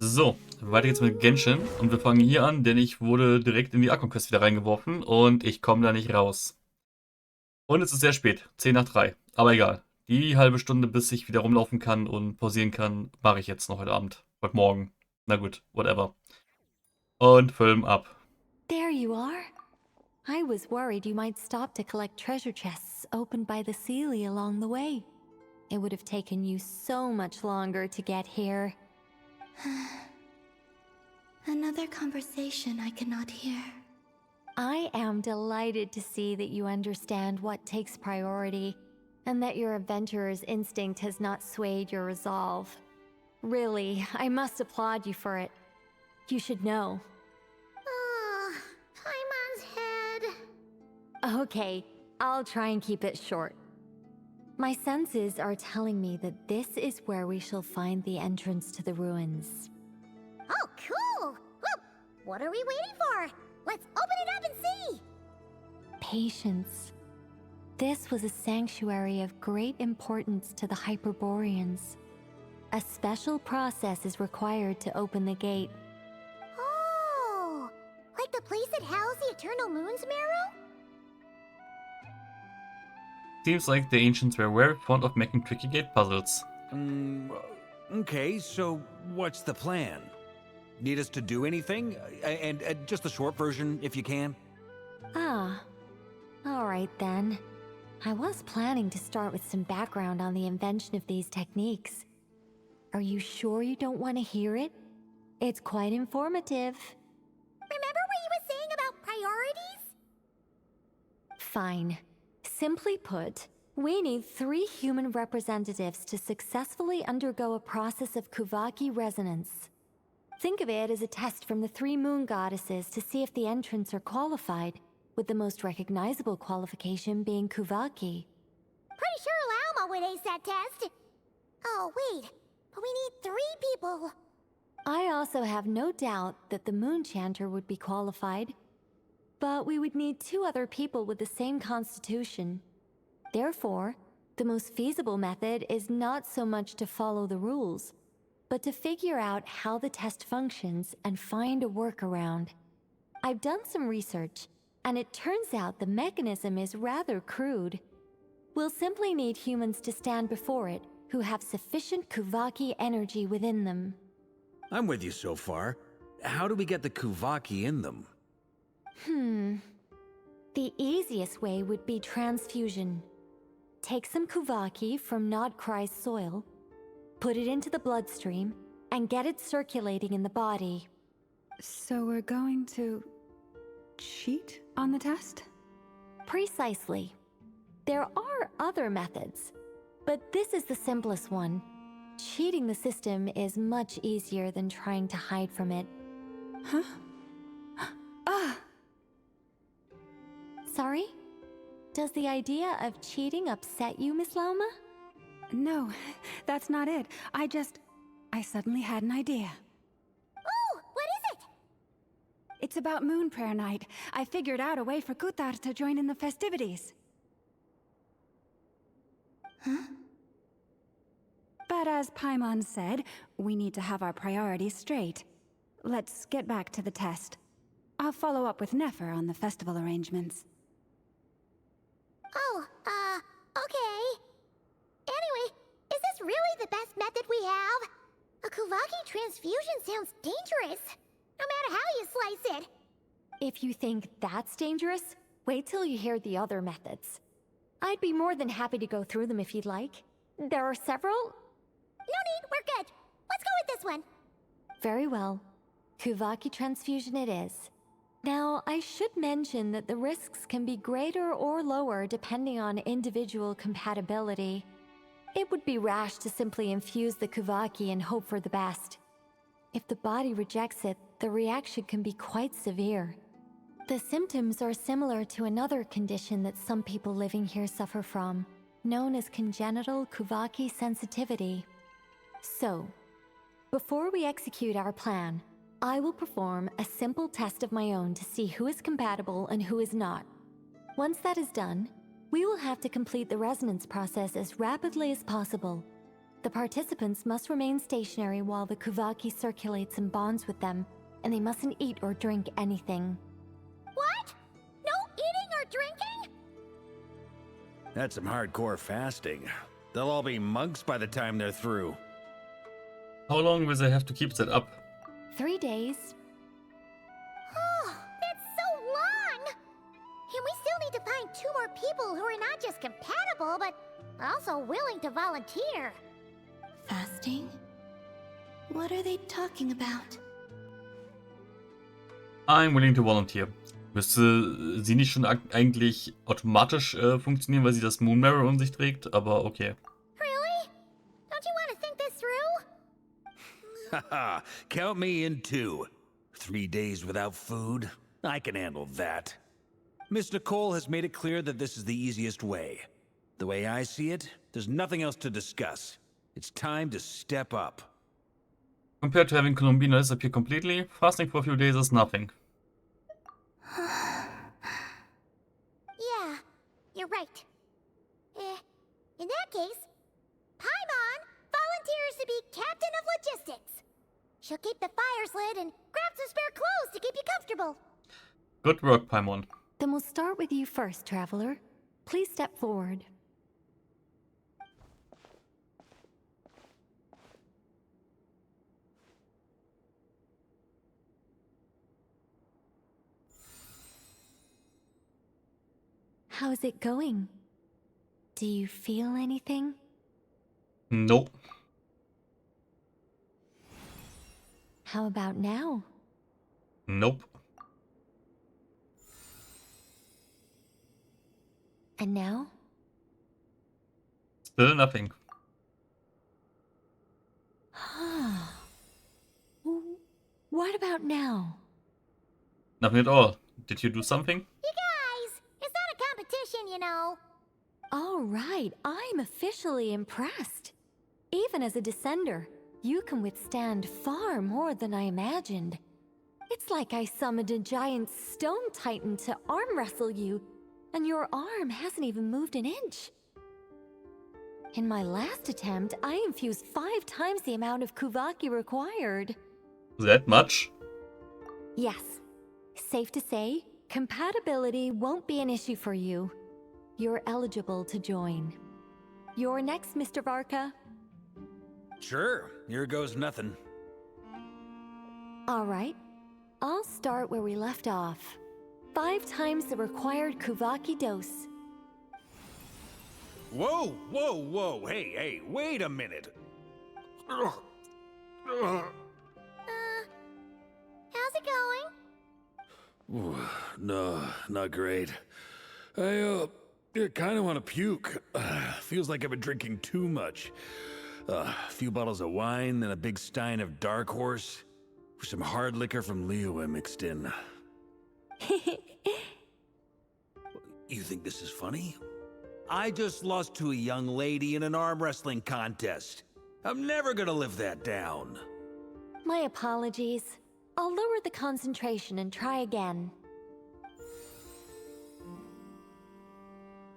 So, weiter geht's mit Genshin und wir fangen hier an, denn ich wurde direkt in die Akku-Quest wieder reingeworfen und ich komme da nicht raus. Und es ist sehr spät, 10 nach 3. Aber egal. Die halbe Stunde, bis ich wieder rumlaufen kann und pausieren kann, mache ich jetzt noch heute Abend. Heute Morgen. Na gut, whatever. Und Film ab. There you are. I was worried you might stop to collect treasure chests opened by the Seelie along the way. It would have taken you so much longer to get here. Another conversation I cannot hear. I am delighted to see that you understand what takes priority, and that your adventurer's instinct has not swayed your resolve. Really, I must applaud you for it. You should know. Ah, Paimon's head. Okay, I'll try and keep it short. My senses are telling me that this is where we shall find the entrance to the ruins. Oh, cool! Well, what are we waiting for? Let's open it up and see! Patience. This was a sanctuary of great importance to the Hyperboreans. A special process is required to open the gate. Oh, like the place that housed the Eternal Moon's Marrow? Seems like the ancients were very fond of making tricky gate puzzles. Okay, so what's the plan? Need us to do anything? And just the short version, if you can. Ah, alright then. I was planning to start with some background on the invention of these techniques. Are you sure you don't want to hear it? It's quite informative. Remember what you were saying about priorities? Fine. Simply put, we need 3 human representatives to successfully undergo a process of Kuvaki resonance. Think of it as a test from the 3 moon goddesses to see if the entrants are qualified, with the most recognizable qualification being Kuvaki. Pretty sure Lauma would ace that test. Oh, wait. But we need 3 people. I also have no doubt that the Moon Chanter would be qualified. But we would need 2 other people with the same constitution. Therefore, the most feasible method is not so much to follow the rules, but to figure out how the test functions and find a workaround. I've done some research, and it turns out the mechanism is rather crude. We'll simply need humans to stand before it who have sufficient Kuvaki energy within them. I'm with you so far. How do we get the Kuvaki in them? The easiest way would be transfusion. Take some Kuvaki from Nod Krai's soil, put it into the bloodstream, and get it circulating in the body. So we're going to cheat on the test? Precisely. There are other methods, but this is the simplest one. Cheating the system is much easier than trying to hide from it. Huh? Ah! Sorry? Does the idea of cheating upset you, Miss Lauma? No, that's not it. I suddenly had an idea. Oh, what is it? It's about Moon Prayer Night. I figured out a way for Kutar to join in the festivities. Huh? But as Paimon said, we need to have our priorities straight. Let's get back to the test. I'll follow up with Nefer on the festival arrangements. Oh, okay. Anyway, is this really the best method we have? A Kuvaki transfusion sounds dangerous, no matter how you slice it. If you think that's dangerous, wait till you hear the other methods. I'd be more than happy to go through them if you'd like. There are several. No need, we're good. Let's go with this one. Very well. Kuvaki transfusion it is. Now, I should mention that the risks can be greater or lower depending on individual compatibility. It would be rash to simply infuse the Kuvaki and hope for the best. If the body rejects it, the reaction can be quite severe. The symptoms are similar to another condition that some people living here suffer from, known as congenital Kuvaki sensitivity. So, before we execute our plan, I will perform a simple test of my own to see who is compatible and who is not. Once that is done, we will have to complete the resonance process as rapidly as possible. The participants must remain stationary while the Kuvaki circulates and bonds with them, and they mustn't eat or drink anything. What? No eating or drinking? That's some hardcore fasting. They'll all be monks by the time they're through. How long will they have to keep that up? 3 days. Oh, that's so long! And we still need to find 2 more people who are not just compatible, but also willing to volunteer. Fasting? What are they talking about? I'm willing to volunteer. Müsste sie nicht schon eigentlich automatisch funktionieren, weil sie das Moon Mirror um sich trägt, aber okay. Really? Don't you want to think this through? Haha, count me in too. 3 days without food? I can handle that. Miss Nicole has made it clear that this is the easiest way. The way I see it, there's nothing else to discuss. It's time to step up. Compared to having Colombina disappear completely, fasting for a few days is nothing. Yeah, you're right. In that case, Paimon volunteers to be captain of logistics. She'll keep the fires lit and grab some spare clothes to keep you comfortable. Good work, Paimon. Then we'll start with you first, Traveler. Please step forward. How's it going? Do you feel anything? Nope. How about now? Nope. And now? Still nothing. What about now? Nothing at all. Did you do something? You guys, it's not a competition, you know. All right, I'm officially impressed. Even as a descender, you can withstand far more than I imagined. It's like I summoned a giant stone titan to arm wrestle you, and your arm hasn't even moved an inch. In my last attempt, I infused 5 times the amount of Kuvaki required. That much? Yes. Safe to say, compatibility won't be an issue for you. You're eligible to join. You're next, Mr. Varka. Sure, here goes nothing. All right. I'll start where we left off. 5 times the required Kuvaki dose. Whoa, whoa, whoa, hey, wait a minute. How's it going? Ooh, no, not great. I kind of want to puke. Feels like I've been drinking too much. A few bottles of wine, then a big stein of Dark Horse, with some hard liquor from Liyue mixed in. You think this is funny? I just lost to a young lady in an arm wrestling contest. I'm never gonna live that down. My apologies. I'll lower the concentration and try again.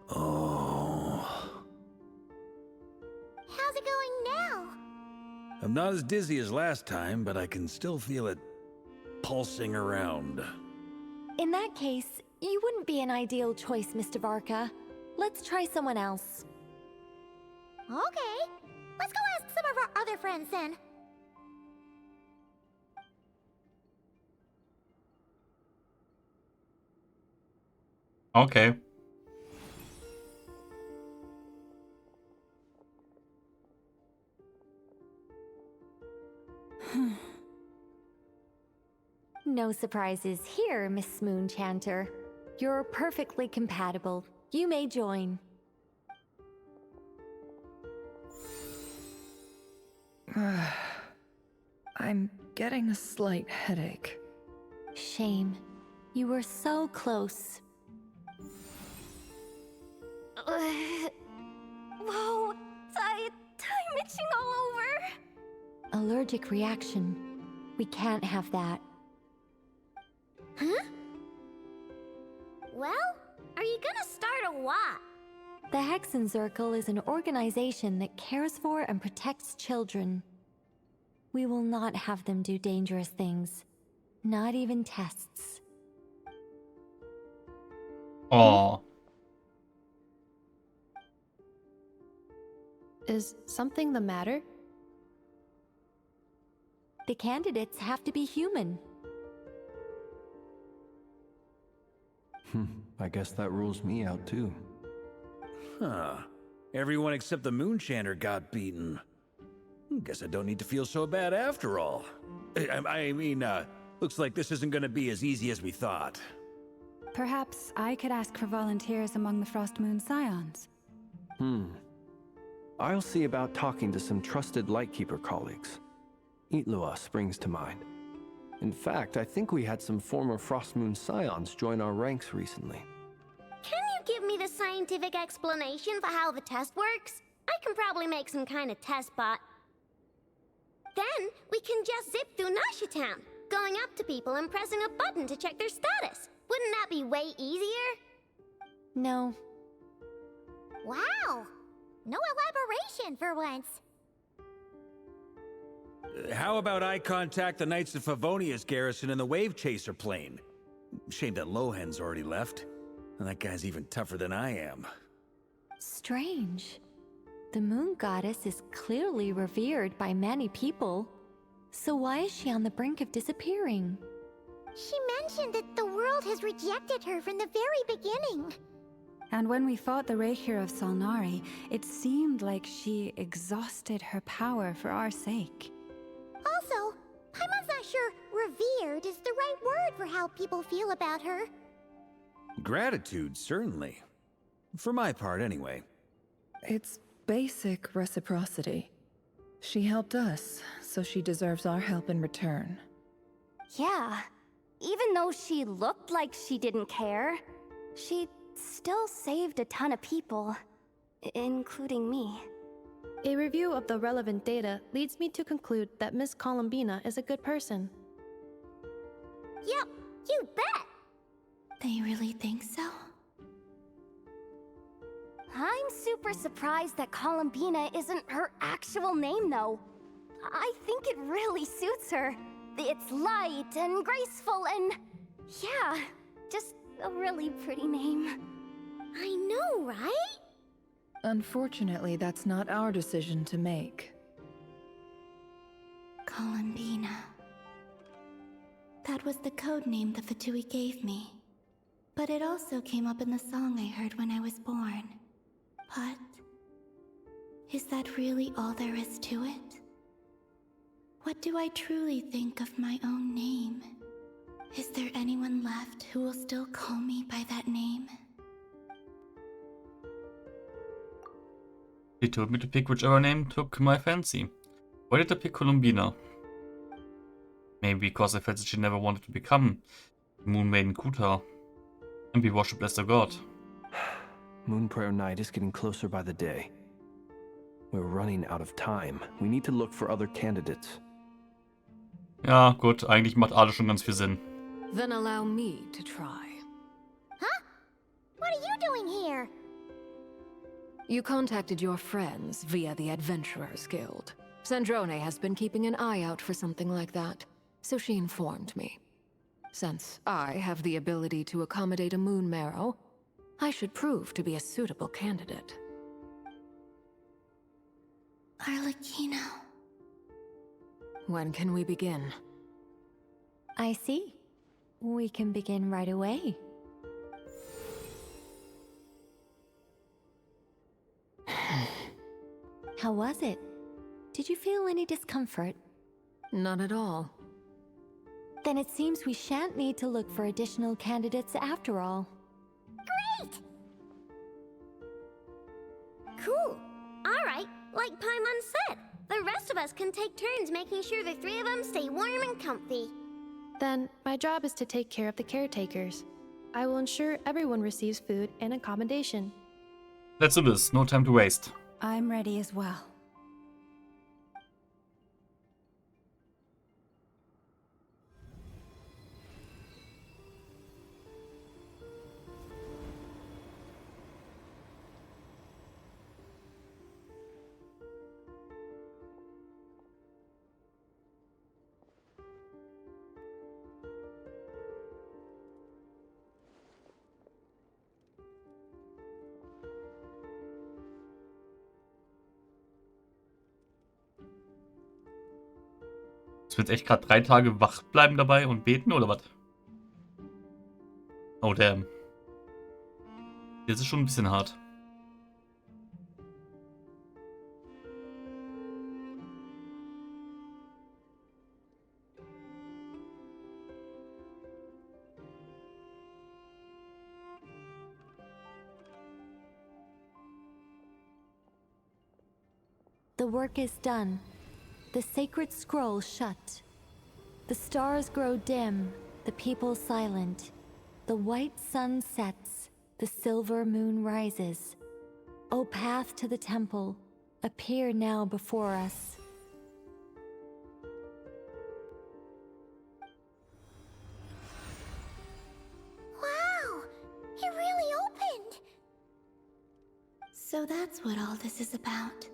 Oh. How's it going now? I'm not as dizzy as last time, but I can still feel it pulsing around. In that case, you wouldn't be an ideal choice, Mr. Varka. Let's try someone else. Okay, let's go ask some of our other friends then. Okay. No surprises here, Miss Moonchanter. You're perfectly compatible. You may join. I'm getting a slight headache. Shame. You were so close. Whoa, I'm itching all over. Allergic reaction. We can't have that. Huh? Well, are you gonna start a what? The Hexen Circle is an organization that cares for and protects children. We will not have them do dangerous things. Not even tests. Oh. Is something the matter? The candidates have to be human. I guess that rules me out too. Huh. Everyone except the Moonshander got beaten. Guess I don't need to feel so bad after all. I mean, looks like this isn't gonna be as easy as we thought. Perhaps I could ask for volunteers among the Frost Moon Scions. I'll see about talking to some trusted Lightkeeper colleagues. Itlua springs to mind. In fact, I think we had some former Frost Moon Scions join our ranks recently. Can you give me the scientific explanation for how the test works? I can probably make some kind of test bot. Then we can just zip through Nasha Town, going up to people and pressing a button to check their status. Wouldn't that be way easier? No. Wow! No elaboration for once. How about I contact the Knights of Favonia's garrison in the Wave Chaser plane? Shame that Lohan's already left. And that guy's even tougher than I am. Strange. The moon goddess is clearly revered by many people. So why is she on the brink of disappearing? She mentioned that the world has rejected her from the very beginning. And when we fought the Reikir of Salnari, it seemed like she exhausted her power for our sake. Also, Paimon's not sure revered is the right word for how people feel about her. Gratitude, certainly. For my part, anyway. It's basic reciprocity. She helped us, so she deserves our help in return. Yeah. Even though she looked like she didn't care, she still saved a ton of people, including me. A review of the relevant data leads me to conclude that Miss Columbina is a good person. Yep, you bet! They really think so? I'm super surprised that Columbina isn't her actual name, though. I think it really suits her. It's light and graceful and... yeah, just a really pretty name. I know, right? Unfortunately, that's not our decision to make. Columbina. That was the code name the Fatui gave me. But it also came up in the song I heard when I was born. But... is that really all there is to it? What do I truly think of my own name? Is there anyone left who will still call me by that name? They told me to pick whichever name took my fancy. Why did I pick Columbina? Maybe because I felt that she never wanted to become Moon Maiden Kuta and be worshipped as a god. Moon Prayer Night is getting closer by the day. We're running out of time. We need to look for other candidates. Ja, gut, eigentlich macht alle schon ganz viel Sinn. Then allow me to try. Huh? What are you doing here? You contacted your friends via the Adventurers Guild. Sandrone has been keeping an eye out for something like that, so she informed me. Since I have the ability to accommodate a moon marrow, I should prove to be a suitable candidate. Arlecchino. When can we begin? I see. We can begin right away. How was it? Did you feel any discomfort? Not at all. Then it seems we shan't need to look for additional candidates after all. Great! Cool. Alright, like Paimon said, the rest of us can take turns making sure the three of them stay warm and comfy. Then, my job is to take care of the caretakers. I will ensure everyone receives food and accommodation. Let's do this, no time to waste. I'm ready as well. Müssen wir jetzt echt gerade 3 Tage wach bleiben dabei und beten, oder was? Oh, damn. Das ist schon ein bisschen hart. The work is done. The sacred scroll shut. The stars grow dim, the people silent. The white sun sets, the silver moon rises. O path to the temple, appear now before us. Wow! It really opened! So that's what all this is about.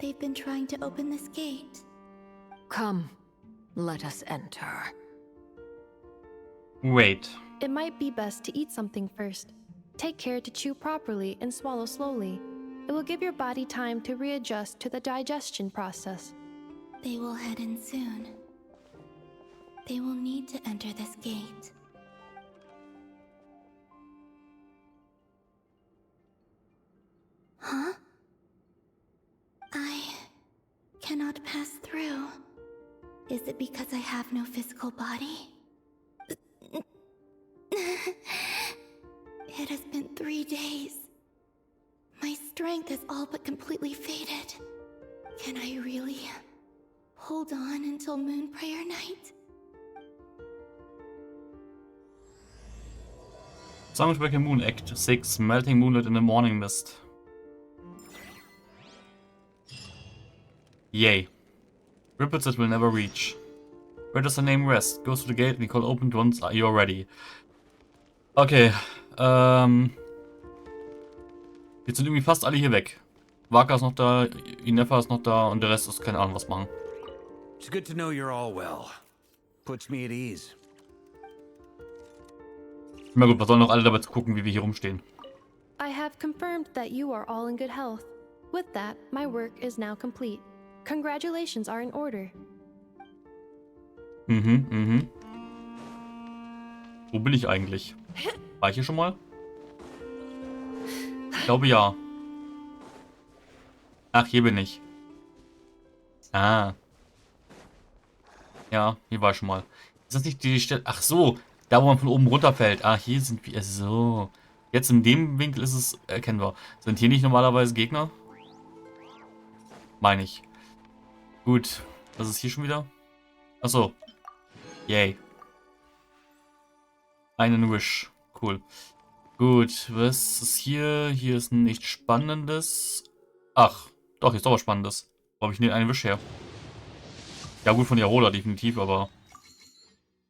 They've been trying to open this gate. Come, let us enter. Wait. It might be best to eat something first. Take care to chew properly and swallow slowly. It will give your body time to readjust to the digestion process. They will head in soon. They will need to enter this gate. Huh? I cannot pass through. Is it because I have no physical body? It has been 3 days. My strength is all but completely faded. Can I really hold on until Moon Prayer Night? Songwriter Moon Act 6, Melting Moonlight in the Morning Mist. Yay. Ripples that will never reach. Where does the name rest? Goes to the gate and call opened once you're ready. Okay, jetzt sind irgendwie fast alle hier weg. Waka ist noch da, Inefa ist noch da und der Rest ist keine Ahnung was machen. It's good to know you're all well. Puts me at ease. Na gut, was sollen noch alle dabei zu gucken, wie wir hier rumstehen? I have confirmed that you are all in good health. With that, my work is now complete. Congratulations are in order. Wo bin ich eigentlich? War ich hier schon mal? Ich glaube ja. Ach, hier bin ich. Ah. Ja, hier war ich schon mal. Ist das nicht die Stelle? Ach so, da wo man von oben runterfällt. Ah, hier sind wir. So. Jetzt in dem Winkel ist es erkennbar. Sind hier nicht normalerweise Gegner? Meine ich. Gut. Was ist hier schon wieder? Ach so. Yay. Einen Wish. Cool. Gut, was ist hier? Hier ist nichts Spannendes. Ach, doch, hier ist doch was Spannendes. Wo habe ich denn einen Wish her? Ja gut, von Jarola definitiv, aber...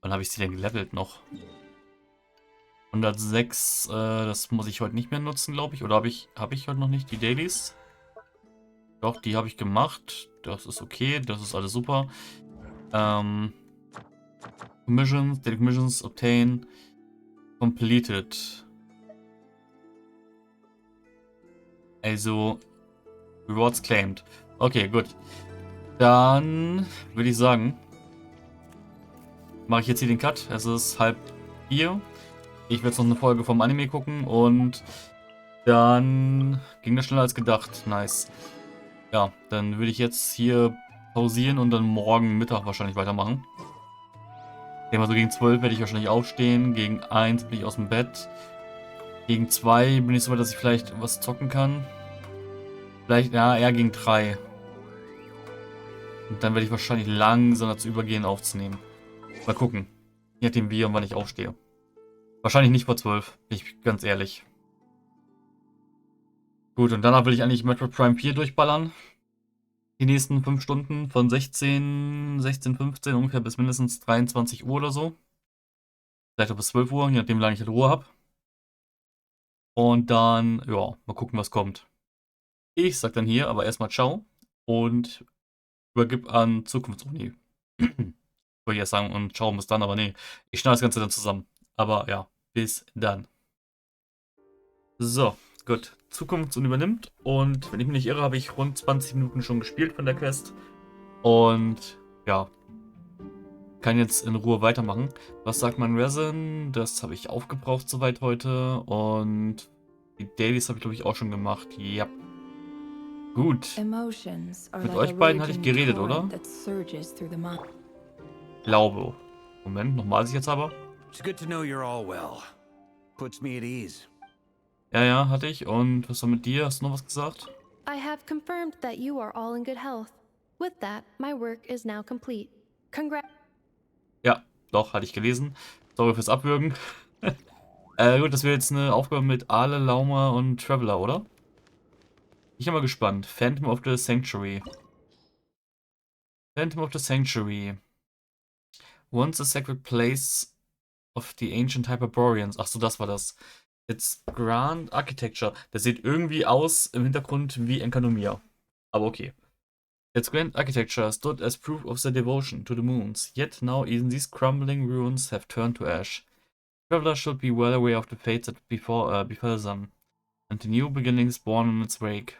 Wann habe ich sie denn gelevelt noch? 106, das muss ich heute nicht mehr nutzen, glaube ich. Oder habe ich heute noch nicht die Dailies? Doch, die habe ich gemacht. Das ist okay, das ist alles super. Commissions, Daily Commissions, Obtain, Completed. Also, Rewards claimed. Okay, gut. Dann würde ich sagen, mache ich jetzt hier den Cut. Es ist 3:30. Ich werde jetzt noch eine Folge vom Anime gucken und dann ging das schneller als gedacht. Nice. Ja, dann würde ich jetzt hier pausieren und dann morgen Mittag wahrscheinlich weitermachen. Ich denke mal so gegen 12 werde ich wahrscheinlich aufstehen. Gegen 1 bin ich aus dem Bett. Gegen 2 bin ich so weit, dass ich vielleicht was zocken kann. Vielleicht, ja, eher gegen 3. Und dann werde ich wahrscheinlich langsam dazu übergehen, aufzunehmen. Mal gucken. Je nachdem wie und wann ich aufstehe. Wahrscheinlich nicht vor 12, bin ich ganz ehrlich. Gut, und danach will ich eigentlich Metroid Prime 4 durchballern. Die nächsten 5 Stunden von 16:15 ungefähr bis mindestens 23 Uhr oder so. Vielleicht auch bis 12 Uhr, je nachdem wie lange ich halt Ruhe habe. Und dann, ja, mal gucken, was kommt. Ich sag dann hier aber erstmal ciao und übergib an Zukunftsuni. Wollte ich erst sagen und ciao bis dann, aber nee. Ich schneide das Ganze dann zusammen. Aber ja, bis dann. So, gut. Zukunftsuni übernimmt und wenn ich mich nicht irre, habe ich rund 20 Minuten schon gespielt von der Quest. Und ja, kann jetzt in Ruhe weitermachen. Was sagt mein Resin? Das habe ich aufgebraucht soweit heute. Und die Dailies habe ich, glaube ich, auch schon gemacht. Ja. Gut. Mit euch beiden hatte ich geredet, oder? Glaube. Moment, nochmal sich jetzt aber. It's good to know you're all well. Puts me at ease. Ja, hatte ich. Und was war mit dir? Hast du noch was gesagt? I have confirmed that you are all in good health. With that, my work is now complete. Ja, doch, hatte ich gelesen. Sorry fürs Abwürgen. Gut, das wäre jetzt eine Aufgabe mit alle, Lauma und Traveler, oder? Ich bin mal gespannt. Phantom of the Sanctuary. Phantom of the Sanctuary. Once a sacred place of the ancient Hyperboreans. Ach so, das war das. It's Grand Architecture. Das sieht irgendwie aus im Hintergrund wie Enkanomia. Aber okay. Its grand architecture stood as proof of their devotion to the moons, yet now even these crumbling ruins have turned to ash. Travelers should be well aware of the fates that befell them, and the new beginnings born in its wake.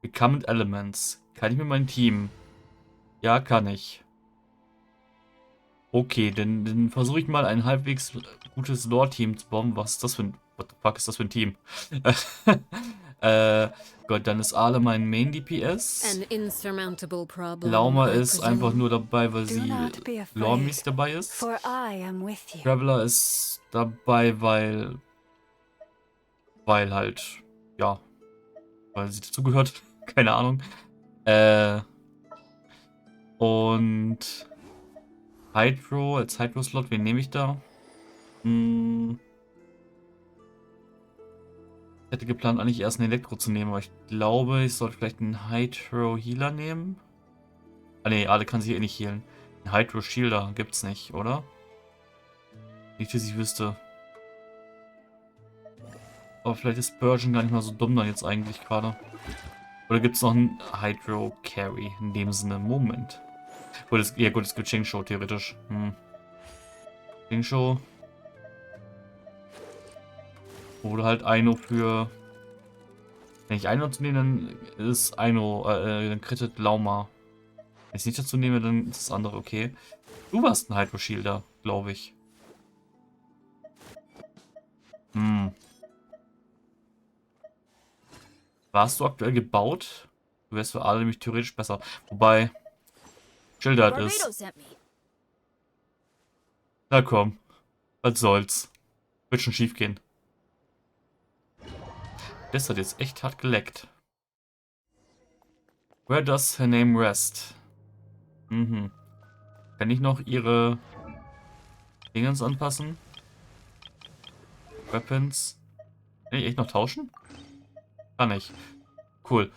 Become elements. Kann ich mit meinem Team? Ja, kann ich. Okay, dann versuche ich mal ein halbwegs gutes Lore-Team zu bauen. Was ist das für ein... What the fuck ist das für ein Team? Gott, dann ist alle mein Main-DPS. Lauma ist einfach nur dabei, weil sie Lore-mäßig dabei ist. Traveler ist dabei, weil halt, ja, weil sie dazugehört. Keine Ahnung. Und Hydro als Hydro-Slot, wen nehme ich da? Ich hätte geplant, eigentlich erst einen Elektro zu nehmen, aber ich glaube, ich sollte vielleicht einen Hydro-Healer nehmen. Ah ne, alle kann sich eh nicht healen. Einen Hydro-Shielder gibt's nicht, oder? Nicht, dass ich wüsste. Aber vielleicht ist Persian gar nicht mal so dumm dann jetzt eigentlich gerade. Oder gibt es noch einen Hydro-Carry in dem Sinne? Moment. Gut, es gibt Chingshow theoretisch. Chingshow. Oder halt Aino für... Wenn ich Aino dazu nehme, dann ist Aino, dann crittet Lauma. Wenn ich es nicht dazu nehme, dann ist das andere okay. Du warst ein Hydro-Shielder, glaube ich. Warst du aktuell gebaut? Du wärst für alle nämlich theoretisch besser. Wobei... Schildert ist. Na komm. Was soll's. Wird schon schief gehen. Das hat jetzt echt hart geleckt. Where does her name rest? Kann ich noch ihre Dingens anpassen? Weapons. Kann ich echt noch tauschen? Kann ich. Cool.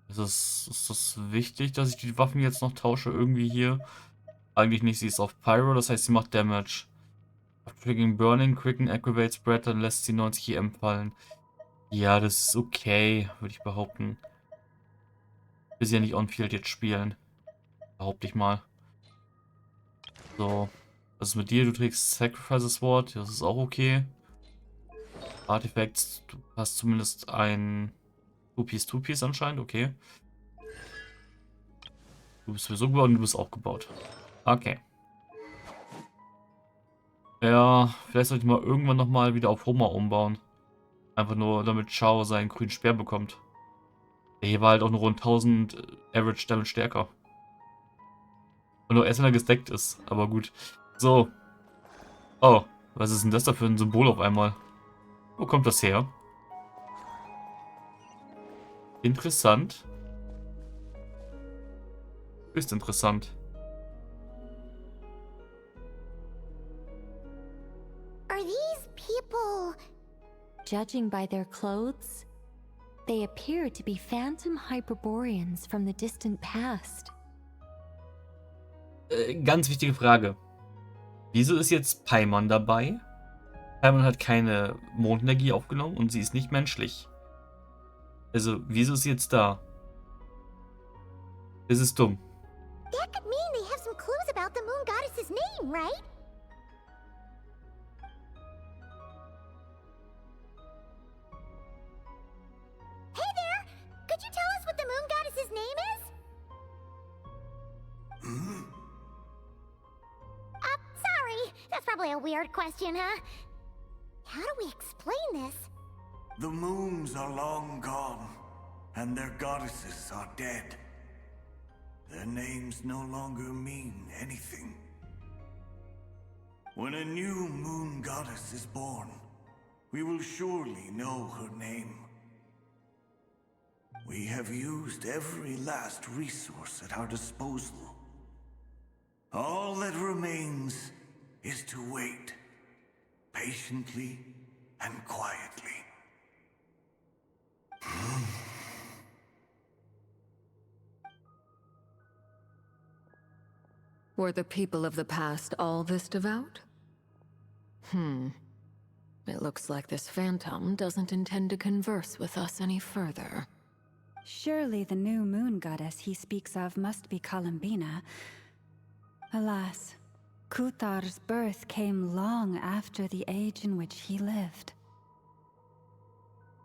Ist das wichtig, dass ich die Waffen jetzt noch tausche? Irgendwie hier. Eigentlich nicht. Sie ist auf Pyro, das heißt, sie macht Damage. Triggering Burning, Quicken, Aggravate, Spread, dann lässt sie 90 EM fallen. Ja, das ist okay, würde ich behaupten. Ich will sie ja nicht on-field jetzt spielen. Behaupte ich mal. So. Was ist mit dir? Du trägst Sacrifice Sword. Das ist auch okay. Artifacts. Du hast zumindest ein Two-Piece anscheinend. Okay. Du bist sowieso gebaut und du bist auch gebaut. Okay. Ja, vielleicht sollte ich mal irgendwann nochmal wieder auf Homer umbauen. Einfach nur, damit Shao seinen grünen Speer bekommt. Der hier war halt auch nur rund 1000 Average Damage stärker. Und nur erst wenn er gesteckt ist. Aber gut. So. Oh, was ist denn das da für ein Symbol auf einmal? Wo kommt das her? Interessant. Ist interessant. Are these people... Judging by their clothes, they appear to be phantom Hyperboreans from the distant past. Ganz wichtige Frage. Wieso ist jetzt Paimon dabei? Paimon hat keine Mondenergie aufgenommen und sie ist nicht menschlich. Also, wieso ist sie jetzt da? Das ist dumm. That could mean they have some clues about the moon goddess's name, right? Hey there! Could you tell us what the moon goddess's name is? probably a weird question, huh? How do we explain this? The moons are long gone, and their goddesses are dead. Their names no longer mean anything. When a new moon goddess is born, we will surely know her name. We have used every last resource at our disposal. All that remains is to wait, patiently and quietly. Were the people of the past all this devout? It looks like this phantom doesn't intend to converse with us any further. Surely the new moon goddess he speaks of must be Columbina. Alas, Kuthar's birth came long after the age in which he lived.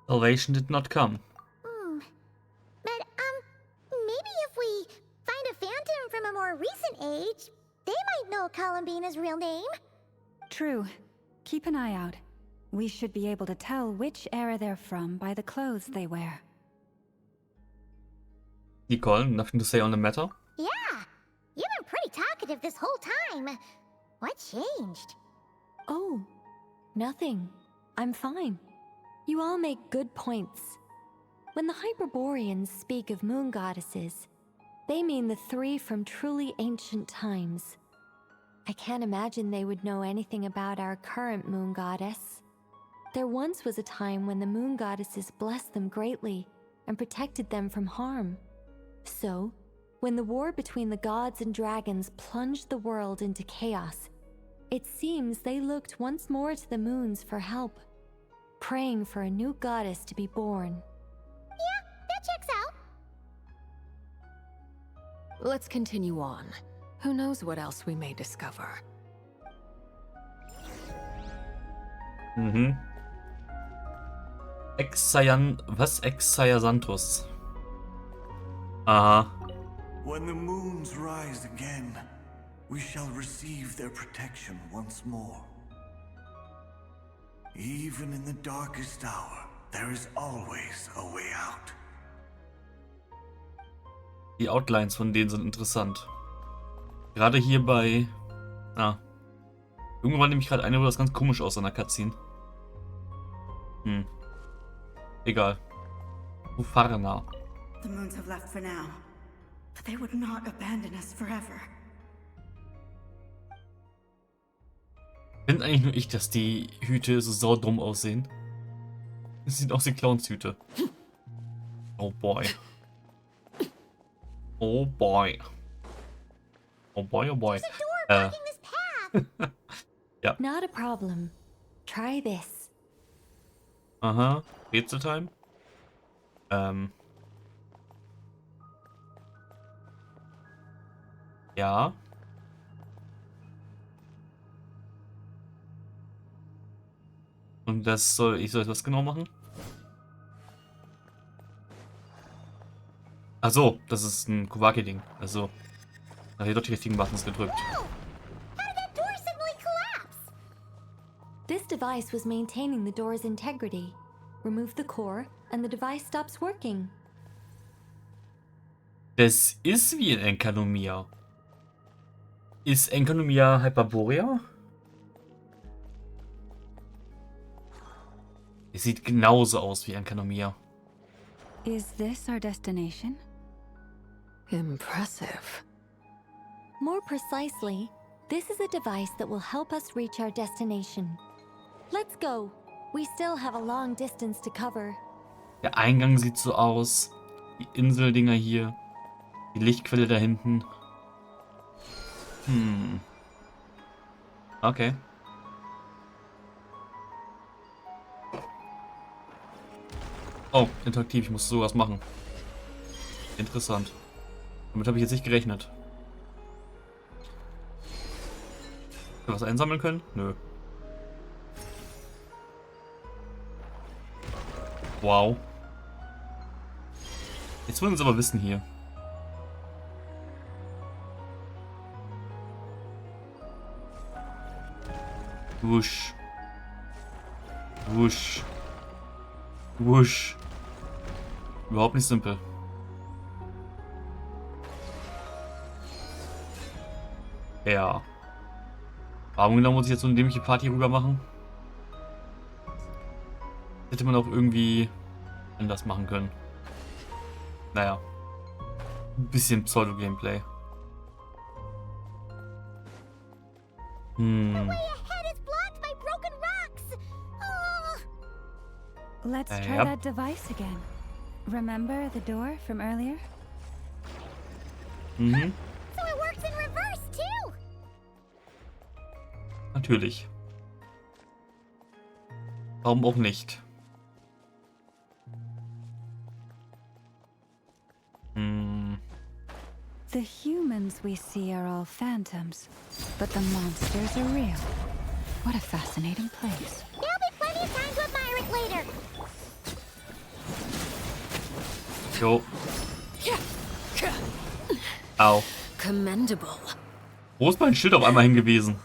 Salvation did not come. But, maybe if we find a phantom from a more recent age, they might know Columbina's real name. True. Keep an eye out. We should be able to tell which era they're from by the clothes they wear. Nicole, nothing to say on the matter? Yeah, you've been pretty talkative this whole time. What changed? Oh, nothing. I'm fine. You all make good points. When the Hyperboreans speak of moon goddesses, they mean the three from truly ancient times. I can't imagine they would know anything about our current moon goddess. There once was a time when the moon goddesses blessed them greatly and protected them from harm. So, when the war between the gods and dragons plunged the world into chaos, it seems they looked once more to the moons for help, praying for a new goddess to be born. Yeah, that checks out. Let's continue on. Who knows what else we may discover? Exayanthus. Aha. When the moons rise again, we shall receive their protection once more. Even in the darkest hour, there is always a way out. Die Outlines von denen sind interessant. Gerade hier bei... Irgendwann nehme ich gerade eine, wo das ganz komisch aussah in der Cutscene. Egal. Ufarna. The moons have left for now, but they would not abandon us forever. Bin eigentlich nur ich, dass die Hüte so saudumm aussehen. Es sieht aus wie Clownshüte. Oh boy. Oh boy. Oh boy, oh boy. Ja. Not a problem. Try this. Aha. Rätseltime. Ja. Und das soll, ich soll was genau machen? Ach so, das ist ein Kowaki-Ding. Also, da habe ich doch die richtigen Buttons gedrückt. This device was maintaining the door's integrity. Remove the core, and the device stops working. Das ist wie in Enkanomia. Ist Enkanomia Hyperborea? Es sieht genauso aus wie Enkanomia. Is this our destination? Impressive. More precisely, this is a device that will help us reach our destination. Let's go. We still have a long distance to cover. Der Eingang sieht so aus. Die Inseldinger hier. Die Lichtquelle da hinten. Okay. Oh, interaktiv. Ich muss sowas machen. Interessant. Damit habe ich jetzt nicht gerechnet. Wir was einsammeln können? Nö. Wow. Jetzt wollen wir es aber wissen hier. Wusch. Wusch. Wusch. Überhaupt nicht simpel. Ja. Warum genau muss ich jetzt so eine dämliche Party rüber machen? Hätte man auch irgendwie anders machen können. Naja. Ein bisschen Pseudo-Gameplay. Let's try that device again. Remember the door from earlier? Mhm. So it works in reverse too. Natürlich. Warum auch nicht? The humans we see are all phantoms, but the monsters are real. What a fascinating place. There'll be plenty of time to admire it later. Jo. Au. Commendable. Wo ist mein Schild auf einmal hingewiesen?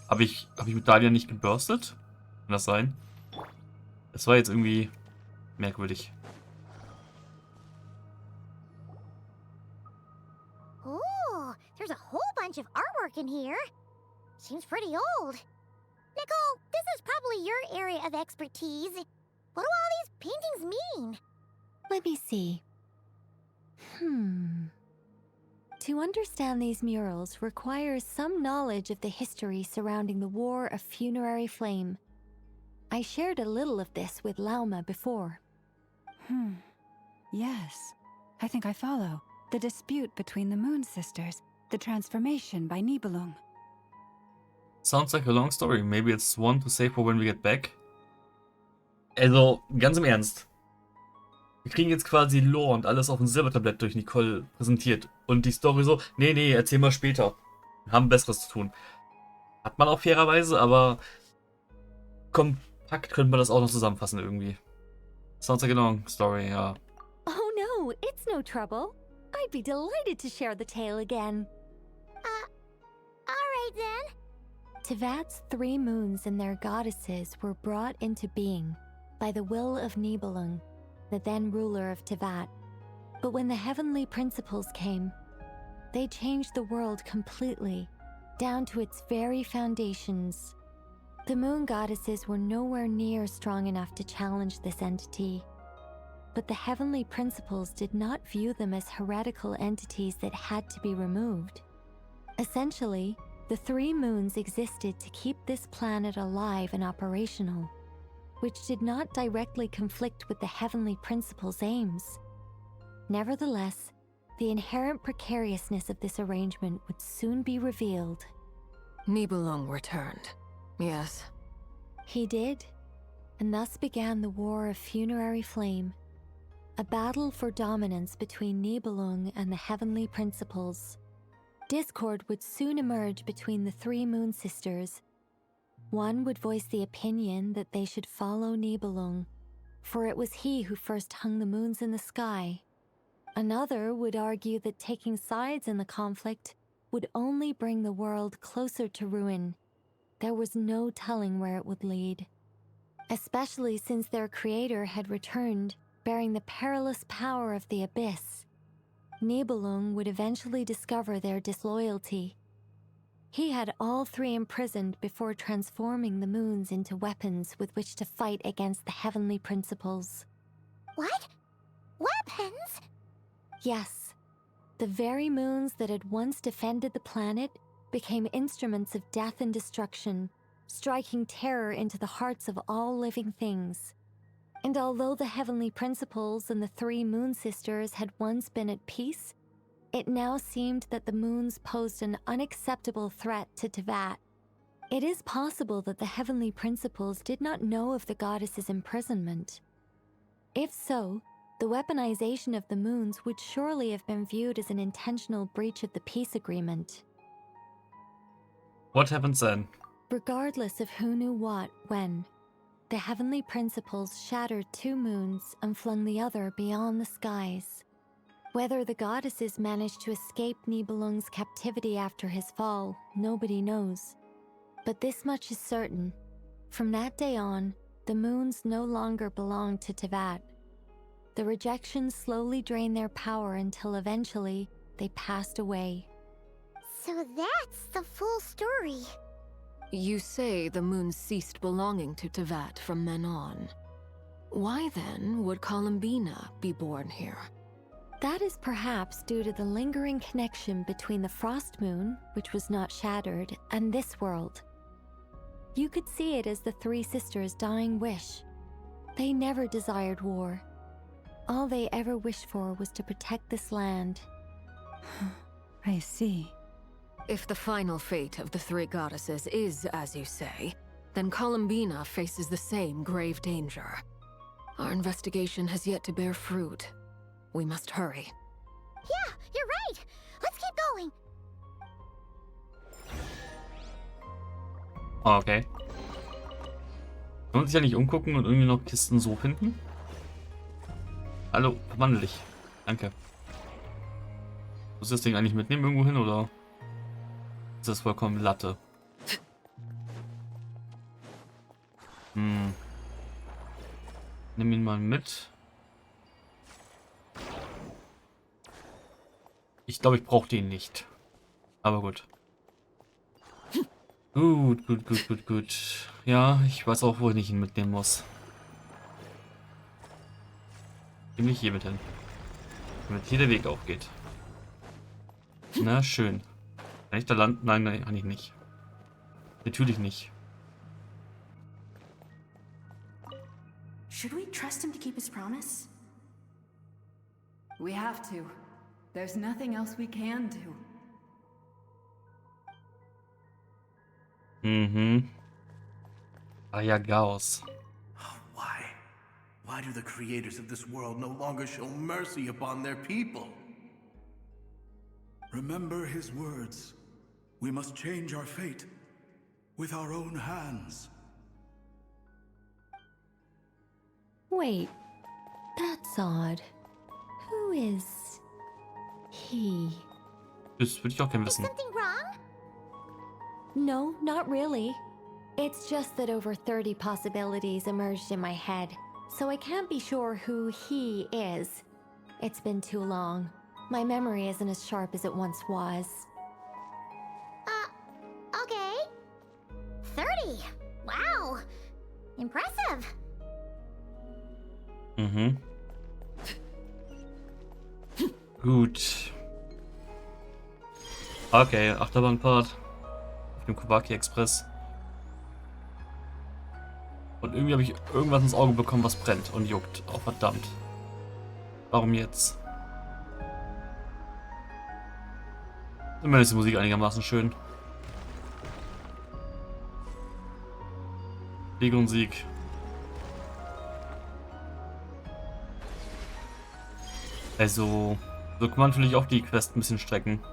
Hab ich mit Dahlia nicht geburstet? Kann das sein? Das war jetzt irgendwie merkwürdig. Oh, there's a whole bunch of artwork in here. Seems pretty old. Nicole, this is probably your area of expertise. What do all these paintings mean? Let me see. To understand these murals requires some knowledge of the history surrounding the War of Funerary Flame. I shared a little of this with Lauma before. Yes. I think I follow. The dispute between the Moon Sisters. The transformation by Nibelung. Sounds like a long story. Maybe it's one to save for when we get back. Also, ganz im Ernst. Wir kriegen jetzt quasi Lore und alles auf ein Silbertablett durch Nicole präsentiert. Und die Story so, nee, erzähl mal später. Wir haben Besseres zu tun. Hat man auch fairerweise, aber kompakt könnte man das auch noch zusammenfassen irgendwie. Sounds like a long story, ja. Oh no, it's no trouble. I'd be delighted to share the tale again. Alright then. Tevat's 3 moons and their goddesses were brought into being by the will of Nibelung, the then ruler of Tevat. But when the heavenly principles came, they changed the world completely, down to its very foundations. The moon goddesses were nowhere near strong enough to challenge this entity. But the heavenly principles did not view them as heretical entities that had to be removed. Essentially, the 3 moons existed to keep this planet alive and operational, which did not directly conflict with the heavenly principles' aims. Nevertheless, the inherent precariousness of this arrangement would soon be revealed. Nibelung returned. Yes. He did, and thus began the War of Funerary Flame, a battle for dominance between Nibelung and the heavenly principles. Discord would soon emerge between the 3 moon sisters. One would voice the opinion that they should follow Nibelung, for it was he who first hung the moons in the sky. Another would argue that taking sides in the conflict would only bring the world closer to ruin. There was no telling where it would lead, especially since their creator had returned, bearing the perilous power of the abyss. Nibelung would eventually discover their disloyalty. He had all 3 imprisoned before transforming the moons into weapons with which to fight against the heavenly principles. What? Weapons? Yes. The very moons that had once defended the planet became instruments of death and destruction, striking terror into the hearts of all living things. And although the heavenly principles and the 3 moon sisters had once been at peace, it now seemed that the moons posed an unacceptable threat to Tevat. It is possible that the heavenly principles did not know of the goddess's imprisonment. If so, the weaponization of the moons would surely have been viewed as an intentional breach of the peace agreement. What happens then? Regardless of who knew what, when, the heavenly principles shattered 2 moons and flung the other beyond the skies. Whether the goddesses managed to escape Nibelung's captivity after his fall, nobody knows. But this much is certain. From that day on, the moons no longer belonged to Tevat. The rejections slowly drained their power until eventually they passed away. So that's the full story. You say the moon ceased belonging to Tevat from then on. Why then would Columbina be born here? That is perhaps due to the lingering connection between the frost moon, which was not shattered, and this world. You could see it as the three sisters' dying wish. They never desired war. All they ever wished for was to protect this land. I see. If the final fate of the three goddesses is as you say, then Columbina faces the same grave danger. Our investigation has yet to bear fruit. We must hurry. Yeah, you're right. Let's keep going. Okay. Kann man sich ja nicht umgucken und irgendwie noch Kisten so finden? Hallo, verwandel dich. Danke. Muss ich das Ding eigentlich mitnehmen irgendwo hin oder ist das vollkommen Latte? Nimm ihn mal mit. Ich glaube, ich brauche den nicht. Aber gut. Gut. Ja, ich weiß auch, wo ich ihn mitnehmen muss. Nämlich hier mit hin. Damit hier der Weg aufgeht. Na, schön. Kann ich da landen? Nein, kann ich nicht. Natürlich nicht. Should we trust him to keep his promise? We have to. There's nothing else we can do. Gauss. Why? Why do the creators of this world no longer show mercy upon their people? Remember his words. We must change our fate with our own hands. Wait, that's odd. Who is he? Das würde ich auch gerne Is wissen. something wrong? No, not really. It's just that over 30 possibilities emerged in my head, so I can't be sure who he is. It's been too long. My memory isn't as sharp as it once was. Okay. 30. Wow. Impressive. Gut. Okay, Achterbahnfahrt. Auf dem Kawaki Express. Und irgendwie habe ich irgendwas ins Auge bekommen, was brennt und juckt. Oh, verdammt. Warum jetzt? Immerhin ist die Musik einigermaßen schön. Sieg und Sieg. Also, so kann man natürlich auch die Quest ein bisschen strecken.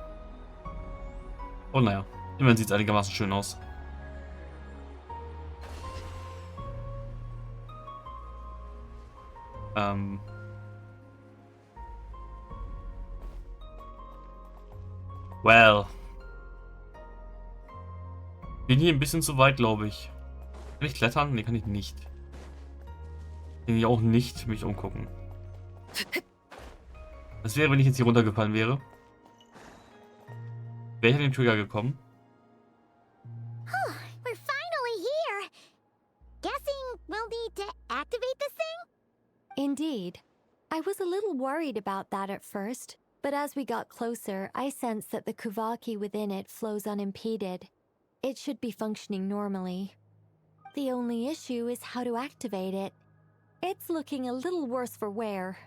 Oh naja, immerhin sieht es einigermaßen schön aus. Well. Bin hier ein bisschen zu weit, glaube ich. Kann ich klettern? Ne, kann ich nicht. Kann ich auch nicht mich umgucken. Was wäre, wenn ich jetzt hier runtergefallen wäre? Wäre ich an den Trigger gekommen? We're finally here. Guessing we'll need to activate this thing? Indeed. I was a little worried about that at first, but as we got closer, I sensed that the Kuvaki within it flows unimpeded. It should be functioning normally. The only issue is how to activate it. It's looking a little worse for wear.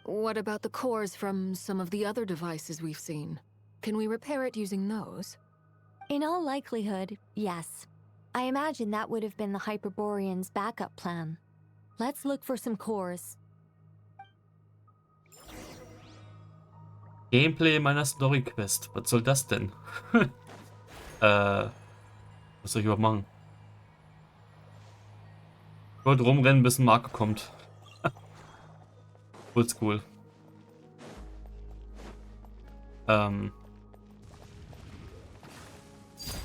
What about the cores from some of the other devices we've seen? Can we repair it using those? In all likelihood, yes. I imagine that would have been the Hyperborean's backup plan. Let's look for some cores. Gameplay meiner Story-Quest. Was soll das denn? Was soll ich überhaupt machen? Ich wollte rumrennen, bis ein Marke kommt. Oldschool.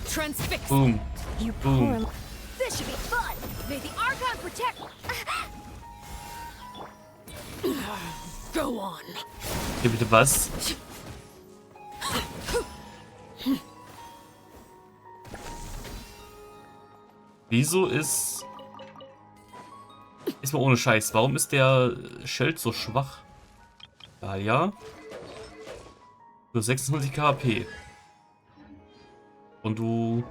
Transfix. Boom. You Boom. This should be fun. May the Archon protect. Go on. Hier bitte was? Wieso ist... Ist mal ohne Scheiß. Warum ist der Schild so schwach? Ja. Nur 26 KP. Und du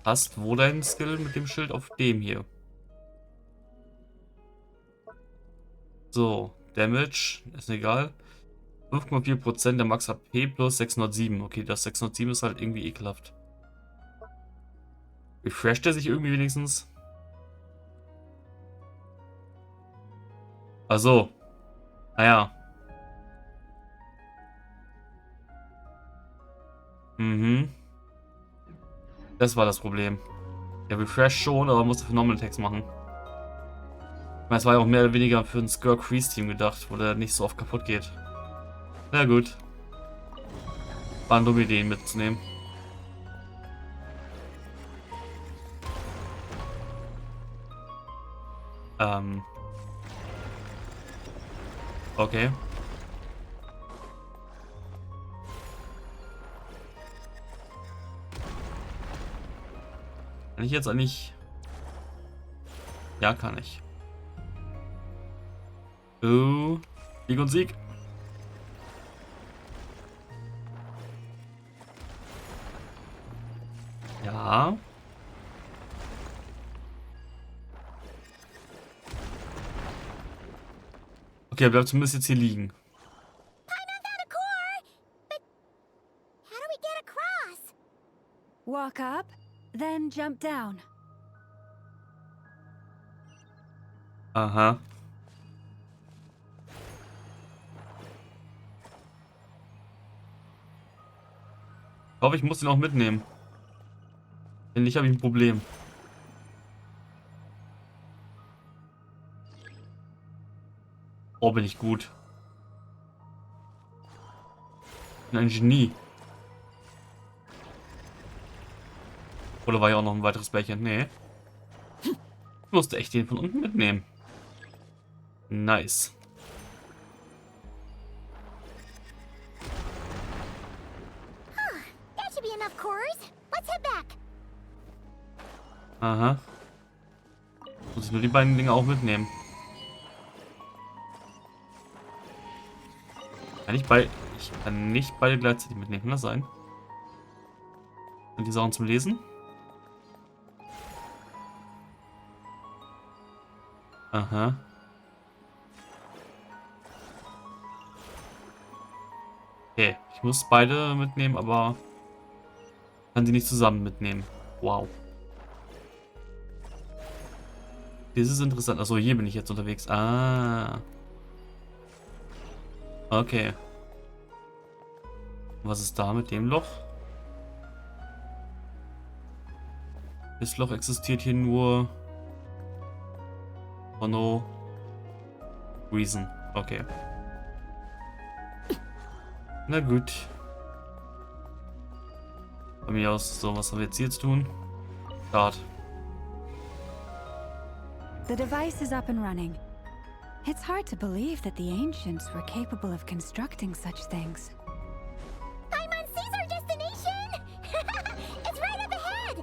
hast wo deinen Skill mit dem Schild? Auf dem hier. So, Damage, ist egal. 5,4% der Max HP plus 607. Okay, das 607 ist halt irgendwie ekelhaft. Refresht er sich irgendwie wenigstens? Also. Naja. Das war das Problem. Der Refresh schon, aber musste Phenomenal Attacks machen. Ich meine, es war ja auch mehr oder weniger für ein Skirk Kreese Team gedacht, wo der nicht so oft kaputt geht. Na gut. War eine dumme Idee, ihn mitzunehmen. Okay. Kann ich jetzt eigentlich... Ja, kann ich. Oh. Sieg und Sieg. Ja. Okay, er bleibt zumindest jetzt hier liegen. Walk up, then jump down. Aha. Ich hoffe, ich muss ihn auch mitnehmen. Wenn nicht, habe ich ein Problem. Oh, bin ich gut. Ich bin ein Genie. Oder war ja auch noch ein weiteres Bärchen? Nee. Ich musste echt den von unten mitnehmen. Nice. That should be enough cores. Let's head back. Aha. Muss ich nur die beiden Dinge auch mitnehmen. Ich kann nicht beide gleichzeitig mitnehmen. Kann das sein? Sind die Sachen zum Lesen? Aha. Okay, ich muss beide mitnehmen, aber kann sie nicht zusammen mitnehmen. Wow. Das ist interessant. Achso, hier bin ich jetzt unterwegs. Ah. Okay. Was ist da mit dem Loch? Das Loch existiert hier nur... For no reason. Okay. Na gut. Von mir aus, so, was haben wir jetzt hier zu tun? Start. The device is up and running. It's hard to believe that the ancients were capable of constructing such things. Paimon sees our destination! It's right up ahead!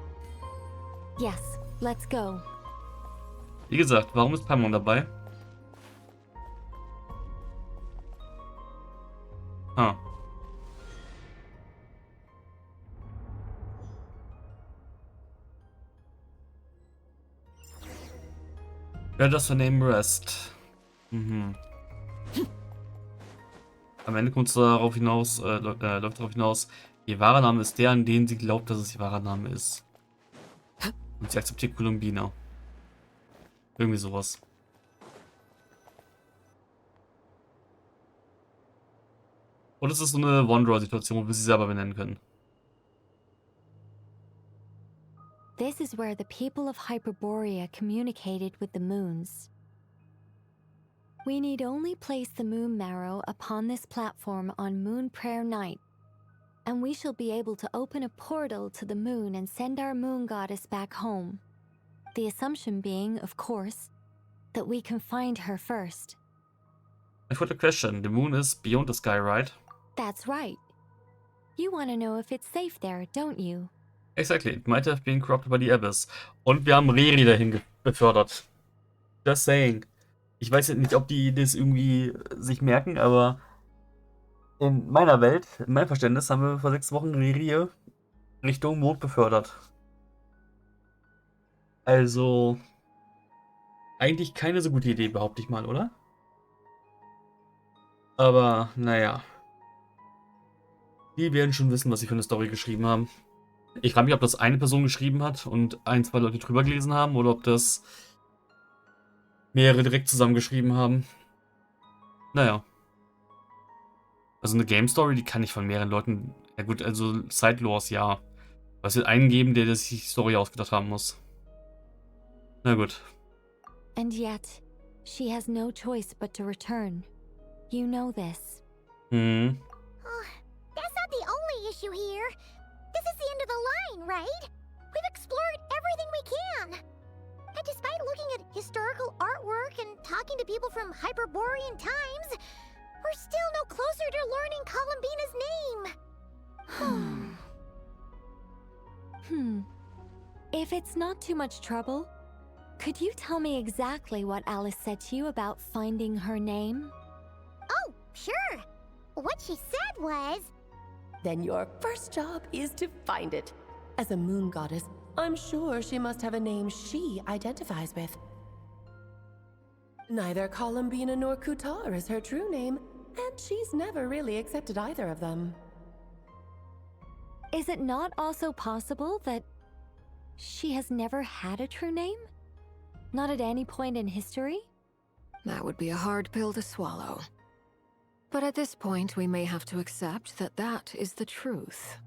Yes, let's go. Wie gesagt, warum ist Paimon dabei? Ah. Ja, das Vernehmen Rest. Mhm. Am Ende kommt es darauf hinaus, läuft darauf hinaus, ihr wahrer Name ist der, an den sie glaubt, dass es ihr wahrer Name ist. Und sie akzeptiert Columbina. Irgendwie sowas. Und es ist so eine One-Draw-Situation, wo wir sie selber benennen können. This is where the people of Hyperborea communicated with the moons. We need only place the moon marrow upon this platform on Moon Prayer Night, and we shall be able to open a portal to the moon and send our moon goddess back home. The assumption being, of course, that we can find her first. I've got a question. The moon is beyond the sky, right? That's right. You want to know if it's safe there, don't you? Exactly. It might have been corrupted by the Abyss. Und wir haben Riri dahin befördert. Just saying. Ich weiß jetzt nicht, ob die das irgendwie sich merken, aber in meiner Welt, in meinem Verständnis, haben wir vor 6 Wochen Riri Richtung Mond befördert. Also, eigentlich keine so gute Idee, behaupte ich mal, oder? Aber, naja. Die werden schon wissen, was sie für eine Story geschrieben haben. Ich frage mich, ob das eine Person geschrieben hat und 1, 2 Leute drüber gelesen haben oder ob das mehrere direkt zusammengeschrieben haben. Naja. Also eine Game Story, die kann ich von mehreren Leuten... Ja gut, also Side-Lores, ja. Was wird einen geben, der sich die Story ausgedacht haben muss. Na gut. And yet, she has no choice but to return. You know this. Hm. Oh, that's not the only issue here. This is the end of the line, right? We've explored everything we can. And despite looking at historical artwork and talking to people from Hyperborean times, we're still no closer to learning Columbina's name. If it's not too much trouble, could you tell me exactly what Alice said to you about finding her name? Oh, sure. What she said was... Then your first job is to find it. As a moon goddess, I'm sure she must have a name she identifies with. Neither Columbina nor Kutar is her true name, and she's never really accepted either of them. Is it not also possible that she has never had a true name? Not at any point in history? That would be a hard pill to swallow. But at this point, we may have to accept that that is the truth.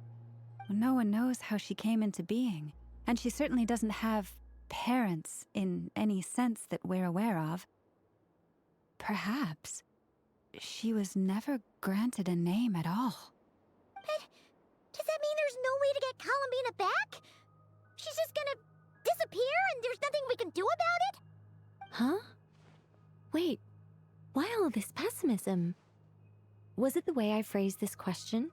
No one knows how she came into being, and she certainly doesn't have parents in any sense that we're aware of. Perhaps she was never granted a name at all. But does that mean there's no way to get Columbina back? She's just gonna disappear and there's nothing we can do about it? Huh? Wait, why all this pessimism? Was it the way I phrased this question?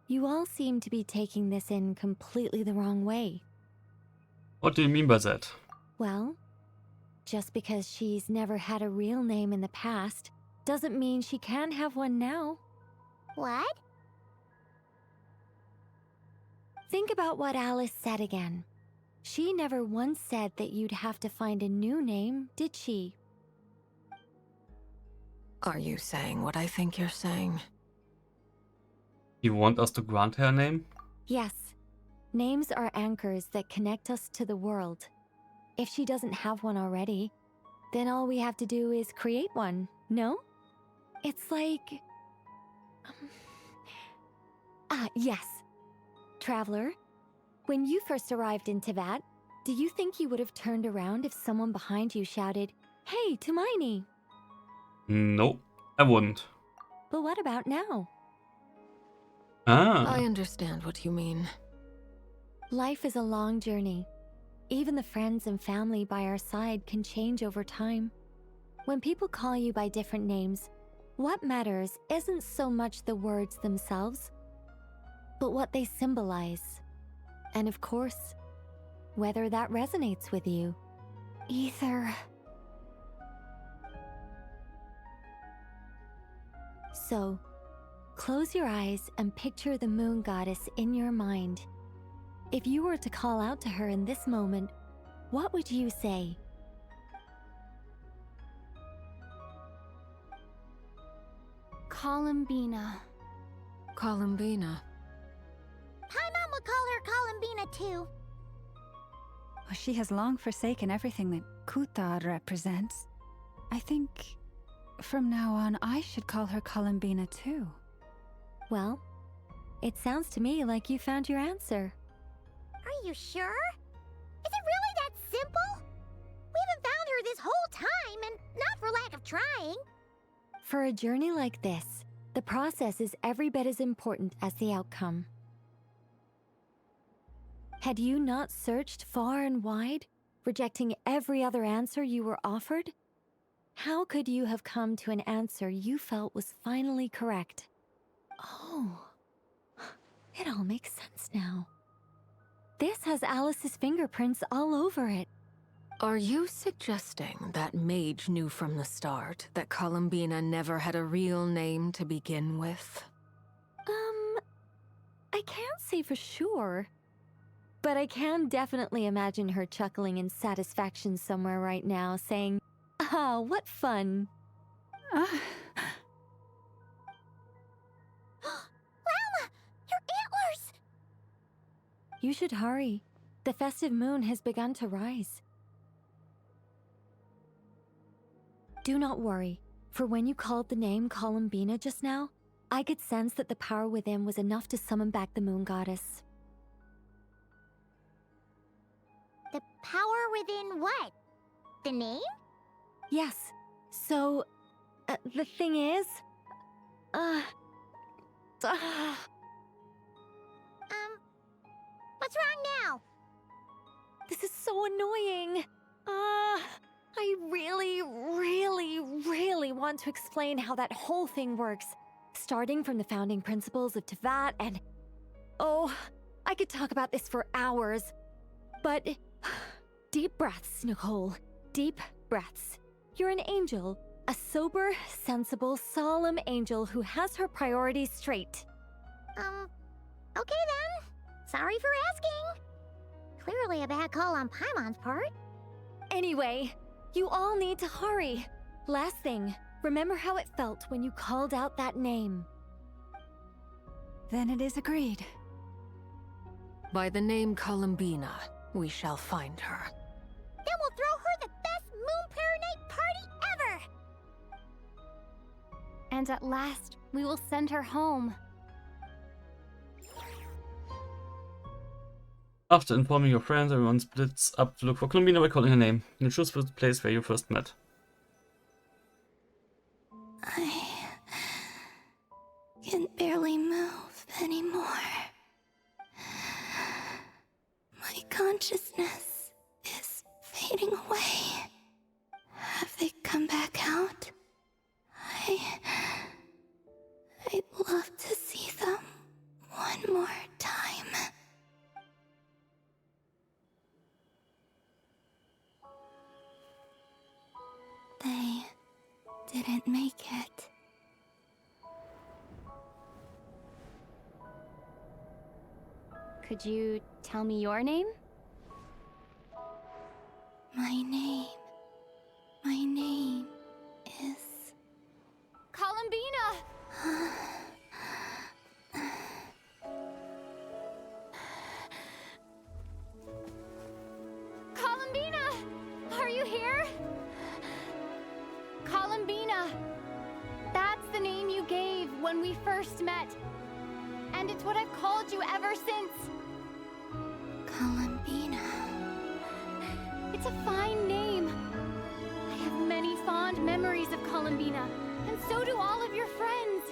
You all seem to be taking this in completely the wrong way. What do you mean by that? Well, just because she's never had a real name in the past doesn't mean she can't have one now. What? Think about what Alice said again. She never once said that you'd have to find a new name, did she? Are you saying what I think you're saying? You want us to grant her a name? Yes. Names are anchors that connect us to the world. If she doesn't have one already, then all we have to do is create one, no? It's like... yes. Traveler, when you first arrived in Teyvat, do you think you would have turned around if someone behind you shouted, "Hey, Tumaini"? Nope, I wouldn't. But what about now? I understand what you mean. Life is a long journey. Even the friends and family by our side can change over time. When people call you by different names, what matters isn't so much the words themselves, but what they symbolize. And of course, whether that resonates with you. Ether. So, close your eyes and picture the moon goddess in your mind. If you were to call out to her in this moment, what would you say? Columbina. Columbina. Paimon would call her Columbina too. Well, she has long forsaken everything that Kutar represents. I think from now on I should call her Columbina too. Well, it sounds to me like you found your answer. Are you sure? Is it really that simple? We haven't found her this whole time, and not for lack of trying. For a journey like this, The process is every bit as important as the outcome. Had you not searched far and wide, rejecting every other answer you were offered? How could you have come to an answer you felt was finally correct? Oh, it all makes sense now. This has Alice's fingerprints all over it. Are you suggesting that Mage knew from the start that Columbina never had a real name to begin with? I can't say for sure. But I can definitely imagine her chuckling in satisfaction somewhere right now, saying, "Ah, what fun." Llama! Your antlers! You should hurry. The festive moon has begun to rise. Do not worry, for when you called the name Columbina just now, I could sense that the power within was enough to summon back the moon goddess. The power within what? The name? Yes. So, the thing is... What's wrong now? This is so annoying. I really want to explain how that whole thing works. Starting from the founding principles of Tevat and... Oh, I could talk about this for hours. But... Deep breaths, Nicole. Deep breaths. You're an angel. A sober, sensible, solemn angel who has her priorities straight. Okay then. Sorry for asking. Clearly a bad call on Paimon's part. Anyway, you all need to hurry. Last thing, remember how it felt when you called out that name. Then it is agreed. By the name Columbina, we shall find her. Then we'll throw her the best Moon Paranite party ever! And at last, we will send her home. After informing your friends, everyone splits up to look for Columbina by calling her name. You choose the place where you first met. I can barely move anymore. My consciousness is fading away. Have they come back out? I'd love to see them one more time. They didn't make it. Could you tell me your name? My name is... Columbina! Columbina! Are you here? Columbina! That's the name you gave when we first met. And it's what I've called you ever since. Columbina. It's a fine name. I have many fond memories of Columbina, and so do all of your friends.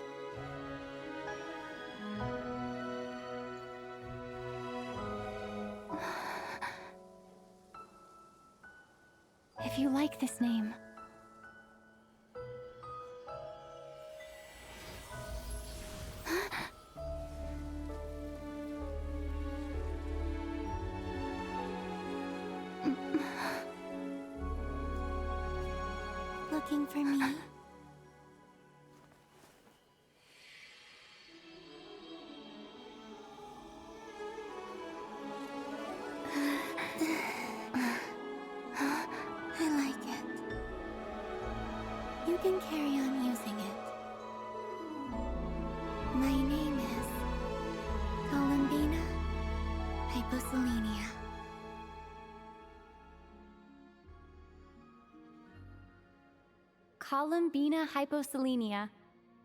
If you like this name. Looking for me? I like it. You can carry on using it. My name is Columbina Hyposelenia. Columbina Hyposelenia.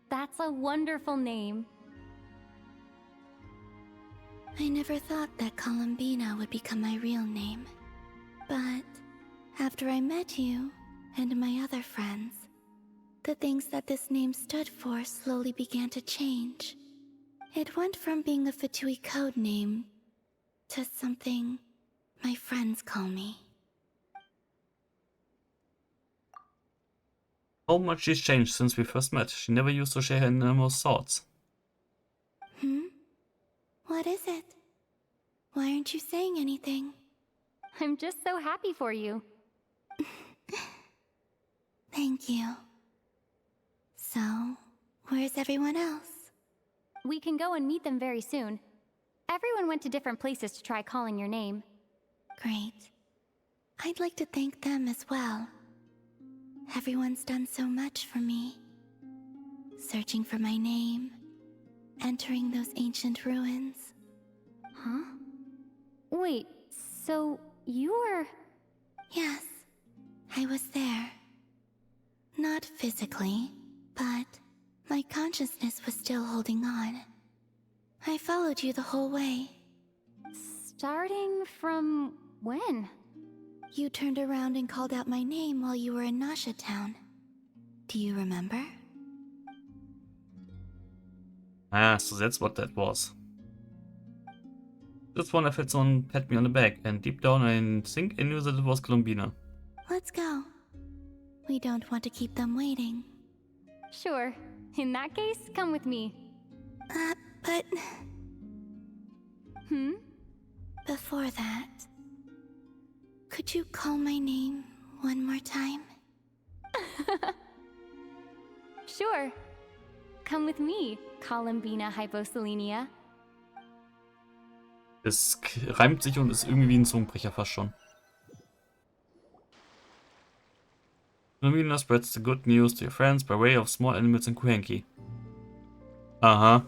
That's a wonderful name. I never thought that Columbina would become my real name. But after I met you and my other friends, the things that this name stood for slowly began to change. It went from being a Fatui code name to something my friends call me. How much she's changed since we first met. She never used to share her innermost thoughts. What is it? Why aren't you saying anything? I'm just so happy for you. Thank you. So, where's everyone else? We can go and meet them very soon. Everyone went to different places to try calling your name. Great. I'd like to thank them as well. Everyone's done so much for me. Searching for my name, entering those ancient ruins. Huh? Wait, so you were... Yes, I was there. Not physically, but my consciousness was still holding on. I followed you the whole way. Starting from when? You turned around and called out my name while you were in Nasha Town. Do you remember? Ah, so that's what that was. This one I felt someone pat me on the back, and deep down I think I knew that it was Columbina. Let's go. We don't want to keep them waiting. Sure. In that case, come with me. But... Hmm? Before that... Could you call my name one more time? Sure. Come with me, Columbina Hyposelenia. Es reimt sich und ist irgendwie wie ein Zungenbrecher fast schon. Columbina spreads the good news to your friends by way of small animals in Kuhenki. Uh-huh.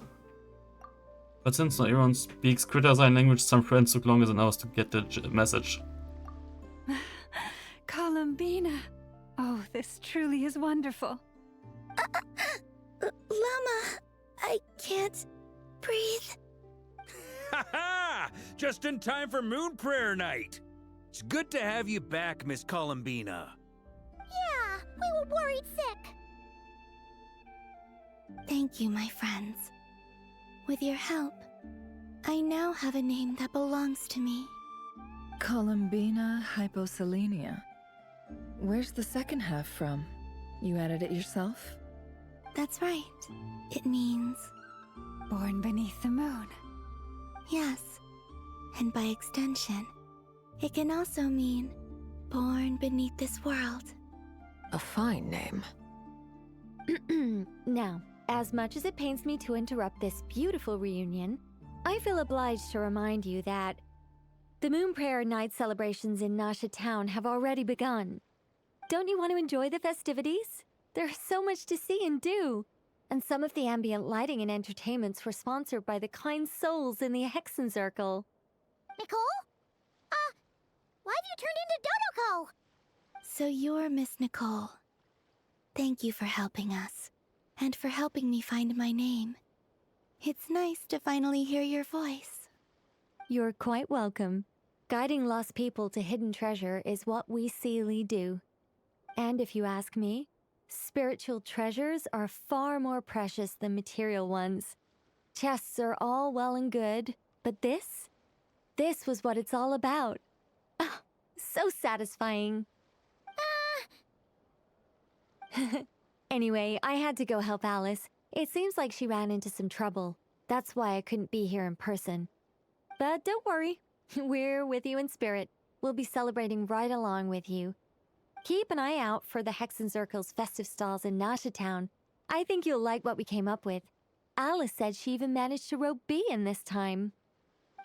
But since not everyone speaks critter sign language, some friends took longer than ours to get the message. Columbina! Oh, this truly is wonderful. Llama, I can't breathe. Ha-ha! Just in time for Moon Prayer Night. It's good to have you back, Miss Columbina. Yeah, we were worried sick. Thank you, my friends. With your help, I now have a name that belongs to me. Columbina Hyposelenia. Where's the second half from? You added it yourself? That's right. It means... Born beneath the moon. Yes. And by extension, it can also mean born beneath this world. A fine name. Now, as much as it pains me to interrupt this beautiful reunion, I feel obliged to remind you that the Moon Prayer Night celebrations in Nasha Town have already begun. Don't you want to enjoy the festivities? There's so much to see and do. And some of the ambient lighting and entertainments were sponsored by the kind souls in the Hexen Circle. Nicole? Why have you turned into Dodoko? So you're Miss Nicole. Thank you for helping us, and for helping me find my name. It's nice to finally hear your voice. You're quite welcome. Guiding lost people to hidden treasure is what we Seelie do. And if you ask me, spiritual treasures are far more precious than material ones. Chests are all well and good, but this was what it's all about. Ah, so satisfying. Anyway, I had to go help Alice. It seems like she ran into some trouble. That's why I couldn't be here in person. But don't worry, we're with you in spirit. We'll be celebrating right along with you. Keep an eye out for the Hexen Circle's festive stalls in Nasha Town. I think you'll like what we came up with. Alice said she even managed to rope B in this time.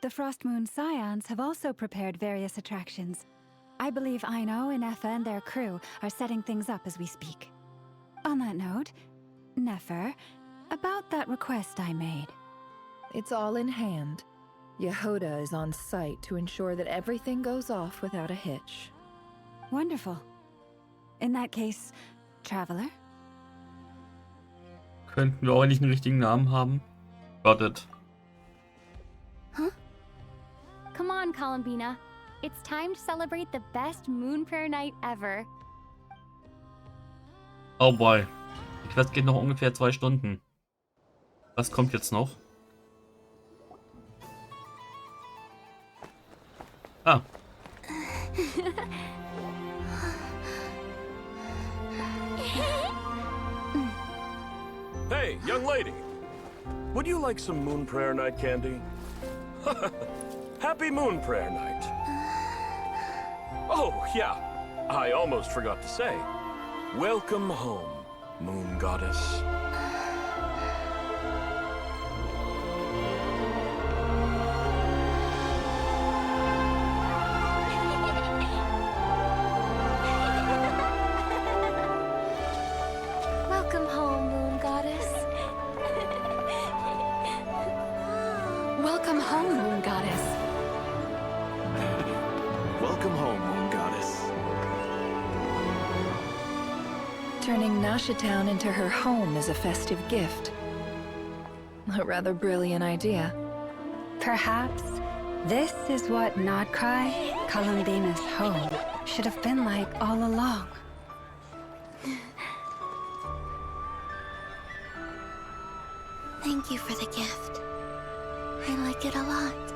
The Frost Moon Scions have also prepared various attractions. I believe Aino and Effa and their crew are setting things up as we speak. On that note, Nefer, about that request I made. It's all in hand. Yehoda is on site to ensure that everything goes off without a hitch. Wonderful. In that case, Traveler? Könnten wir auch nicht einen richtigen Namen haben? Got it. Huh? Come on, Columbina. It's time to celebrate the best Moon Prayer Night ever. Oh boy. Die Quest geht noch ungefähr 2 Stunden. Was kommt jetzt noch? Ah. Hey, young lady. Would you like some Moon Prayer Night candy? Happy Moon Prayer Night. Oh, yeah. I almost forgot to say. Welcome home, Moon Goddess. Welcome home, Moon Goddess. Welcome home, Moon Goddess. Welcome home, Moon Goddess. Turning Nasha Town into her home is a festive gift. A rather brilliant idea. Perhaps this is what Krai, Columbina's home, should have been like all along. Thank you for the gift. I like it a lot.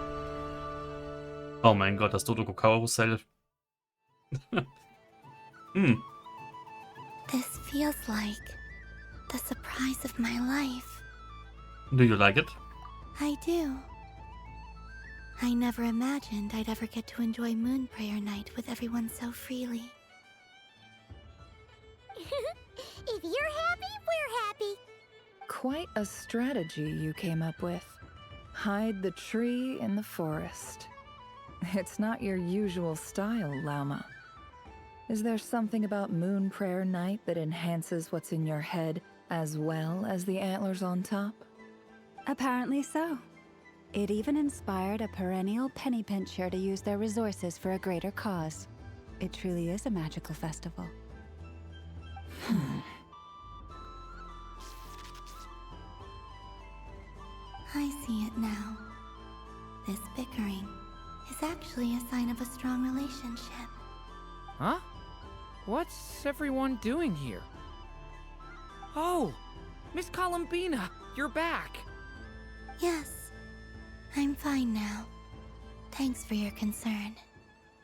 Oh mein Gott, das Dodo-Karussell. This feels like the surprise of my life. Do you like it? I do. I never imagined I'd ever get to enjoy Moon Prayer Night with everyone so freely. If you're happy, we're happy. Quite a strategy you came up with. Hide the tree in the forest. It's not your usual style, Lauma. Is there something about Moon Prayer Night that enhances what's in your head as well as the antlers on top? Apparently so. It even inspired a perennial penny pincher to use their resources for a greater cause. It truly is a magical festival. I see it now. This bickering is actually a sign of a strong relationship. Huh? What's everyone doing here? Oh! Miss Columbina, you're back! Yes, I'm fine now. Thanks for your concern.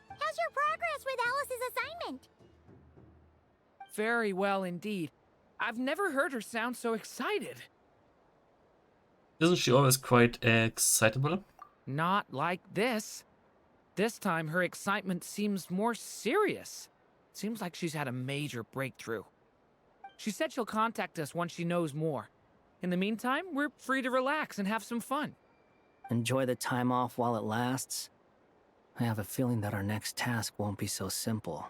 How's your progress with Alice's assignment? Very well indeed. I've never heard her sound so excited. Isn't she always quite excitable? Not like this. This time her excitement seems more serious. Seems like she's had a major breakthrough. She said she'll contact us once she knows more. In the meantime, we're free to relax and have some fun. Enjoy the time off while it lasts. I have a feeling that our next task won't be so simple.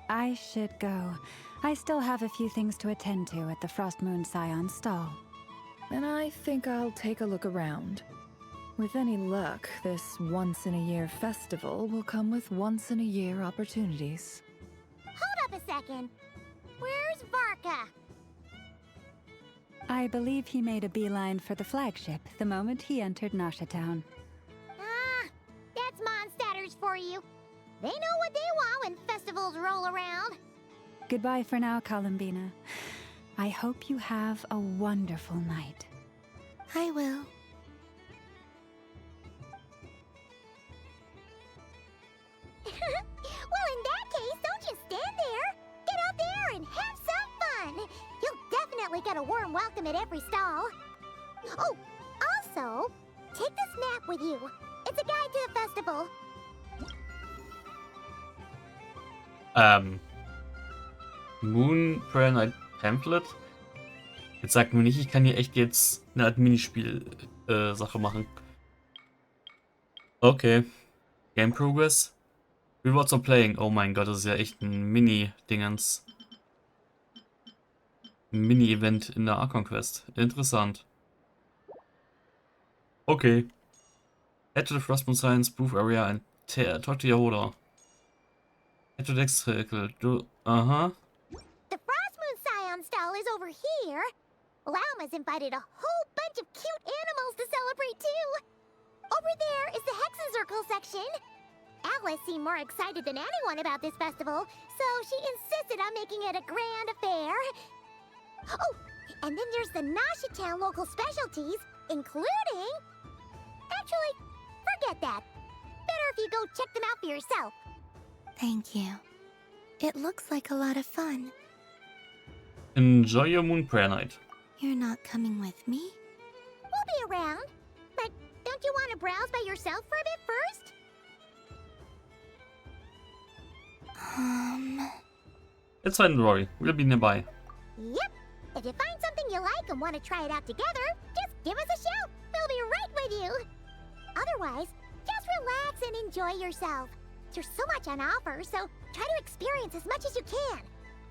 I should go. I still have a few things to attend to at the Frost Moon Scion stall. And I think I'll take a look around. With any luck, this once-in-a-year festival will come with once-in-a-year opportunities. Hold up a second. Where's Varka? I believe he made a beeline for the flagship the moment he entered Nasha Town. Ah, that's Mondstatters for you. They know what they want when festivals roll around. Goodbye for now, Columbina. I hope you have a wonderful night. I will. Well, in that case, don't just stand there. Get out there and have some fun. You'll definitely get a warm welcome at every stall. Oh, also, take this map with you. It's a guide to the festival. Moon Prayer Night Pamphlet? Jetzt sag mir nicht, ich kann hier echt jetzt eine Art Minispiel-Sache machen. Okay. Game Progress. Rewards for Playing. Oh mein Gott, das ist ja echt ein Mini-Dingens. Mini-Event in der Archon Quest. Interessant. Okay. Head to the Frostmoon Science Booth Area and talk to Yahoda. Head to the next circle. The Frostmoon Scion stall is over here. Lauma's invited a whole bunch of cute animals to celebrate too. Over there is the Hexen Circle section. Alice seemed more excited than anyone about this festival, so she insisted on making it a grand affair. Oh, and then there's the Nashitown local specialties, including... Actually, forget that. Better if you go check them out for yourself. Thank you. It looks like a lot of fun. Enjoy your Moon Prayer Night. You're not coming with me? We'll be around. But don't you want to browse by yourself for a bit first? It's fine, don't worry. We'll be nearby. Yep. If you find something you like and want to try it out together, just give us a shout. We'll be right with you. Otherwise, just relax and enjoy yourself. There's so much on offer, so try to experience as much as you can.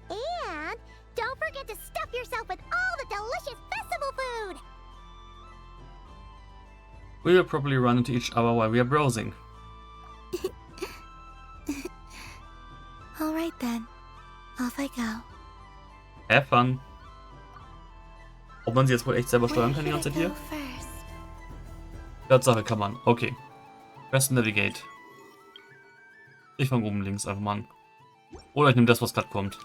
And don't forget to stuff yourself with all the delicious festival food. We will probably run into each other while we are browsing. All right then. Off I go. Have fun. Ob man sie jetzt wohl echt selber steuern kann die ganze Zeit hier? Tatsache kann man. Okay. Press Navigate. Ich fange oben links einfach mal an. Oder ich nehme das, was gerade kommt.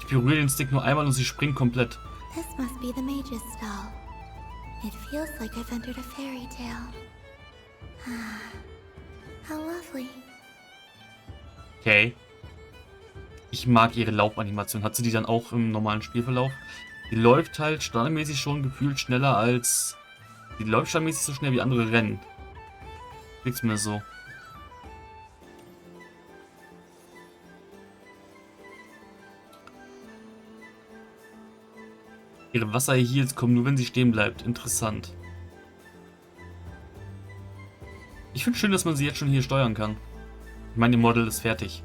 Ich berühre den Stick nur einmal und sie springt komplett. This must be the mage's stall. It feels like I've entered a fairy tale. How lovely. Okay. Ich mag ihre Laufanimation. Hat sie die dann auch im normalen Spielverlauf? Die läuft halt standardmäßig schon gefühlt schneller als... Die läuft standardmäßig so schnell wie andere Rennen. Nichts mehr so. Ihre Wasser-Heals kommen nur, wenn sie stehen bleibt. Interessant. Ich finde schön, dass man sie jetzt schon hier steuern kann. Ich meine, ihr Model ist fertig.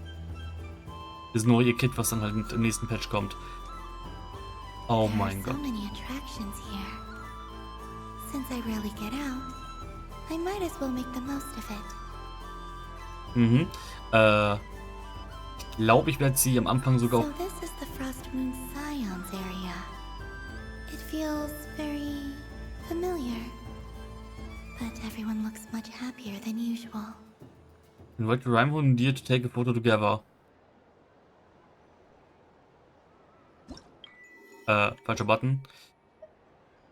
Das ist nur ihr Kit, was dann halt mit dem nächsten Patch kommt. Oh mein Gott. Mhm. Ich glaube, ich werde sie am Anfang sogar... So this is the Frost Moon Scions area. It feels very familiar. But everyone looks much happier than usual. Invite Rhyme and Deer to take a photo together. Falscher Button.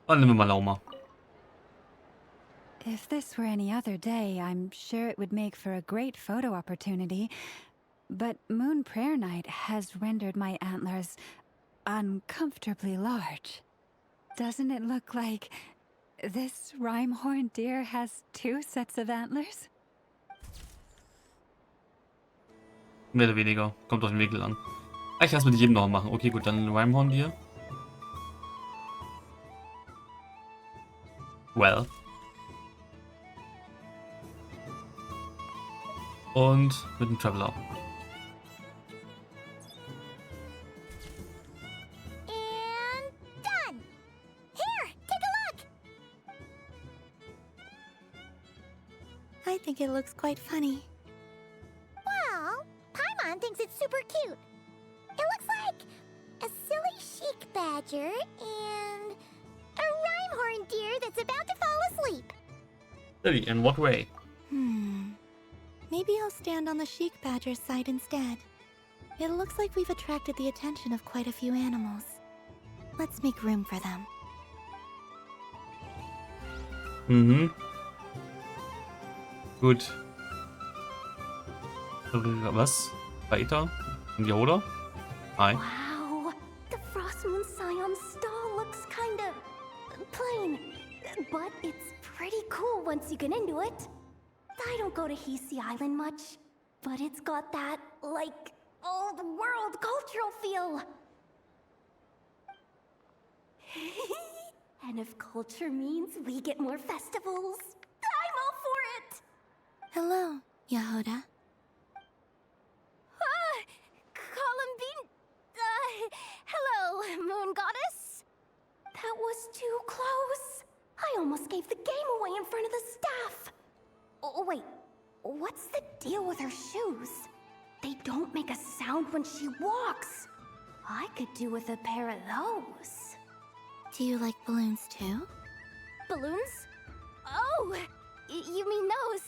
Dann nehmen wir mal Lauma. If this were any other day, I'm sure it would make for a great photo opportunity. But Moon Prayer Night has rendered my antlers uncomfortably large. Doesn't it look like this rhyme-horned deer has 2 sets of antlers? Mehr oder weniger. Kommt auf den Winkel an. Ich lasse mit jedem noch machen. Okay, gut, dann Rhymehorn hier. Well. Und mit dem Traveler. And done! Here, take a look! I think it looks quite funny. Well, Paimon thinks it's super cute. It looks like a silly chic badger and a rhyme-horned deer that's about to fall asleep. Silly, in what way? Maybe I'll stand on the chic badger's side instead. It looks like we've attracted the attention of quite a few animals. Let's make room for them. Mhm. Gut. Was? Weiter? Und die Oder? Hi. Wow, the Frost Moon Scion stall looks kind of plain, but it's pretty cool once you get into it. I don't go to Hisi Island much, but it's got that, like, old world cultural feel. And if culture means we get more festivals, I'm all for it! Hello, Yahoda. Hello, Moon Goddess. That was too close. I almost gave the game away in front of the staff. Oh, wait. What's the deal with her shoes? They don't make a sound when she walks. I could do with a pair of those. Do you like balloons too? Balloons? Oh, You mean those?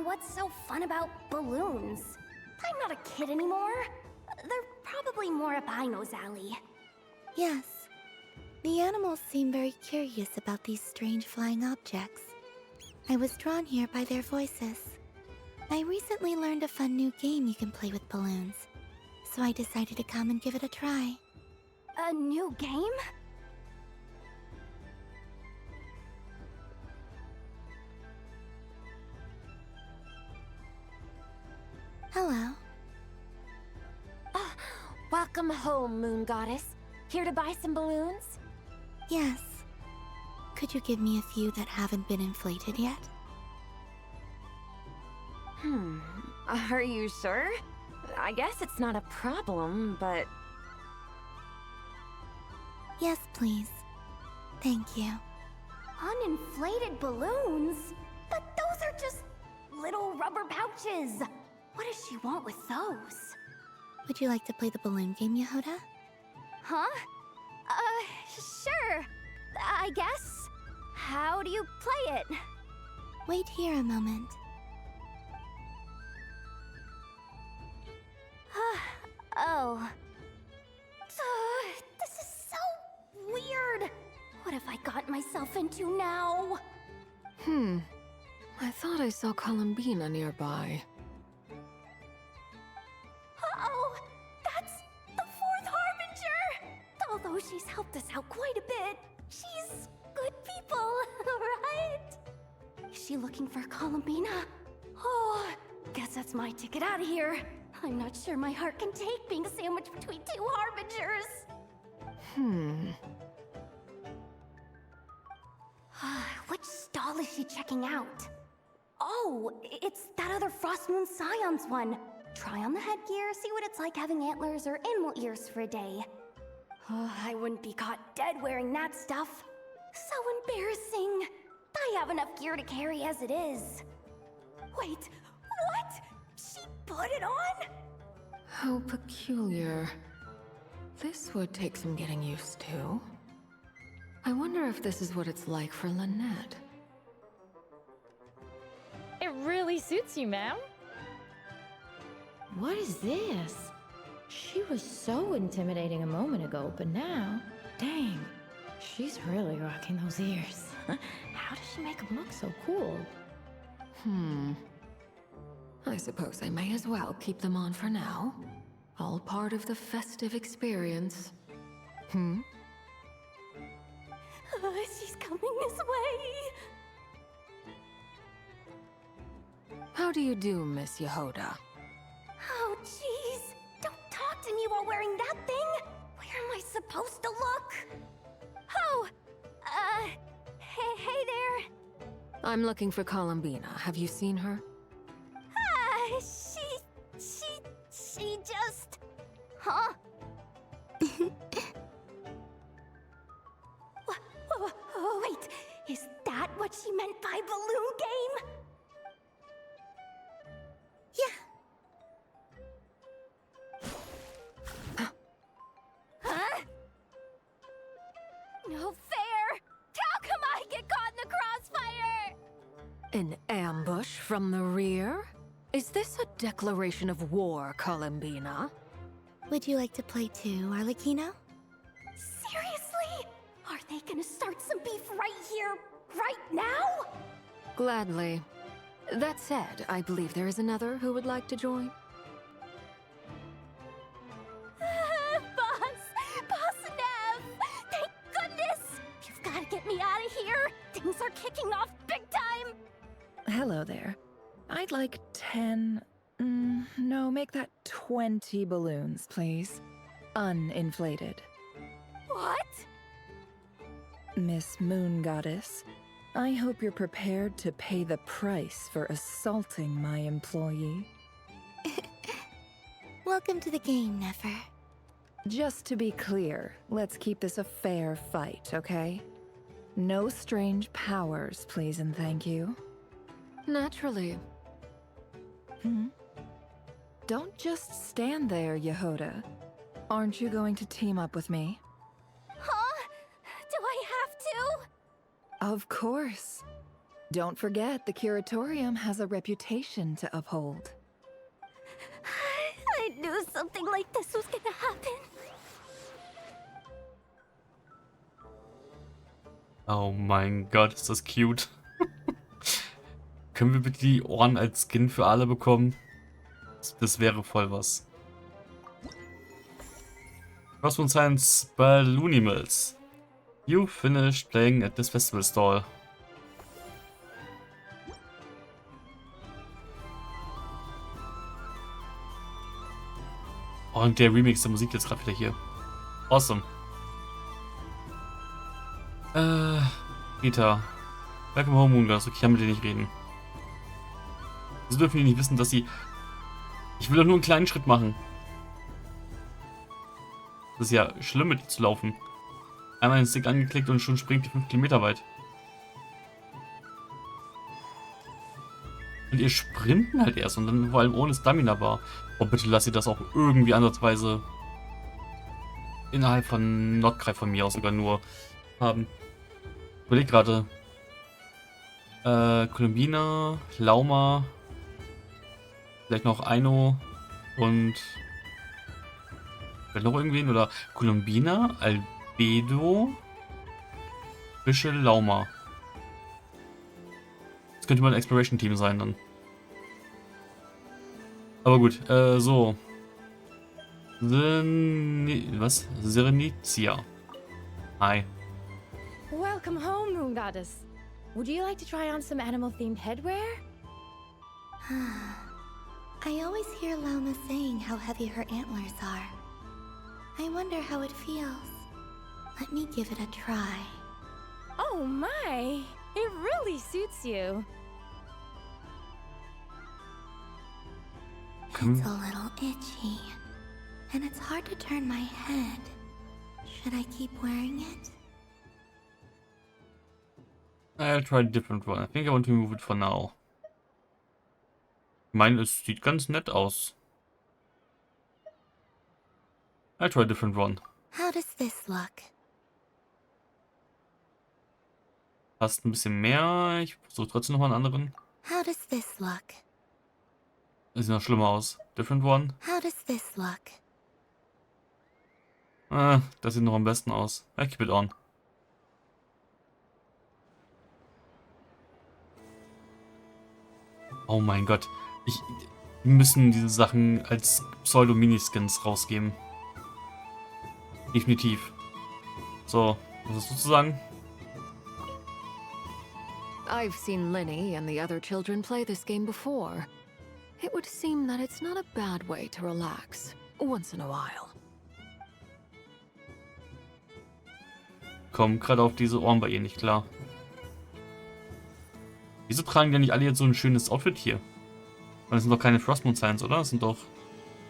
What's so fun about balloons? I'm not a kid anymore. They're probably more up Aino's alley. Yes. The animals seem very curious about these strange flying objects. I was drawn here by their voices. I recently learned a fun new game you can play with balloons, so I decided to come and give it a try. A new game? Hello. Welcome home, Moon Goddess. Here to buy some balloons? Yes. Could you give me a few that haven't been inflated yet? Are you sure? I guess it's not a problem, but... Yes, please. Thank you. Uninflated balloons? But those are just little rubber pouches. What does she want with those? Would you like to play the balloon game, Yehoda? Huh? Sure. I guess. How do you play it? Wait here a moment. Oh. This is so weird. What have I got myself into now? I thought I saw Columbina nearby. Uh-oh! That's the fourth Harbinger! Although she's helped us out quite a bit, she's good people, right? Is she looking for Columbina? Oh, guess that's my ticket out of here. I'm not sure my heart can take being sandwiched between two Harbingers. Which stall is she checking out? Oh, it's that other Frost Moon Scion's one. Try on the headgear, see what it's like having antlers or animal ears for a day. I wouldn't be caught dead wearing that stuff. So embarrassing. I have enough gear to carry as it is. Wait, what? She put it on? How peculiar. This would take some getting used to. I wonder if this is what it's like for Lynette. It really suits you, ma'am. What is this? She was so intimidating a moment ago, but now, dang, she's really rocking those ears. How does she make them look so cool? I suppose I may as well keep them on for now. All part of the festive experience. She's coming this way. How do you do, Miss Yehoda? Oh, jeez. Don't talk to me while wearing that thing. Where am I supposed to look? Oh, hey there. I'm looking for Columbina. Have you seen her? She just... Huh? Wait, is that what she meant by balloon game? Yeah. Huh? No fair! How come I get caught in the crossfire? An ambush from the rear? Is this a declaration of war, Columbina? Would you like to play too, Arlecchino? Seriously? Are they gonna start some beef right here, right now? Gladly. That said, I believe there is another who would like to join. Boss Nev! Thank goodness! You've gotta get me out of here! Things are kicking off big time! Hello there. I'd like 10... no, make that 20 balloons, please. Uninflated. What? Miss Moon Goddess, I hope you're prepared to pay the price for assaulting my employee. Welcome to the game, Nefer. Just to be clear, let's keep this a fair fight, okay? No strange powers, please and thank you. Naturally. Don't just stand there, Yehoda. Aren't you going to team up with me? Huh? Do I have to? Of course. Don't forget, the curatorium has a reputation to uphold. I knew something like this was gonna happen. Oh mein Gott, ist das cute. Können wir bitte die Ohren als Skin für alle bekommen? Das wäre voll was. Crossbow Science Balloonimals. You finished playing at this festival stall. Oh, und der Remix der Musik jetzt gerade wieder hier. Awesome. Peter. Welcome home, Moongas. Okay, ich kann mit dir nicht reden. Sie dürfen die nicht wissen, dass sie... Ich will doch nur einen kleinen Schritt machen. Das ist ja schlimm, mit dir zu laufen. Einmal den Stick angeklickt und schon springt die 5 Kilometer weit. Und ihr sprinten halt erst und dann vor allem ohne Stamina Bar. Oh, bitte lass ihr das auch irgendwie ansatzweise innerhalb von Krai von mir aus sogar nur haben. Ich überleg gerade. Columbina, Lauma, vielleicht noch Aino und vielleicht noch irgendwen oder Columbina, Albedo, Fische, Lauma. Das könnte mal ein Exploration Team sein dann. Aber gut, so. Was? Serenizia. Hi. Welcome home, Moon Goddess. Would you like to try on some animal-themed headwear? I always hear Llama saying how heavy her antlers are. I wonder how it feels. Let me give it a try. Oh my! It really suits you. It's a little itchy, and it's hard to turn my head. Should I keep wearing it? I'll try a different one. I think I want to remove it for now. Ich meine, es sieht ganz nett aus. I'll try a different one. How does this look? Passt ein bisschen mehr. Ich versuche trotzdem noch mal einen anderen. How does this look? Das sieht noch schlimmer aus. Different one. How does this look? Das sieht noch am besten aus. I keep it on. Oh mein Gott. Wir müssen diese Sachen als Pseudo-Miniskins rausgeben. Definitiv. So, was hast du zu sagen? I've seen Linny and the other children play this game before. It would seem that it's not a bad way to relax, once in a while. Komm gerade auf diese Ohren bei ihr nicht klar. Wieso tragen die nicht alle jetzt so ein schönes Outfit hier? Und das sind doch keine Frostmoon Science, oder? Das sind doch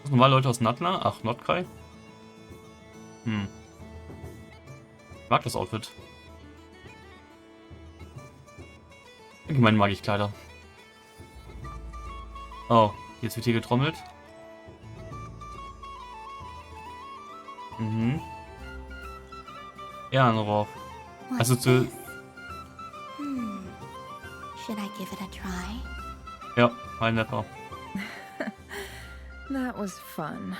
normale Leute aus Natla? Ach, Krai? Ich mag das Outfit. Allgemein mag ich Kleider. Oh, jetzt wird hier getrommelt. Ehrenrauf. Also zu... Should I give it a try? Ja, mein Nepper. That was fun.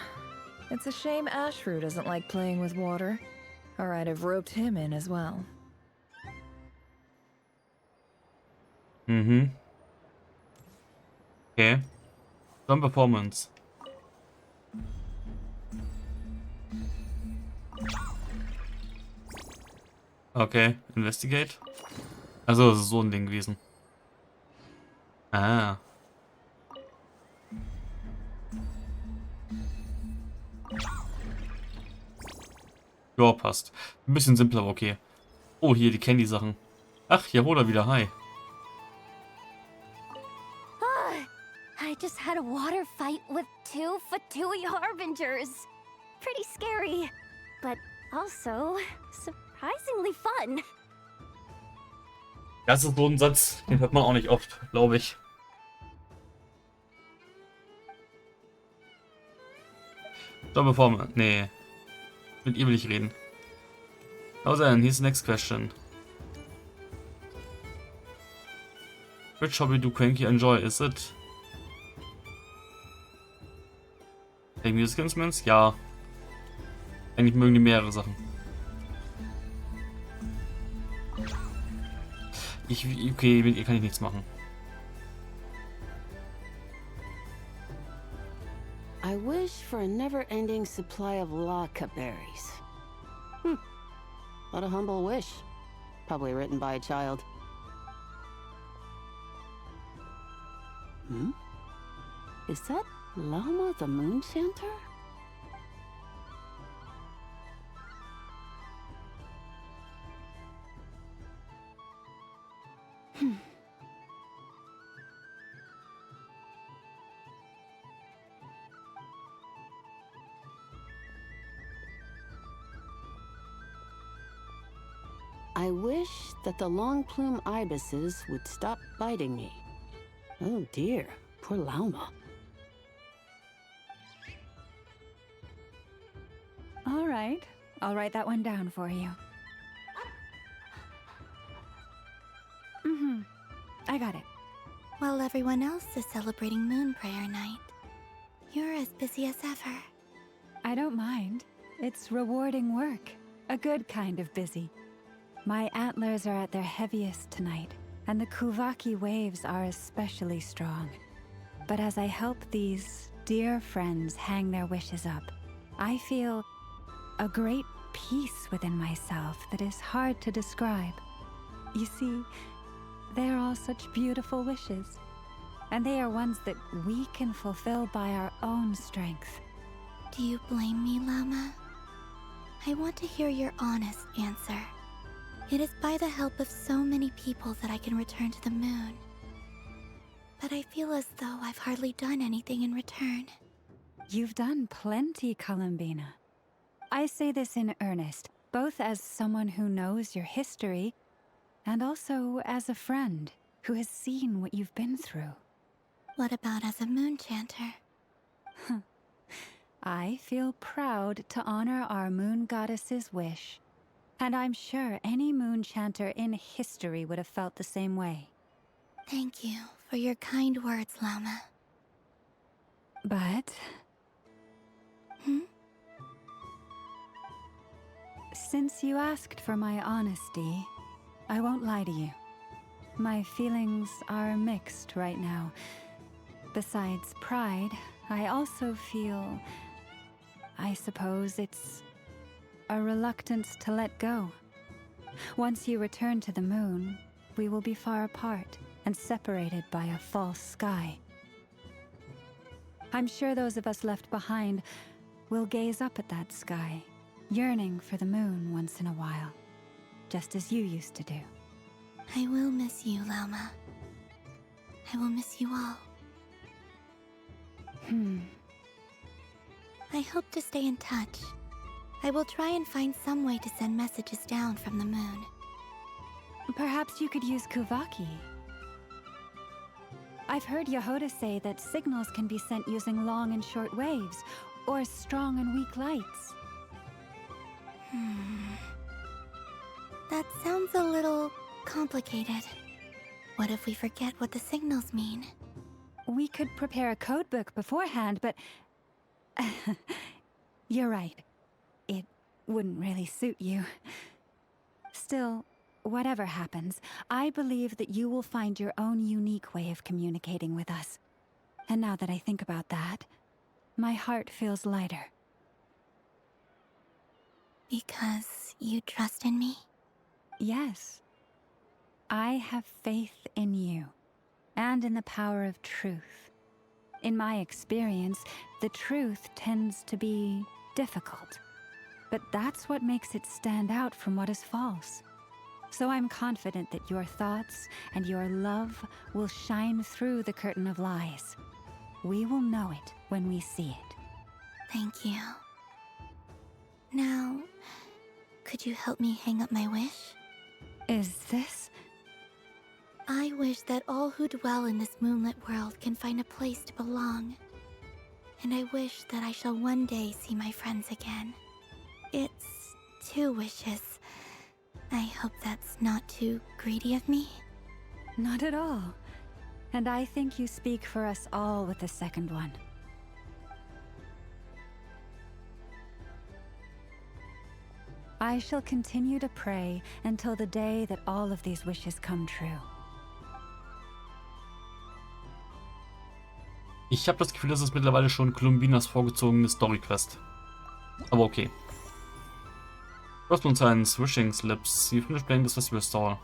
It's a shame Ashru doesn't like playing with water. Alright, I've roped him in as well. Okay. Some Performance. Okay, Investigate. Also, es ist so ein Ding gewesen. Ah. Ja, passt. Ein bisschen simpler, aber okay. Oh, hier die Candy-Sachen. Ach, Jaroda wieder. Hi. I just had a water fight with 2 Fatui Harbingers. Pretty scary, but also surprisingly fun. Das ist so ein Satz, den hört man auch nicht oft, glaube ich. So, bevor wir... Nee. Mit ihr will ich reden. Also, then, here's the next question. Which hobby do Cranky enjoy? Is it playing music instruments? Ja. Eigentlich mögen die mehrere Sachen. Okay, mit ihr kann ich nichts machen. I wish for a never-ending supply of laka berries. What a humble wish. Probably written by a child. Is that Llama the Moon Chanter? I wish that the long plume ibises would stop biting me. Oh dear, poor Llama. All right, I'll write that one down for you. I got it. While everyone else is celebrating Moon Prayer Night, you're as busy as ever. I don't mind. It's rewarding work. A good kind of busy. My antlers are at their heaviest tonight, and the Kuvaki waves are especially strong. But as I help these dear friends hang their wishes up, I feel a great peace within myself that is hard to describe. You see, they're all such beautiful wishes, and they are ones that we can fulfill by our own strength. Do you blame me, Llama? I want to hear your honest answer. It is by the help of so many people that I can return to the moon. But I feel as though I've hardly done anything in return. You've done plenty, Columbina. I say this in earnest, both as someone who knows your history, and also as a friend who has seen what you've been through. What about as a moon chanter? I feel proud to honor our moon goddess's wish. And I'm sure any moon chanter in history would have felt the same way. Thank you for your kind words, Llama. But... Since you asked for my honesty, I won't lie to you. My feelings are mixed right now. Besides pride, I also feel... I suppose it's a reluctance to let go. Once you return to the moon, we will be far apart and separated by a false sky. I'm sure those of us left behind will gaze up at that sky, yearning for the moon once in a while, just as you used to do. I will miss you, Llama. I will miss you all. I hope to stay in touch. I will try and find some way to send messages down from the moon. Perhaps you could use Kuvaki. I've heard Yehoda say that signals can be sent using long and short waves, or strong and weak lights. That sounds a little complicated. What if we forget what the signals mean? We could prepare a codebook beforehand, but... You're right. It wouldn't really suit you. Still, whatever happens, I believe that you will find your own unique way of communicating with us. And now that I think about that, my heart feels lighter. Because you trust in me? Yes. I have faith in you, and in the power of truth. In my experience, the truth tends to be difficult. But that's what makes it stand out from what is false. So I'm confident that your thoughts and your love will shine through the curtain of lies. We will know it when we see it. Thank you. Now, could you help me hang up my wish? Is this? I wish that all who dwell in this moonlit world can find a place to belong. And I wish that I shall one day see my friends again. It's 2 wishes. I hope that's not too greedy of me. Not at all. And I think you speak for us all with the second one. I shall continue to pray until the day that all of these wishes come true. Ich habe das Gefühl, das ist mittlerweile schon Columbinas vorgezogene Story-Quest. Aber okay. Du hast uns einen Swishing Slips. You finish playing this festival stall.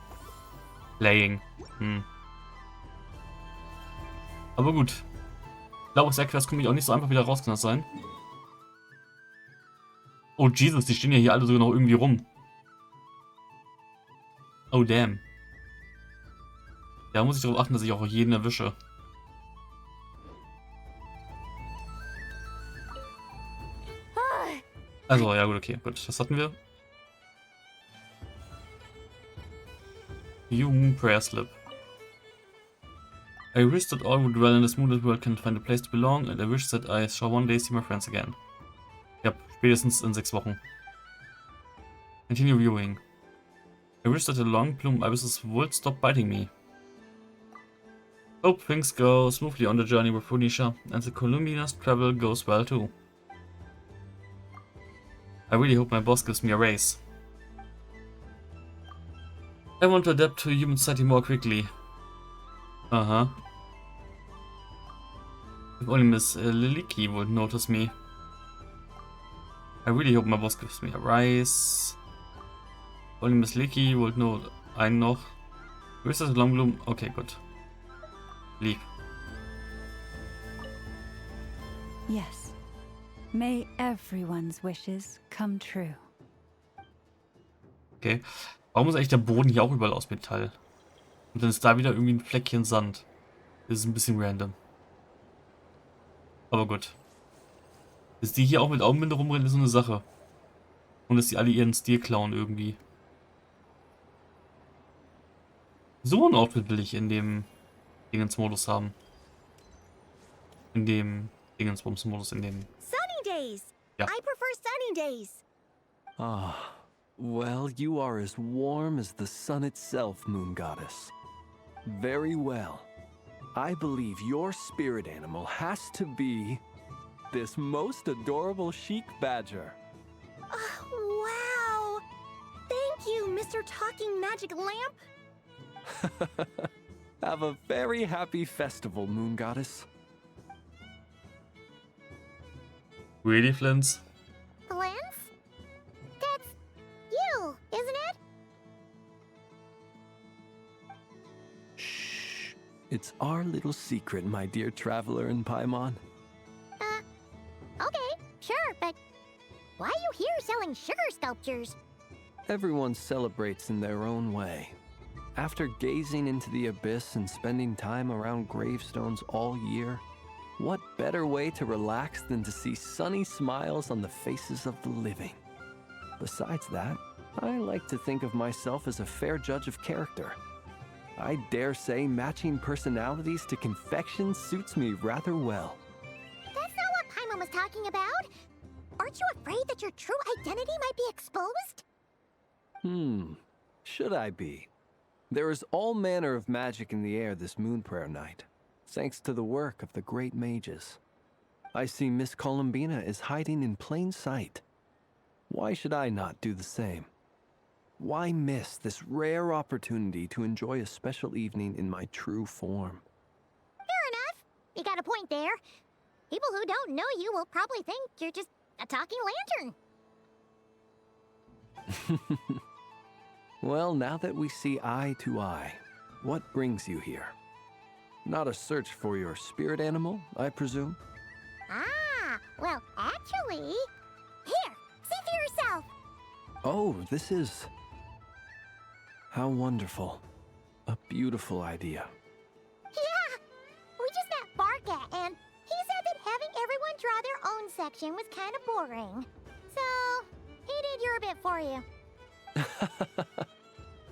Playing. Aber gut. Ich glaube, aus der Quest komme ich auch nicht so einfach wieder raus, kann das sein? Oh Jesus, die stehen ja hier alle sogar noch irgendwie rum. Oh damn. Da muss ich darauf achten, dass ich auch jeden erwische. Also, ja gut, okay, gut. Das hatten wir. Human Prayer Slip. I wish that all who dwell in this moonlit world can find a place to belong, and I wish that I shall one day see my friends again. Ja, spätestens in 6 Wochen. Continue viewing. I wish that the long plume ibises would stop biting me. Hope things go smoothly on the journey with Phoenicia, and the Columbinas travel goes well too. I really hope my boss gives me a raise. I want to adapt to human society more quickly. Uh-huh. If only Miss Liliki would notice me. I really hope my boss gives me a rise. If only Miss Liliki would know einen noch. Where is that long bloom? Okay, good. Leave. Yes. May everyone's wishes come true. Okay. Warum ist eigentlich der Boden hier auch überall aus Metall? Und dann ist da wieder irgendwie ein Fleckchen Sand. Das ist ein bisschen random. Aber gut. Dass die hier auch mit Augenbinde rumrennen, ist so eine Sache. Und dass die alle ihren Stil klauen irgendwie. So ein Outfit will ich in dem Dingens-Modus haben. In dem Dingensbums-Modus, in dem... Sunny days! Ja. I prefer sunny days. Ah, well, you are as warm as the sun itself, Moon Goddess. Very well. I believe your spirit animal has to be this most adorable chic badger. Wow! Thank you, Mr. Talking Magic Lamp. Have a very happy festival, Moon Goddess. Really, Flins? Flins? That's you, isn't it? Shh. It's our little secret, my dear traveler in Paimon. Okay, sure, but why are you here selling sugar sculptures? Everyone celebrates in their own way. After gazing into the abyss and spending time around gravestones all year, what better way to relax than to see sunny smiles on the faces of the living? Besides that, I like to think of myself as a fair judge of character. I dare say matching personalities to confection suits me rather well. That's not what Paimon was talking about. Aren't you afraid that your true identity might be exposed? Should I be? There is all manner of magic in the air this moon prayer night, thanks to the work of the great mages. I see Miss Columbina is hiding in plain sight. Why should I not do the same? Why miss this rare opportunity to enjoy a special evening in my true form? Fair enough. You got a point there. People who don't know you will probably think you're just a talking lantern. Well, now that we see eye to eye, what brings you here? Not a search for your spirit animal, I presume? Ah, well, actually... Here, see for yourself. Oh, this is... How wonderful. A beautiful idea. Yeah, we just met Barca, and he said that having everyone draw their own section was kind of boring. So, he did your bit for you.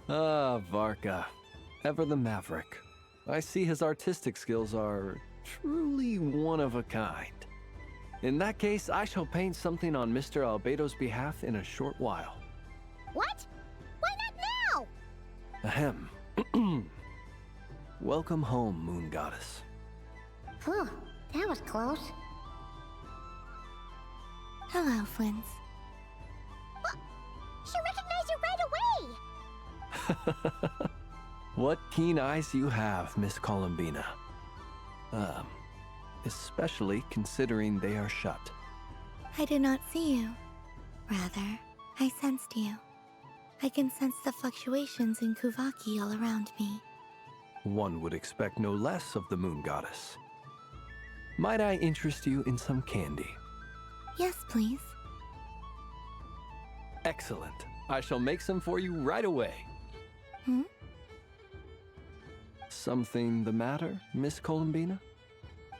Ah, Varka. Ever the maverick. I see his artistic skills are truly one of a kind. In that case, I shall paint something on Mr. Albedo's behalf in a short while. What? Why not now? Ahem. Welcome home, Moon Goddess. Phew, that was close. Hello, Flins. She recognized you right away! What keen eyes you have, Miss Columbina. Especially considering they are shut. I did not see you. Rather, I sensed you. I can sense the fluctuations in Kuvaki all around me. One would expect no less of the Moon Goddess. Might I interest you in some candy? Yes, please. Excellent. I shall make some for you right away. Hmm? Something the matter, Miss Columbina?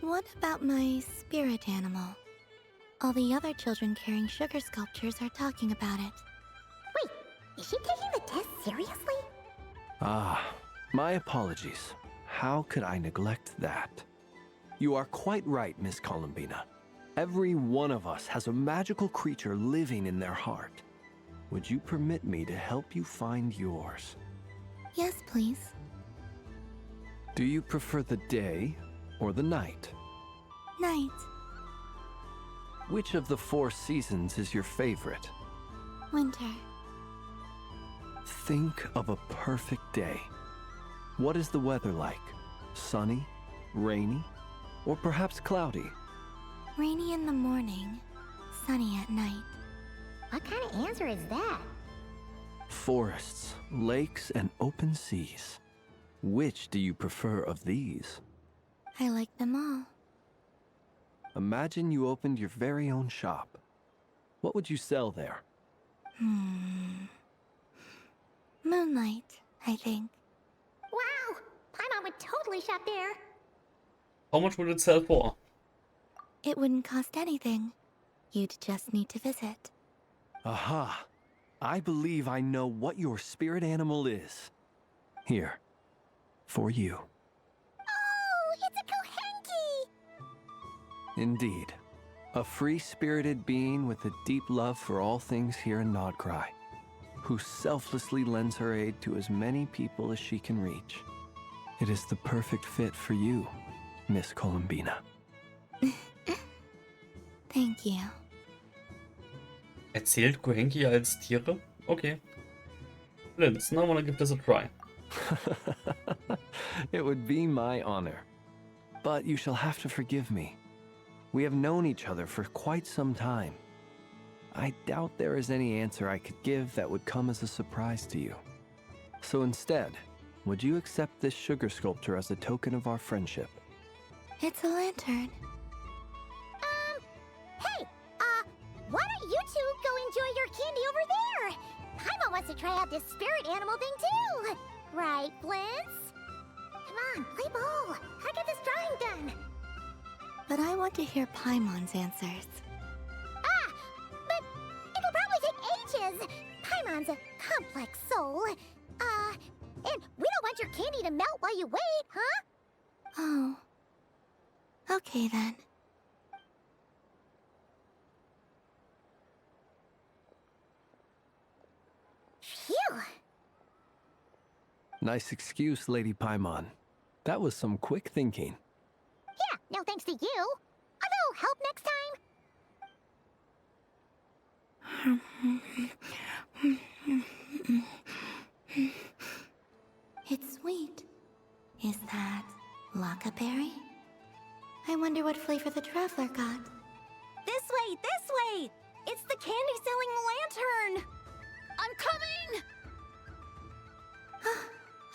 What about my spirit animal? All the other children carrying sugar sculptures are talking about it. Wait, is she taking the test seriously? Ah, my apologies. How could I neglect that? You are quite right, Miss Columbina. Every one of us has a magical creature living in their heart. Would you permit me to help you find yours? Yes, please. Do you prefer the day or the night? Night. Which of the 4 seasons is your favorite? Winter. Think of a perfect day. What is the weather like? Sunny, rainy, or perhaps cloudy? Rainy in the morning, sunny at night. What kind of answer is that? Forests, lakes, and open seas. Which do you prefer of these? I like them all. Imagine you opened your very own shop. What would you sell there? Moonlight, I think. Wow! Paimon would totally shop there. How much would it sell for? It wouldn't cost anything. You'd just need to visit. Aha! I believe I know what your spirit animal is. Here, for you. Oh, it's a Kohenki! Indeed. A free-spirited being with a deep love for all things here in Krai, who selflessly lends her aid to as many people as she can reach. It is the perfect fit for you, Miss Columbina. Thank you. Erzählt Kohenki als Tiere? Okay. Linz, now I wanna give this a try. It would be my honor. But you shall have to forgive me. We have known each other for quite some time. I doubt there is any answer I could give that would come as a surprise to you. So instead, would you accept this sugar sculpture as a token of our friendship? It's a lantern. Hey, why don't you two go enjoy your candy over there? Paimon wants to try out this spirit animal thing too. Right, Blintz? Come on, play ball. I got this drawing done. But I want to hear Paimon's answers. But it'll probably take ages. Paimon's a complex soul. And we don't want your candy to melt while you wait, huh? Oh. Okay then. Phew! Nice excuse, Lady Paimon. That was some quick thinking. Yeah, no thanks to you. A little help next time? It's sweet. Is that Laka berry? I wonder what flavor the traveler got. This way, this way! It's the candy-selling lantern! I'm coming!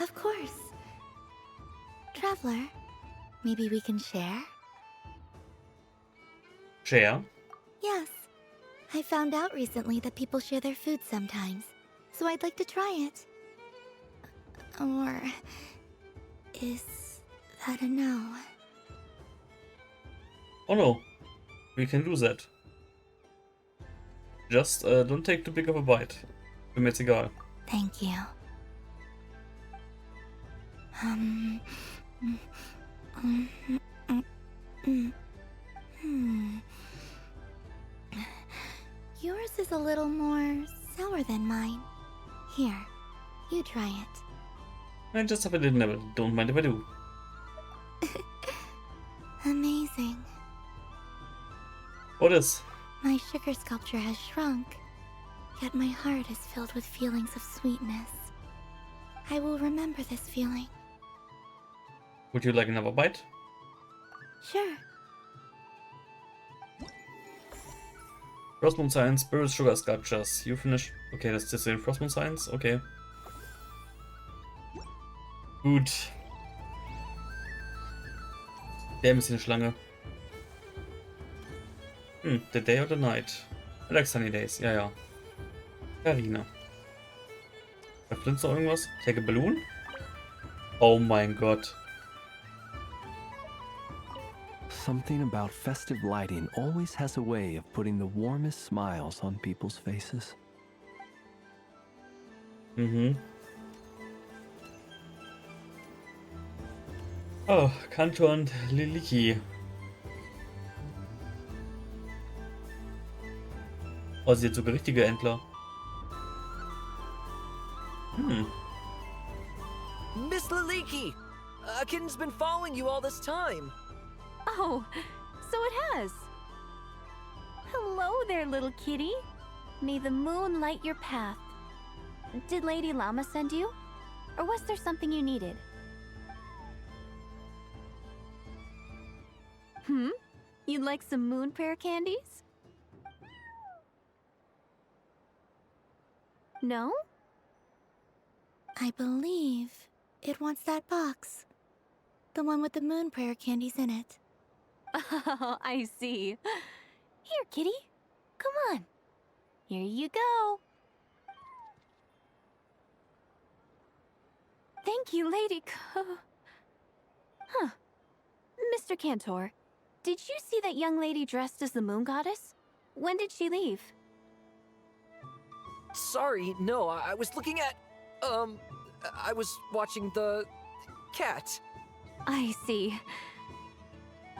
Of course. Traveler, maybe we can share? Share? Yes. I found out recently that people share their food sometimes, so I'd like to try it. Or is that a no? Oh no, we can do that. Just don't take too big of a bite. Mir jetzt egal. Thank you. Yours is a little more sour than mine. Here, you try it. I just have a little never. Don't mind if I do. Amazing. What is? My sugar sculpture has shrunk, yet my heart is filled with feelings of sweetness. I will remember this feeling. Would you like another bite? Sure. Frostmoon Science, Spirit Sugar Sculptures. You finish. Okay, das ist jetzt den Frostmoon Science. Okay. Gut. Der ist eine Schlange. The Day or the Night. I like Sunny Days. Ja, ja. Karina. Da flinzt noch irgendwas? Take a Balloon? Oh mein Gott. Something about festive lighting always has a way of putting the warmest smiles on people's faces. Mhm. Oh, Kanto und Liliki. Oh, sie hat sogar richtige Entler. Miss Liliki! A kitten's been following you all this time. Oh, so it has. Hello there, little kitty. May the moon light your path. Did Lady Llama send you? Or was there something you needed? You'd like some moon prayer candies? No? I believe it wants that box. The one with the moon prayer candies in it. Oh, I see. Here, kitty. Come on. Here you go. Thank you, Lady Huh. Mr. Cantor, did you see that young lady dressed as the moon goddess? When did she leave? Sorry, no, I was looking at... I was watching the... cat. I see.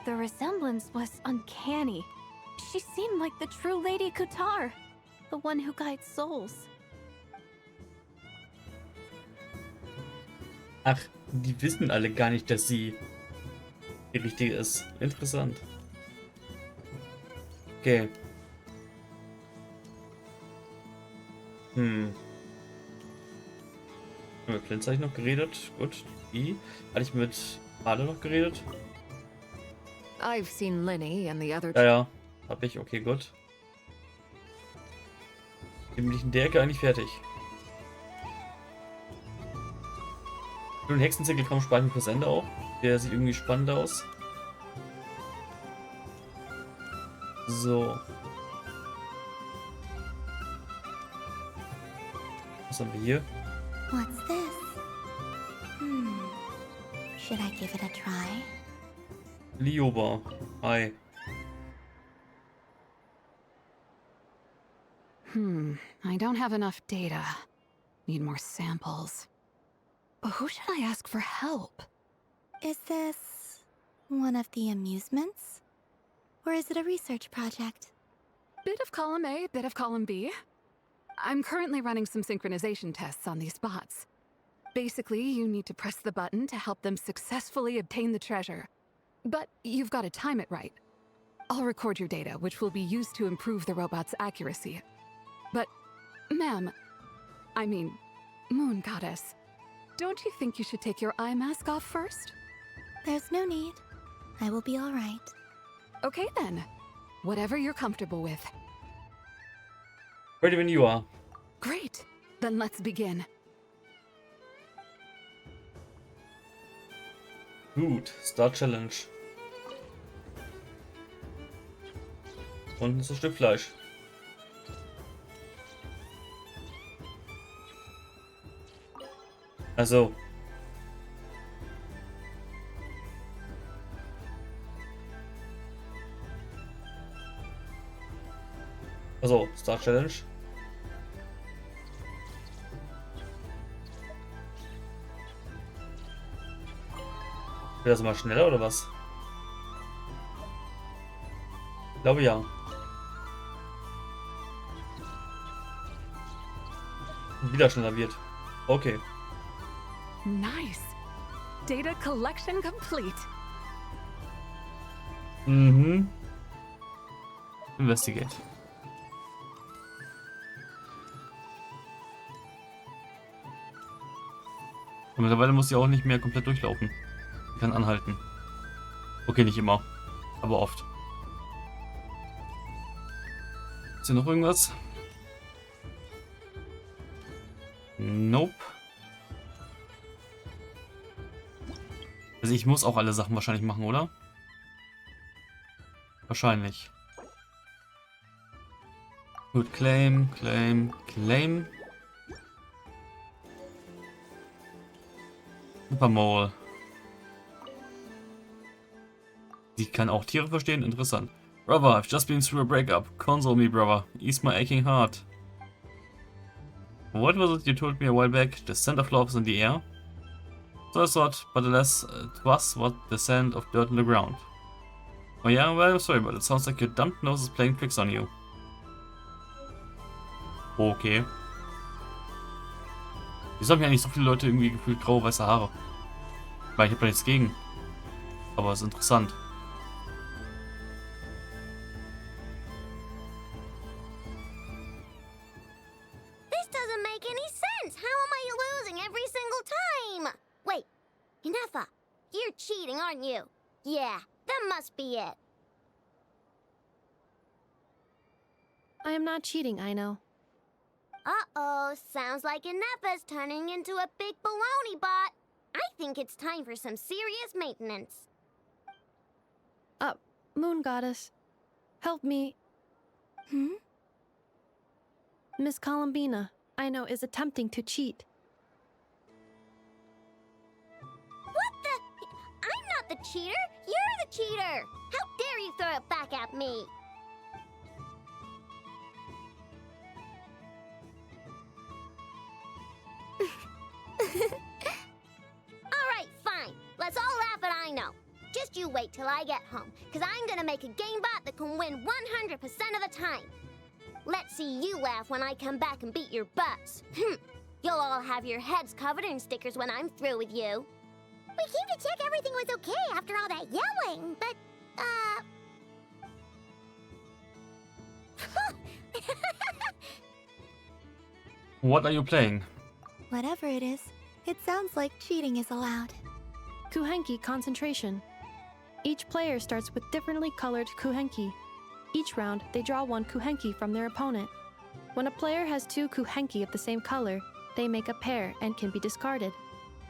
The resemblance was uncanny. She seemed like the true Lady Kutar, the one who guides souls. Ach, die wissen alle gar nicht, dass sie die richtige ist. Interessant. Okay. Mit Flint habe ich noch geredet. Gut. Wie? Hatte ich mit alle noch geredet? I've seen Lenny and the other... Ja, ja. Hab ich. Okay, gut. Bin ich in der Ecke eigentlich fertig. Nur den Hexenzirkelkram spare ich mir fürs Ende auf. Der sieht irgendwie spannend aus. So. Was haben wir hier? What's this? Should I give it a try? Lioba. Hi. I don't have enough data. Need more samples. But who should I ask for help? Is this one of the amusements? Or is it a research project? Bit of column A, bit of column B. I'm currently running some synchronization tests on these bots. Basically, you need to press the button to help them successfully obtain the treasure. But you've got to time it right. I'll record your data, which will be used to improve the robot's accuracy. But, ma'am, I mean, Moon Goddess, don't you think you should take your eye mask off first? There's no need. I will be all right. Okay then. Whatever you're comfortable with. Ready when you are. Great. Then let's begin. Gut. Start Challenge. Und ein Stück Fleisch. Also. Also, Start Challenge. Wird das mal schneller oder was? Ich glaube ja. Wieder schneller wird. Okay. Nice. Data collection complete. Mhm. Investigate. Und mittlerweile muss sie auch nicht mehr komplett durchlaufen. Sie kann anhalten. Okay, nicht immer, aber oft. Ist hier noch irgendwas? Nope. Also ich muss auch alle Sachen wahrscheinlich machen, oder? Wahrscheinlich. Gut, claim, claim, claim. Supermole. Sie kann auch Tiere verstehen? Interessant. Brother, I've just been through a breakup. Console me, brother. Ease my aching heart. What was it you told me a while back? The scent of love is in the air? So I thought, but alas, it was what the scent of dirt on the ground. Oh yeah, well, I'm sorry, but it sounds like your dumped nose is playing tricks on you. Okay. Wieso haben ja nicht so viele Leute irgendwie gefühlt grau-weiße Haare? Weil ich habe da nichts gegen. Aber es ist interessant. This doesn't make any sense. How am I losing every single time? Wait, Inefa, you're cheating, aren't you? Yeah, that must be it. I am not cheating, I know. Uh-oh, sounds like Inefa's turning into a big baloney bot. I think it's time for some serious maintenance. Moon Goddess, help me. Miss Columbina, I know, is attempting to cheat. What the? I'm not the cheater. You're the cheater. How dare you throw it back at me? Alright, fine. Let's all laugh at I know. Just you wait till I get home, because I'm gonna make a game bot that can win 100% of the time. Let's see you laugh when I come back and beat your butts. You'll all have your heads covered in stickers when I'm through with you. We came to check everything was okay after all that yelling, but, What are you playing? Whatever it is, it sounds like cheating is allowed. Kuhenki concentration. Each player starts with differently colored kuhenki. Each round, they draw one kuhenki from their opponent. When a player has two kuhenki of the same color, they make a pair and can be discarded.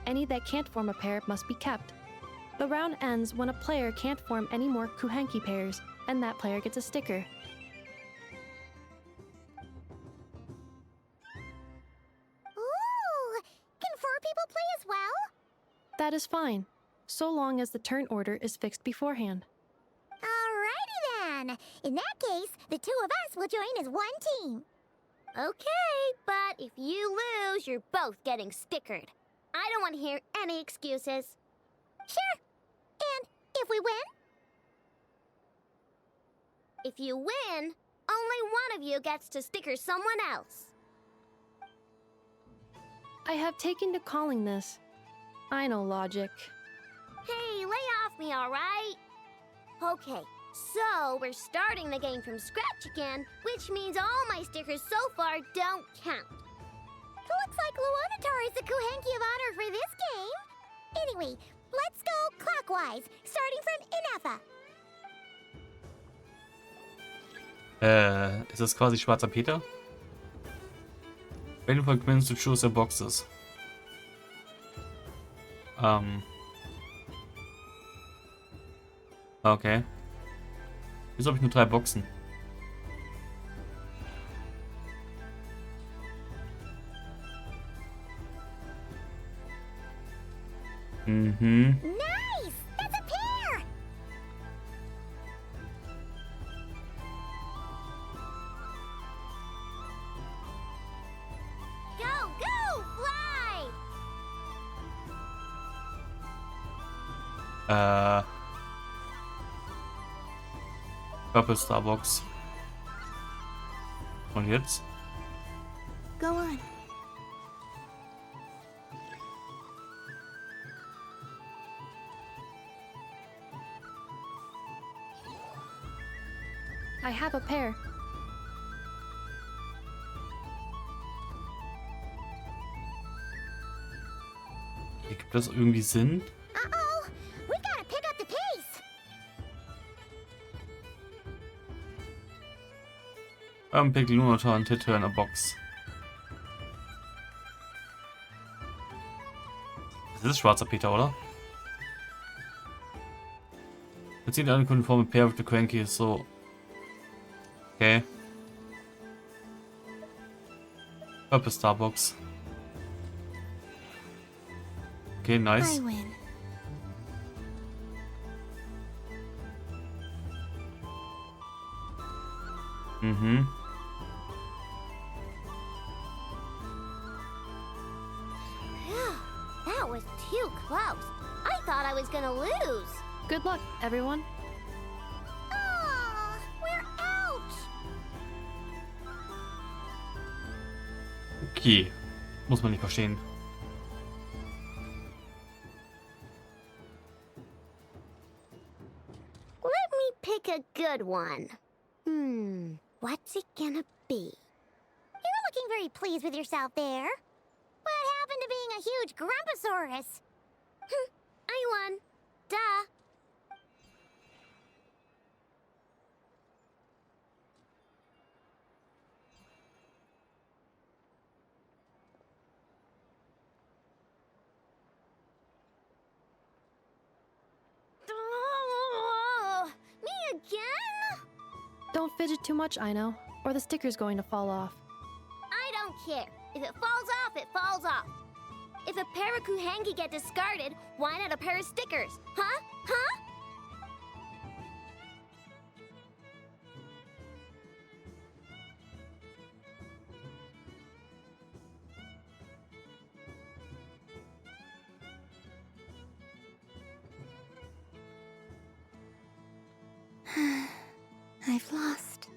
Any that can't form a pair must be kept. The round ends when a player can't form any more kuhenki pairs, and that player gets a sticker. Ooh, can 4 people play as well? That is fine, so long as the turn order is fixed beforehand. Alrighty then. In that case, the 2 of us will join as one team. Okay, but if you lose, you're both getting stickered. I don't want to hear any excuses. Sure. And if we win? If you win, only one of you gets to sticker someone else. I have taken to calling this. I know logic. Hey, lay off me, alright? Okay, so we're starting the game from scratch again, which means all my stickers so far don't count. Looks like Luonatar is the Kuhenki of honor for this game. Anyway, let's go clockwise, starting from Inefa. Ist das quasi schwarzer Peter? Waiting for Queens to choose their boxes. Okay. Wieso habe ich nur 3 Boxen? Mhm. Nice! That's a pair! Go, go, fly! Purple Starbucks. Und jetzt? Go on. I have a pair. Gibt das irgendwie Sinn? Uh-oh! We gotta pick up the pace! Pick Lunatar and hit her in a box. Das ist schwarzer Peter, oder? Bezieht eine konforme Pair with the Cranky ist so. Okay. Purple Starbox. Okay, nice. I win. Mhm. Phew, that was too close. I thought I was gonna lose. Good luck, everyone. Oh, we're out! Okay. Muss man nicht verstehen. Let me pick a good one. What's it gonna be? You're looking very pleased with yourself there. What happened to being a huge Grumposaurus? I won. Duh. Oh, me again? Don't fidget too much, I know, or the sticker's going to fall off. I don't care. If it falls off, it falls off. If a pair of Kuhenki get discarded, why not a pair of stickers? Huh? Huh? I've lost.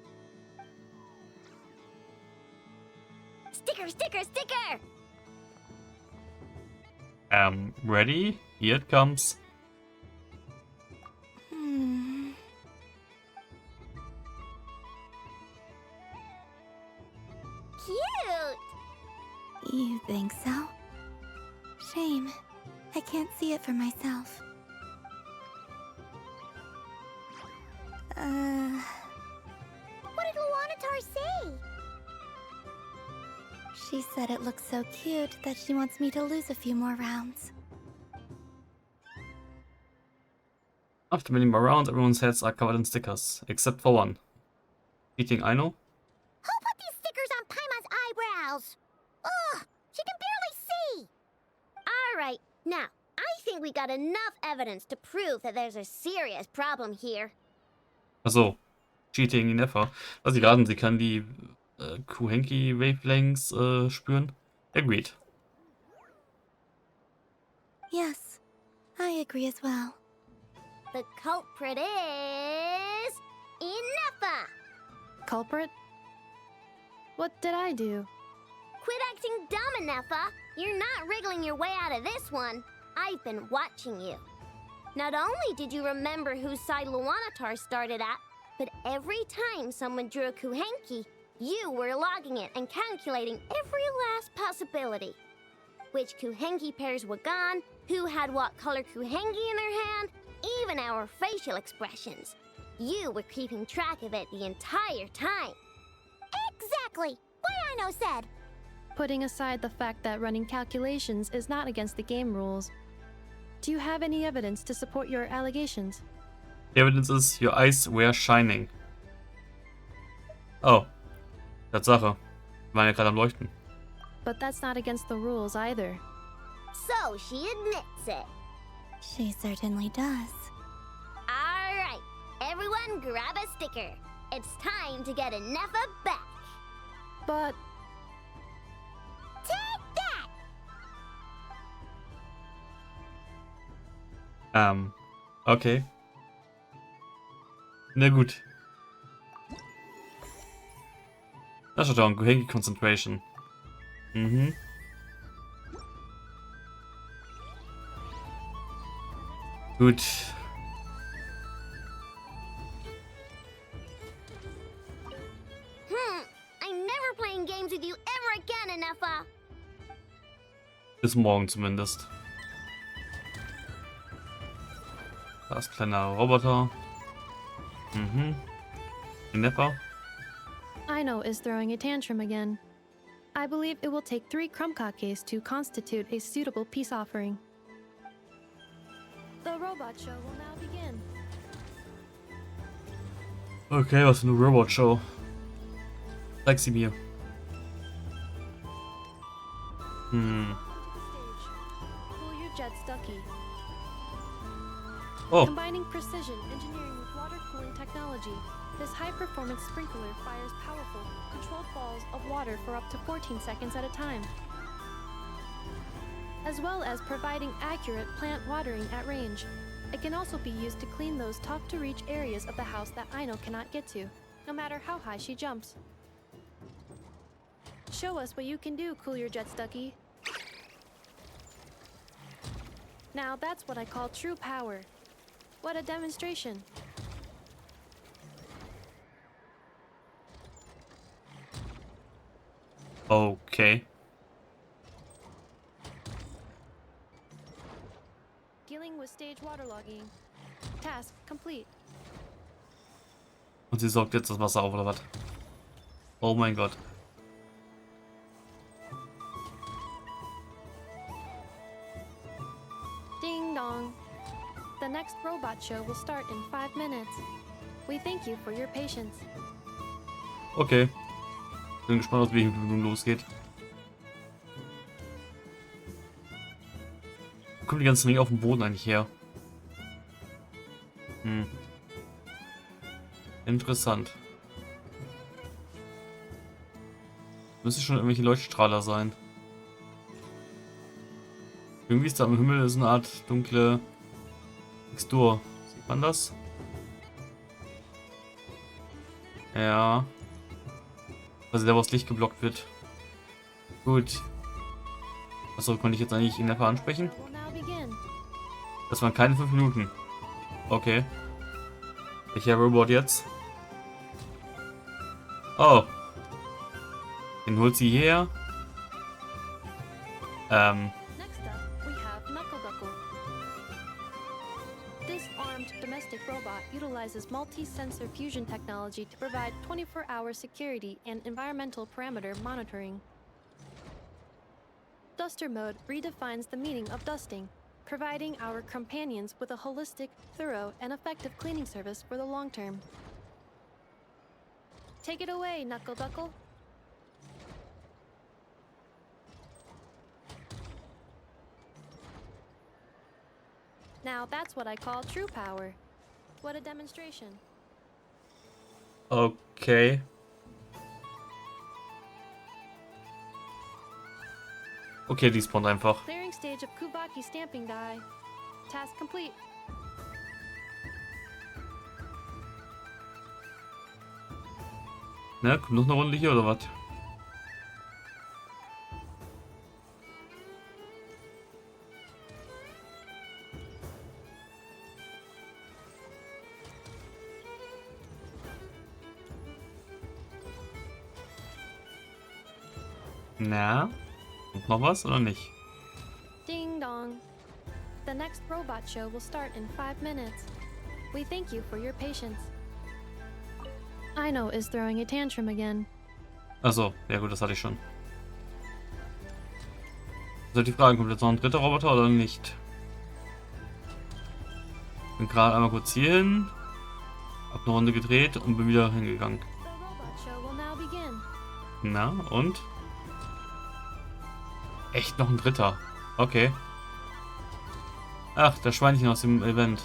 Sticker, sticker, sticker! Ready? Here it comes. Cute! You think so? Shame. I can't see it for myself. What did Luanatar say? She said it looks so cute that she wants me to lose a few more rounds. After many more rounds, everyone's heads are covered in stickers, except for one. Eating Aino? Who put these stickers on Paimon's eyebrows? Ugh, she can barely see! Alright, now, I think we got enough evidence to prove that there's a serious problem here. Achso. Cheating in Neffer. Was Sie raten, sie kann die Kuhenki Wavelengths spüren. Agreed. Yes, I agree as well. The culprit is... Inefa! Culprit? What did I do? Quit acting dumb, Inefa! You're not wriggling your way out of this one. I've been watching you. Not only did you remember whose side Luanatar started at, but every time someone drew a Kuhenki, you were logging it and calculating every last possibility. Which Kuhenki pairs were gone, who had what color Kuhenki in their hand, even our facial expressions. You were keeping track of it the entire time. Exactly! What Aino said! Putting aside the fact that running calculations is not against the game rules, do you have any evidence to support your allegations? The evidence is your eyes were shining. Oh. Tatsache. Wir waren ja gerade am Leuchten. But that's not against the rules either. So she admits it. She certainly does. Alright, everyone grab a sticker. It's time to get Inefa back. But... Take that! Okay. Na gut. Da steht auch Kuhenki Concentration. Mhm. Gut. never playing games with you ever again, Inefa. Bis morgen zumindest. Da ist ein kleiner Roboter. Mhm. Nepper. Aino is throwing a tantrum again. I believe it will take 3 Krumkakes to constitute a suitable peace offering. The robot show will now begin. Okay, was für eine Robot-Show. Zeig sie mir. Cool your jets, Ducky. Oh. Combining precision engineering with water cooling technology, this high-performance sprinkler fires powerful, controlled balls of water for up to 14 seconds at a time, as well as providing accurate plant watering at range. It can also be used to clean those tough-to-reach areas of the house that Aino cannot get to, no matter how high she jumps. Show us what you can do, Cool Your Jets, Ducky. Now that's what I call true power. What a demonstration. Okay. Dealing with stage waterlogging. Task complete. Und sie saugt jetzt das Wasser auf, oder was? Oh mein Gott. Ding dong. The next robot show will start in 5 minutes. We thank you for your patience. Okay. Bin gespannt, wie es losgeht. Wo kommen die ganzen Ringe auf dem Boden eigentlich her? Interessant. Müsste schon irgendwelche Leuchtstrahler sein. Irgendwie ist da am Himmel so eine Art dunkle Textur. Sieht man das? Ja. Also der, wo das Licht geblockt wird. Gut. Achso, konnte ich jetzt eigentlich in der Fall ansprechen? Das waren keine 5 Minuten. Okay. Welcher Robot jetzt? Oh. Den holt sie hierher. Next up, we have Knuckle. This armed domestic robot utilizes multi-sensor fusion technology to provide 24-hour security and environmental parameter monitoring. Duster mode redefines the meaning of dusting, providing our companions with a holistic, thorough, and effective cleaning service for the long term. Take it away, Knuckle. Now that's what I call true power. What a demonstration. Okay. Okay, die spawnt einfach. Clearing stage of Kubaki stamping die. Task complete. Ne, kommt noch eine Runde hier oder was? Na? Kommt noch was oder nicht? Ding dong. The next robot show will start in 5 minutes. We thank you for your patience. Aino is throwing a tantrum again. Achso, ja gut, das hatte ich schon. Also die Frage, kommt jetzt noch ein dritter Roboter oder nicht? Bin gerade einmal kurz hier hin, hab eine Runde gedreht und bin wieder hingegangen. The robot show will now begin. Na, und? Echt noch ein dritter. Okay. Ach, das Schweinchen aus dem Event.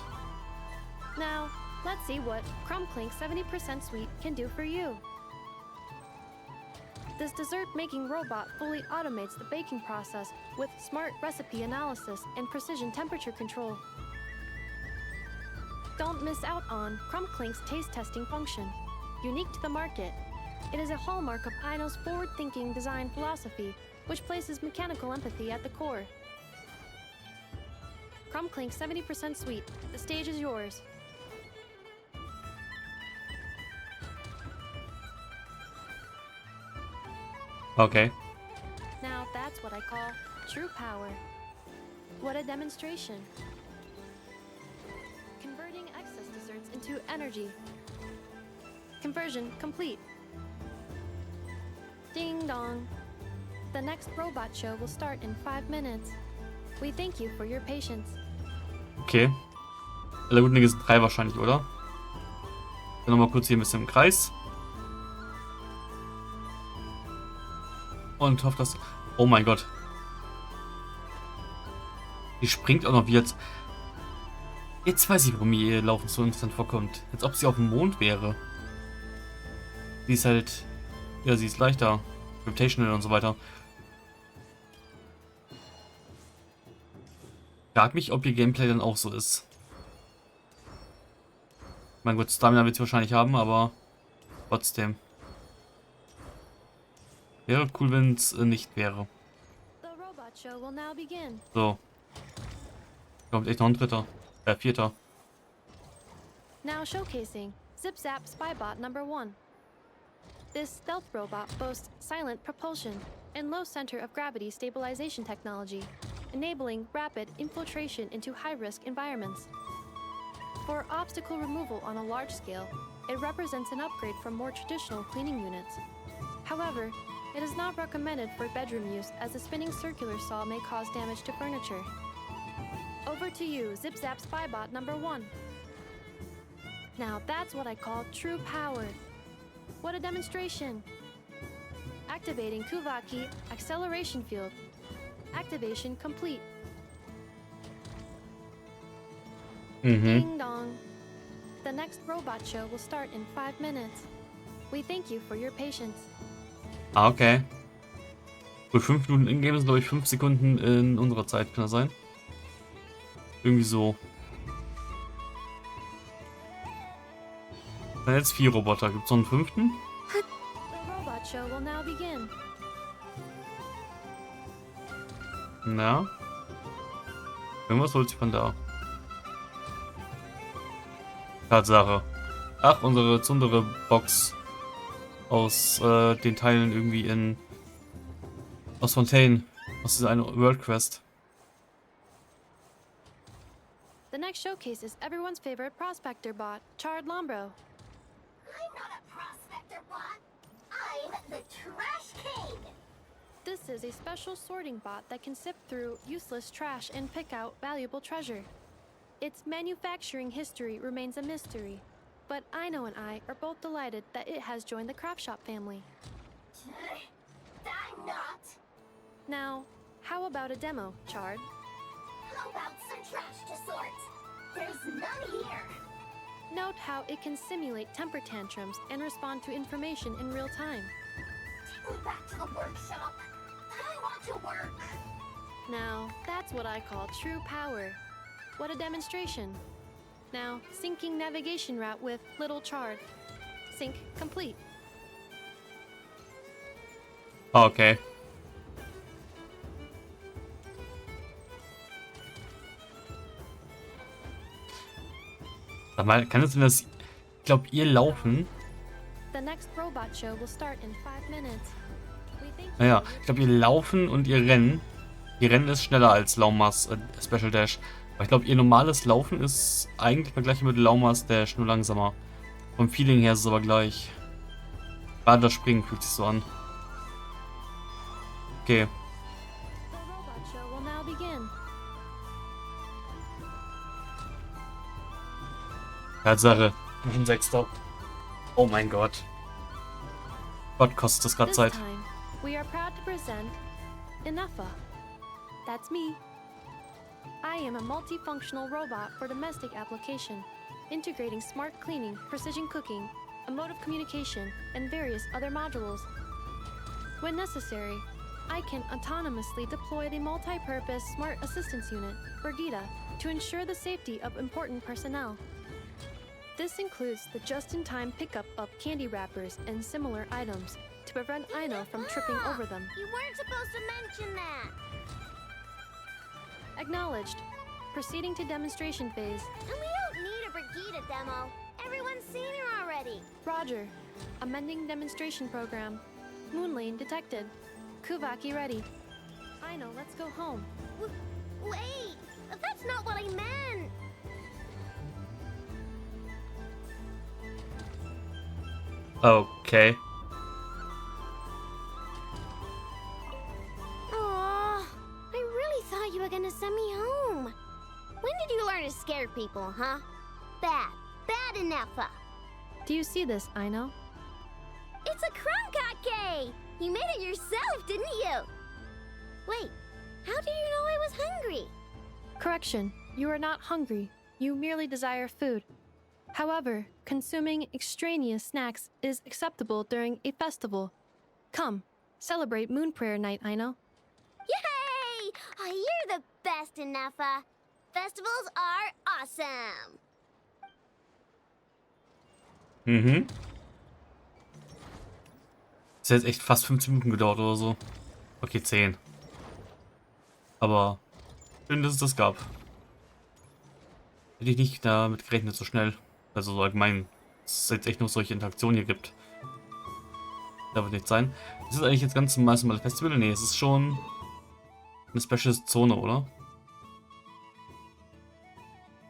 Now, let's see what Krumklink 70% Sweet can do for you. This dessert-making robot fully automates the baking process with smart recipe analysis and precision temperature control. Don't miss out on Krumklink's taste testing function. Unique to the market, it is a hallmark of Aino's forward-thinking design philosophy, which places mechanical empathy at the core. Krumklink 70% Sweet, the stage is yours. Okay. Now that's what I call true power. What a demonstration. Converting excess desserts into energy. Conversion complete. Ding dong. The next robot show will start in 5 minutes. We thank you for your patience. Okay. Alle guten Dinge sind 3 wahrscheinlich, oder? Dann nochmal kurz hier ein bisschen im Kreis. Und hoffe, dass... Oh mein Gott. Die springt auch noch wie jetzt... Jetzt weiß ich, warum mir ihr Laufen so instant vorkommt. Als ob sie auf dem Mond wäre. Sie ist halt... Ja, sie ist leichter. Gravitational und so weiter. Frag mich, ob ihr Gameplay dann auch so ist. Mein Gott, Stamina wird sie wahrscheinlich haben, aber trotzdem. Wäre cool, wenn es nicht wäre. So. Kommt echt noch ein dritter. Vierter. Now showcasing Zip-Zap Spybot number 1. This stealth robot boasts silent propulsion and low center of gravity stabilization technology, enabling rapid infiltration into high-risk environments. For obstacle removal on a large scale, it represents an upgrade from more traditional cleaning units. However, it is not recommended for bedroom use as the spinning circular saw may cause damage to furniture. Over to you, Zip-Zap Spybot number 1. Now that's what I call true power. What a demonstration! Activating Kuvaki acceleration field. Activation complete. Ding dong. The next robot show will start in 5 minutes. We thank you for your patience. Ah, okay. Gut, 5 Minuten in-game sind, glaube ich, 5 Sekunden in unserer Zeit, kann das sein? Irgendwie so. Dann jetzt 4 Roboter. Gibt es noch einen 5.? The robot show will now begin. Na? Irgendwas holt sich von da. Tatsache. Ach, unsere Zundere-Box aus den Teilen irgendwie in... aus Fontaine. Aus dieser eine World Quest. The next showcase is everyone's favorite prospector bot, Charred Lombro. I'm not a prospector bot. I'm the Trash King. This is a special sorting bot that can sift through useless trash and pick out valuable treasure. Its manufacturing history remains a mystery, but Aino and I are both delighted that it has joined the craft shop family. I'm not. Now, how about a demo, Charred? How about some trash to sort? There's none here. Note how it can simulate temper tantrums and respond to information in real time. Take me back to the workshop. I want to work. Now, that's what I call true power. What a demonstration. Now, syncing navigation route with Little Charred. Sync complete. Okay. Sag mal, kann es denn das... Ich glaube, ihr laufen... The next robot show will start in 5 minutes. Naja, ich glaube, ihr laufen und ihr rennen. Ihr Rennen ist schneller als Laumas Special Dash. Aber ich glaube, ihr normales Laufen ist eigentlich vergleichbar mit Laumas Dash, nur langsamer. Vom Feeling her ist es aber gleich. Gerade das Springen fühlt sich so an. Okay. The robot show will now begin. Tatsache. Ein Sechster. Oh mein Gott. Gott, kostet das gerade This Zeit. time, we are proud to present Inafa. That's me. I am a multifunctional robot for domestic application, integrating smart cleaning, precision cooking, emotive communication, and various other modules. When necessary, I can autonomously deploy the multi-purpose Smart Assistance Unit, Brigida, to ensure the safety of important personnel. This includes the just-in-time pickup of candy wrappers and similar items to prevent Aino from tripping over them. You weren't supposed to mention that. Acknowledged. Proceeding to demonstration phase. And we don't need a Brigida demo. Everyone's seen her already. Roger. Amending demonstration program. Moon lane detected. Kuvaki ready. Aino, let's go home. Wait! That's not what I meant! Okay. Aww, I really thought you were gonna send me home. When did you learn to scare people, huh? Bad enough. Do you see this, Aino? It's a crunkake! You made it yourself, didn't you? Wait, how do you know I was hungry? Correction, you are not hungry. You merely desire food. However, consuming extraneous snacks is acceptable during a festival. Come, celebrate Moon Prayer Night, Aino. Yay! Oh, you're the best, Enougha. Festivals are awesome. Mhm. Das hat jetzt echt fast 15 Minuten gedauert oder so. Okay, 10. Aber schön, dass es das gab. Hätte ich nicht damit gerechnet, so schnell. Also so allgemein, dass es jetzt echt nur solche Interaktionen hier gibt. Da wird nicht sein. Ist das eigentlich jetzt ganz normales Festival? Nee, es ist schon eine Special-Zone, oder?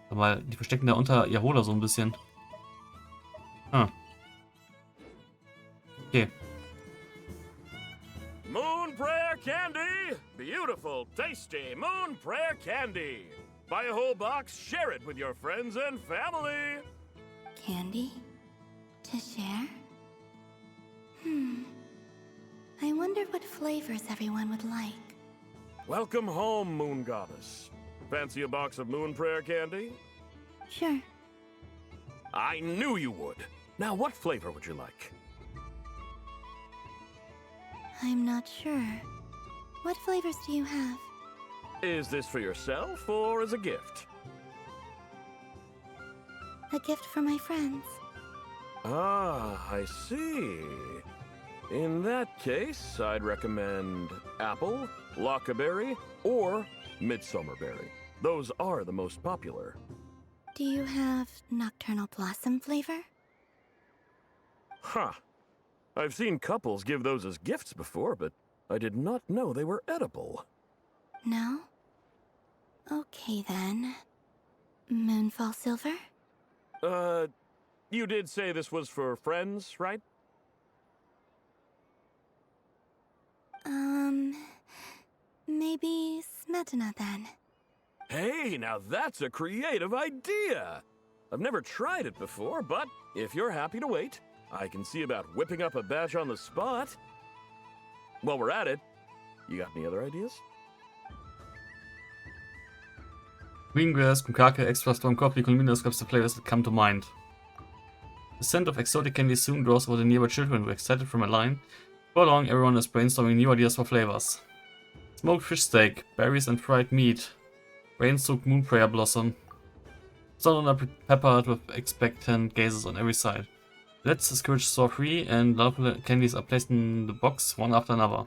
Aber die verstecken da unter Yahola so ein bisschen. Ah. Okay. Moon Prayer Candy! Beautiful, tasty Moon Prayer Candy! Buy a whole box, share it with your friends and family! Candy? To share? I wonder what flavors everyone would like. Welcome home, Moon Goddess. Fancy a box of Moon Prayer Candy? Sure. I knew you would. Now, what flavor would you like? I'm not sure. What flavors do you have? Is this for yourself or as a gift? A gift for my friends. Ah, I see. In that case, I'd recommend apple, lockaberry, or midsummerberry. Those are the most popular. Do you have nocturnal blossom flavor? Huh. I've seen couples give those as gifts before, but I did not know they were edible. No? Okay then. Moonfall silver? You did say this was for friends, right? Maybe smetana then. Hey, now that's a creative idea! I've never tried it before, but if you're happy to wait, I can see about whipping up a batch on the spot. While we're at it, you got any other ideas? Greengrass, Kukake, extra strong coffee, Colmina describes the flavors that come to mind. The scent of exotic candy soon grows over the nearby children who are excited from a line. For long, everyone is brainstorming new ideas for flavors. Smoked fish steak, berries and fried meat, rain-soaked moon prayer blossom. Salt and peppered with expectant gazes on every side. Let's discourage store free, and local candies are placed in the box one after another.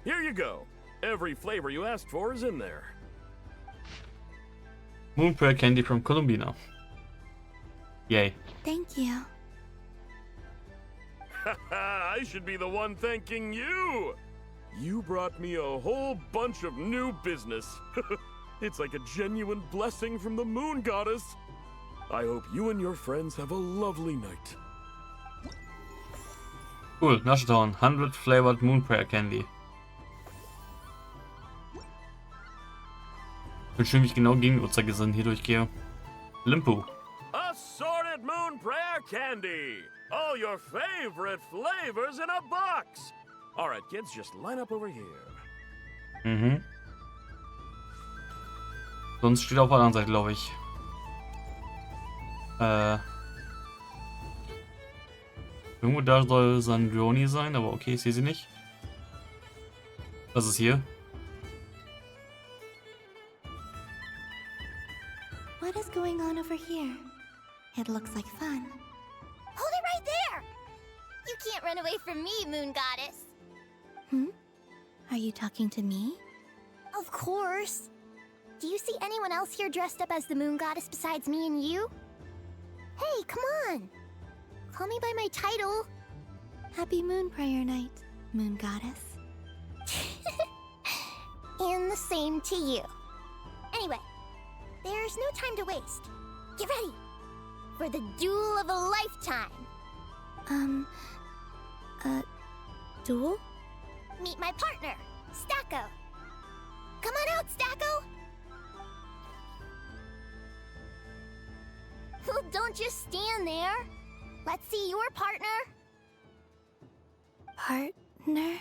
Here you go. Every flavor you asked for is in there. Moon prayer candy from Columbina. Yay. Thank you. Haha, I should be the one thanking you! You brought me a whole bunch of new business. It's like a genuine blessing from the Moon Goddess. I hope you and your friends have a lovely night. Cool, Nashtown, 100 flavored moon prayer candy. Ich bin schön, wie ich genau gegen die Uhrzeigersinn hier durchgehe. Limpu. Assorted Moon Prayer Candy! All your favorite flavors in a box! Alright, kids, just line up over here. Mhm. Sonst steht auf der anderen Seite, glaube ich. Irgendwo da soll Sandroni sein, aber okay, ich sehe sie nicht. Was ist hier? What is going on over here? It looks like fun. Hold it right there! You can't run away from me, Moon Goddess. Are you talking to me? Of course. Do you see anyone else here dressed up as the Moon Goddess besides me and you? Hey, come on. Call me by my title. Happy Moon Prayer Night, Moon Goddess. And the same to you. Anyway, there's no time to waste. Get ready for the duel of a lifetime. Duel? Meet my partner, Stacko. Come on out, Stacko. Don't just stand there. Let's see your partner. Partner?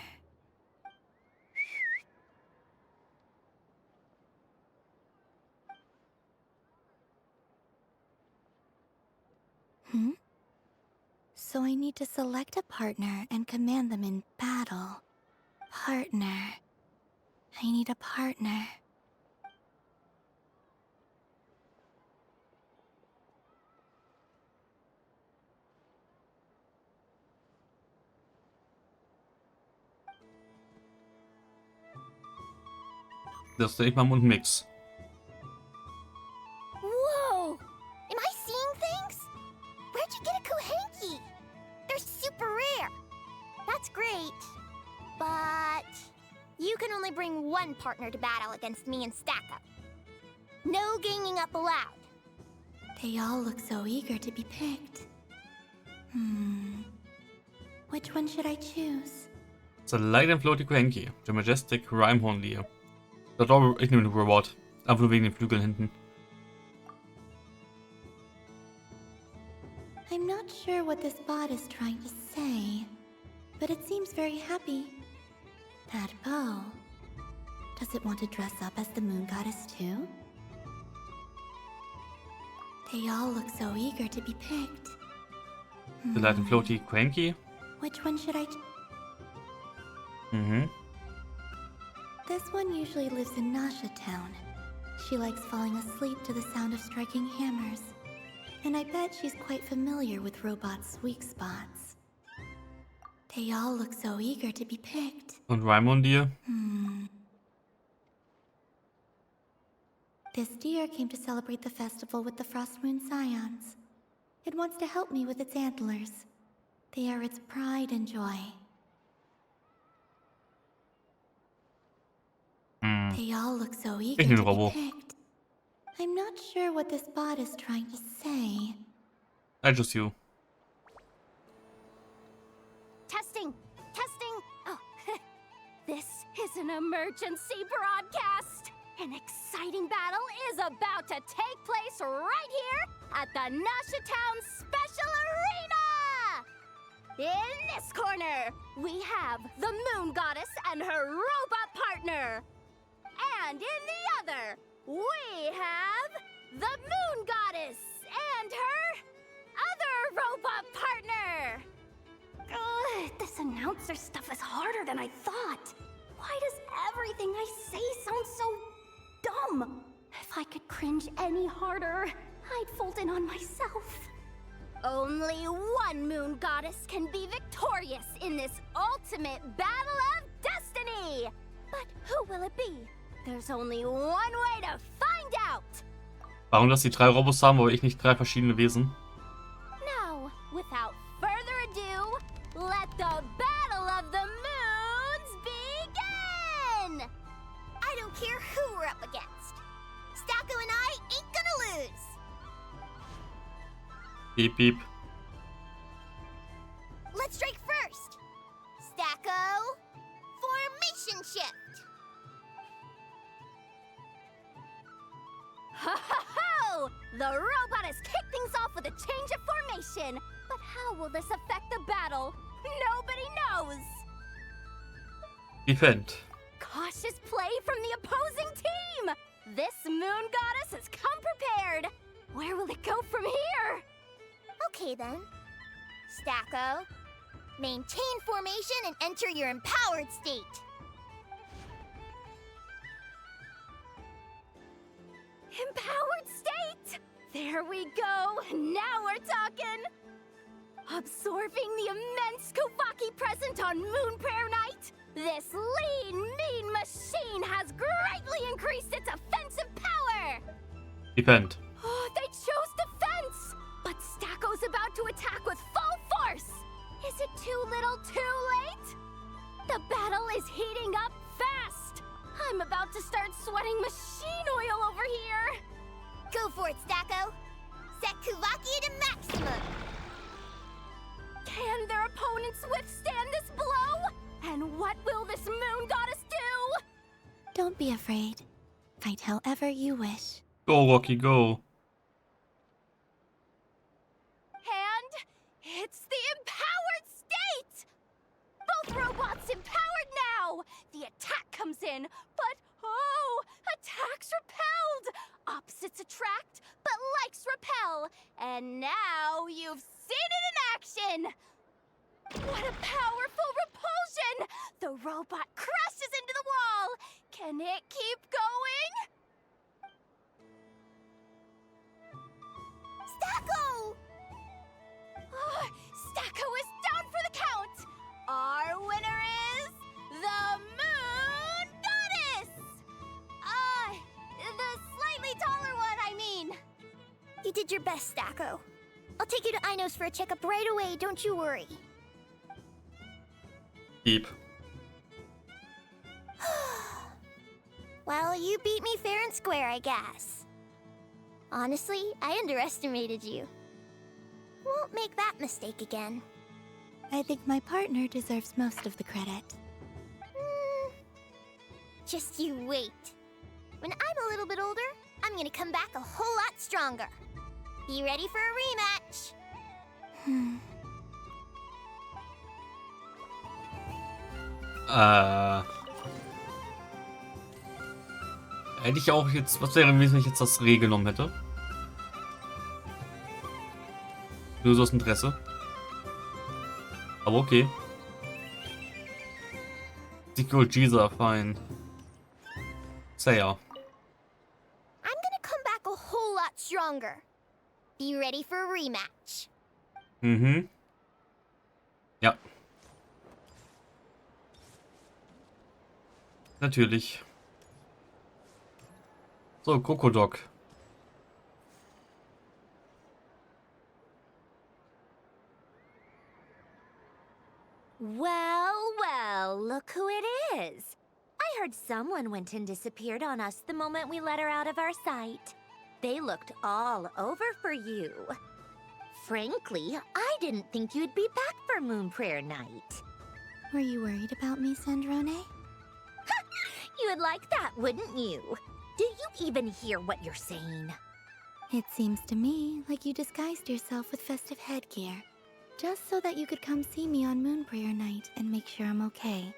So I need to select a partner and command them in battle. Partner. I need a partner. Das ist mal Mundmix. Whoa! Am I seeing things? Where'd you get a Kuhenki? They're super rare. That's great. But you can only bring one partner to battle against me and Stacko. No ganging up allowed. They all look so eager to be picked. Which one should I choose? The Light and Floaty Kuhenki, der Majestic Rhyme-Hornlier. Ich nehme den Reward. Einfach nur wegen den Flügeln hinten. I'm not sure what this bot is trying to say, but it seems very happy. That bow. Does it want to dress up as the Moon Goddess too? They all look so eager to be picked. The Light and Floaty Kuhenki. Which one should I This one usually lives in Nasha Town. She likes falling asleep to the sound of striking hammers. And I bet she's quite familiar with robots' weak spots. They all look so eager to be picked. Und Rhyme-Hornlier? This deer came to celebrate the festival with the Frost Moon Scions. It wants to help me with its antlers. They are its pride and joy. They all look so eager to be picked. I'm not sure what this bot is trying to say. I just you. Testing! Testing! Oh, this is an emergency broadcast! An exciting battle is about to take place right here at the Nasha Town Special Arena! In this corner, we have the Moon Goddess and her robot partner. And in the other, we have the Moon Goddess and her other robot partner. This announcer stuff is harder than I thought. Why does everything I say sound so dumb? If I could cringe any harder, I'd fold in on myself. Only one Moon Goddess can be victorious in this ultimate battle of destiny. But who will it be? There's only one way to find out. Warum, dass die 3 Robos haben, aber ich nicht 3 verschiedene Wesen? Now, without further ado, let the Battle of the Moons begin! I don't care who we're up against. Stacko and I ain't gonna lose. Beep, beep. Let's strike first. Stacko, formation shift. Ho ho ho! The robot has kicked things off with a change of formation. But how will this affect the battle? Nobody knows. Defend. Cautious play from the opposing team. This Moon Goddess has come prepared. Where will it go from here? Okay then. Stacko, maintain formation and enter your empowered state. Empowered state! There we go! Now we're talking! Absorbing the immense Kuvaki present on Moon Prayer Night, this lean, mean machine has greatly increased its offensive power! Defend. Oh, they chose defense! But Stacko's about to attack with full force! Is it too little, too late? The battle is heating up fast! I'm about to start sweating machine oil over here! Go for it, Stacko! Set Kuvaki to maximum! Can their opponents withstand this blow? And what will this moon goddess do? Don't be afraid. Fight however you wish. Go, Rocky, go. And it's the empowered state! Both robots empowered now! The attack comes in, but oh, attacks repelled! Opposites attract, but likes repel. And now you've seen it in action! What a powerful repulsion! The robot crashes into the wall! Can it keep going? Stacko! Oh, Stacko is down for the count! Our winner is the Moon Goddess! The slightly taller one, I mean. You did your best, Stacko. I'll take you to Ainos for a checkup right away, don't you worry. Deep. Well, you beat me fair and square, I guess. Honestly, I underestimated you. Won't make that mistake again. I think my partner deserves most of the credit. Just you wait. When I'm a little bit older, I'm gonna come back a whole lot stronger. Be ready for a rematch. Hätte ich auch jetzt... Was wäre, wenn ich jetzt das Reh genommen hätte? Nur so aus Interesse. Aber okay. Sequel Gisa, fine. Saya. I'm gonna come back a whole lot stronger. Be ready for a rematch. Mhm. Ja. Natürlich. So, Krokodok. Well, look who it is. I heard someone went and disappeared on us the moment we let her out of our sight. They looked all over for you. Frankly, I didn't think you'd be back for Moon Prayer Night. Were you worried about me, Sandrone? You would like that, wouldn't you? Do you even hear what you're saying? It seems to me like you disguised yourself with festive headgear, just so that you could come see me on Moon Prayer Night and make sure I'm okay.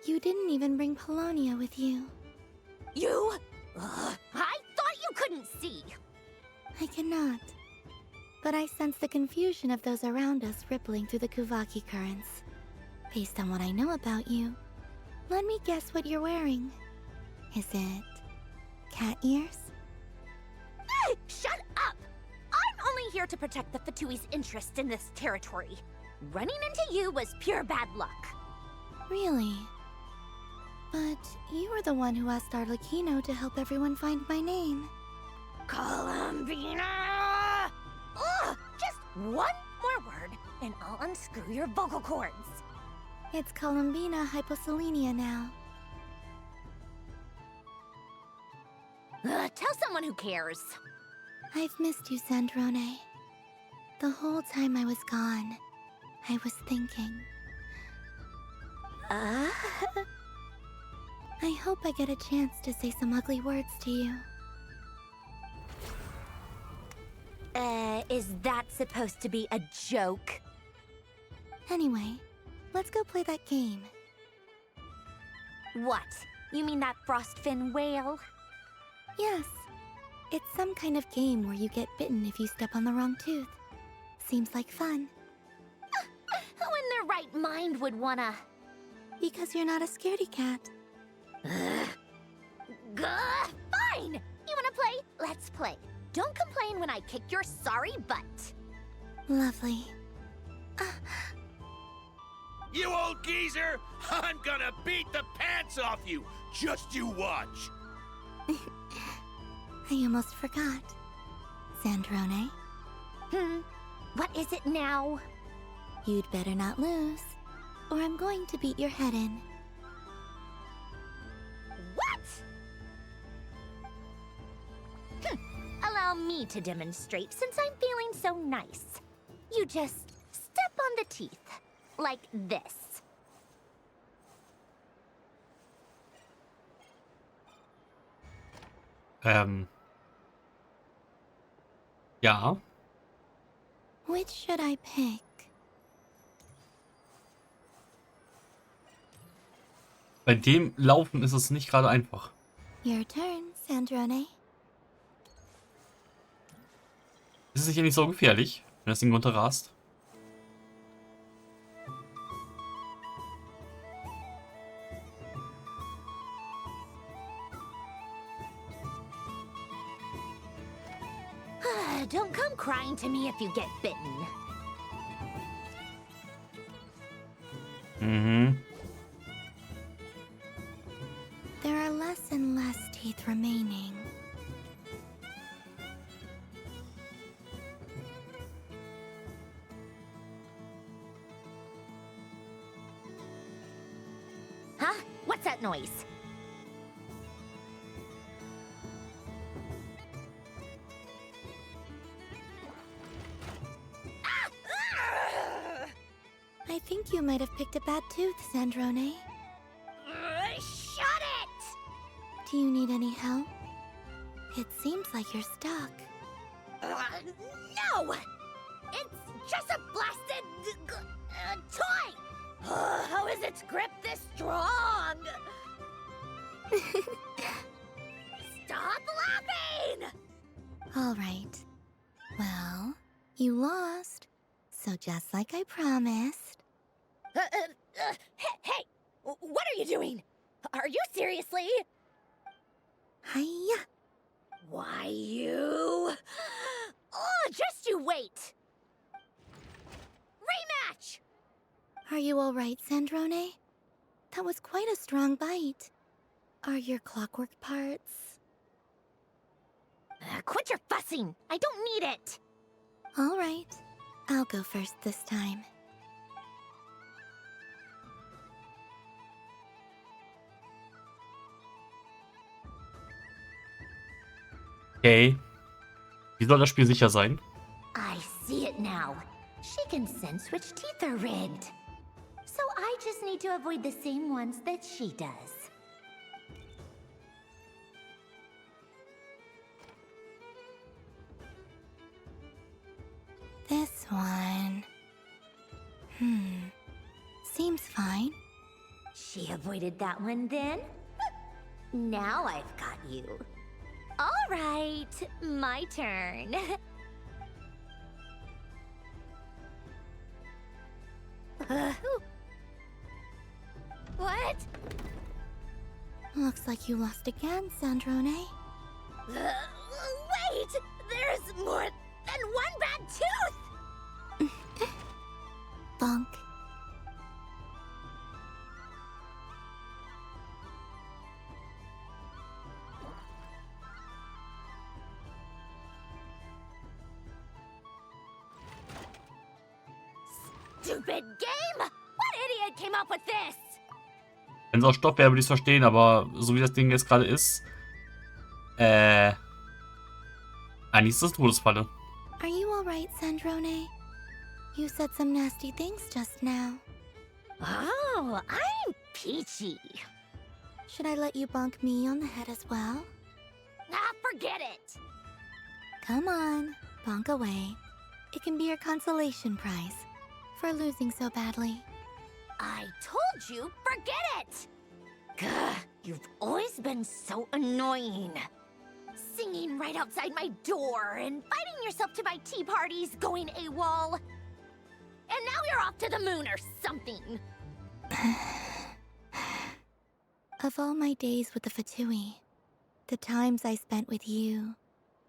You didn't even bring Polonia with you. You? I thought you couldn't see. I cannot. But I sense the confusion of those around us rippling through the Kuvaki currents. Based on what I know about you, let me guess what you're wearing. Is it cat ears? Shut up! I'm only here to protect the Fatui's interest in this territory. Running into you was pure bad luck. Really? But you were the one who asked Arlecchino to help everyone find my name. Columbina! Ugh! Just one more word, and I'll unscrew your vocal cords. It's Columbina hyposelenia now. Tell someone who cares. I've missed you, Sandrone. The whole time I was gone, I was thinking. I hope I get a chance to say some ugly words to you. Is that supposed to be a joke? Anyway, let's go play that game. What? You mean that frostfin whale? Yes. It's some kind of game where you get bitten if you step on the wrong tooth. Seems like fun. Who in their right mind would wanna... Because you're not a scaredy cat. Fine! You wanna play? Let's play. Don't complain when I kick your sorry butt. Lovely. You old geezer! I'm gonna beat the pants off you! Just you watch! I almost forgot. Sandrone? What is it now? You'd better not lose. or I'm going to beat your head in. What? Allow me to demonstrate since I'm feeling so nice. You just step on the teeth, like this. Ja. Which should I pick? Bei dem Laufen ist es nicht gerade einfach. Your turn, Sandrone. Ist es sicher nicht so gefährlich, wenn das Ding runterrast? Don't come crying to me if you get bitten. Mhm. There are less and less teeth remaining. Huh? What's that noise? I think you might have picked a bad tooth, Sandrone. Shut it! Do you need any help? It seems like you're stuck. No! It's just a blasted toy! How is its grip this strong? Stop laughing! All right. Well, you lost. So just like I promised. Hey! What are you doing? Are you seriously? Hiya! Why, you... Oh, just you wait! Rematch! Are you all right, Sandrone? That was quite a strong bite. Are your clockwork parts? Quit your fussing! I don't need it! All right. I'll go first this time. Okay. Wie soll das Spiel sicher sein? I see it now. She can sense which teeth are rigged. So I just need to avoid the same ones that she does. This one... Seems fine. She avoided that one then? Now I've got you. All right, my turn. What? Looks like you lost again, Sandrone. Wait! There's more than one bad tooth! Bonk. Stupid game! What idiot came up with this? Wenn es aus Stoff wäre, würde ich es verstehen, aber so wie das Ding jetzt gerade ist, eigentlich ist das Todesfalle. Are you alright, Sandrone? You said some nasty things just now. Oh, I'm peachy. Should I let you bonk me on the head as well? Ah, forget it! Come on, bonk away. It can be your consolation prize for losing so badly. I told you, forget it! Gah, you've always been so annoying. Singing right outside my door and inviting yourself to my tea parties, going AWOL. And now you're off to the moon or something. Of all my days with the Fatui, the times I spent with you,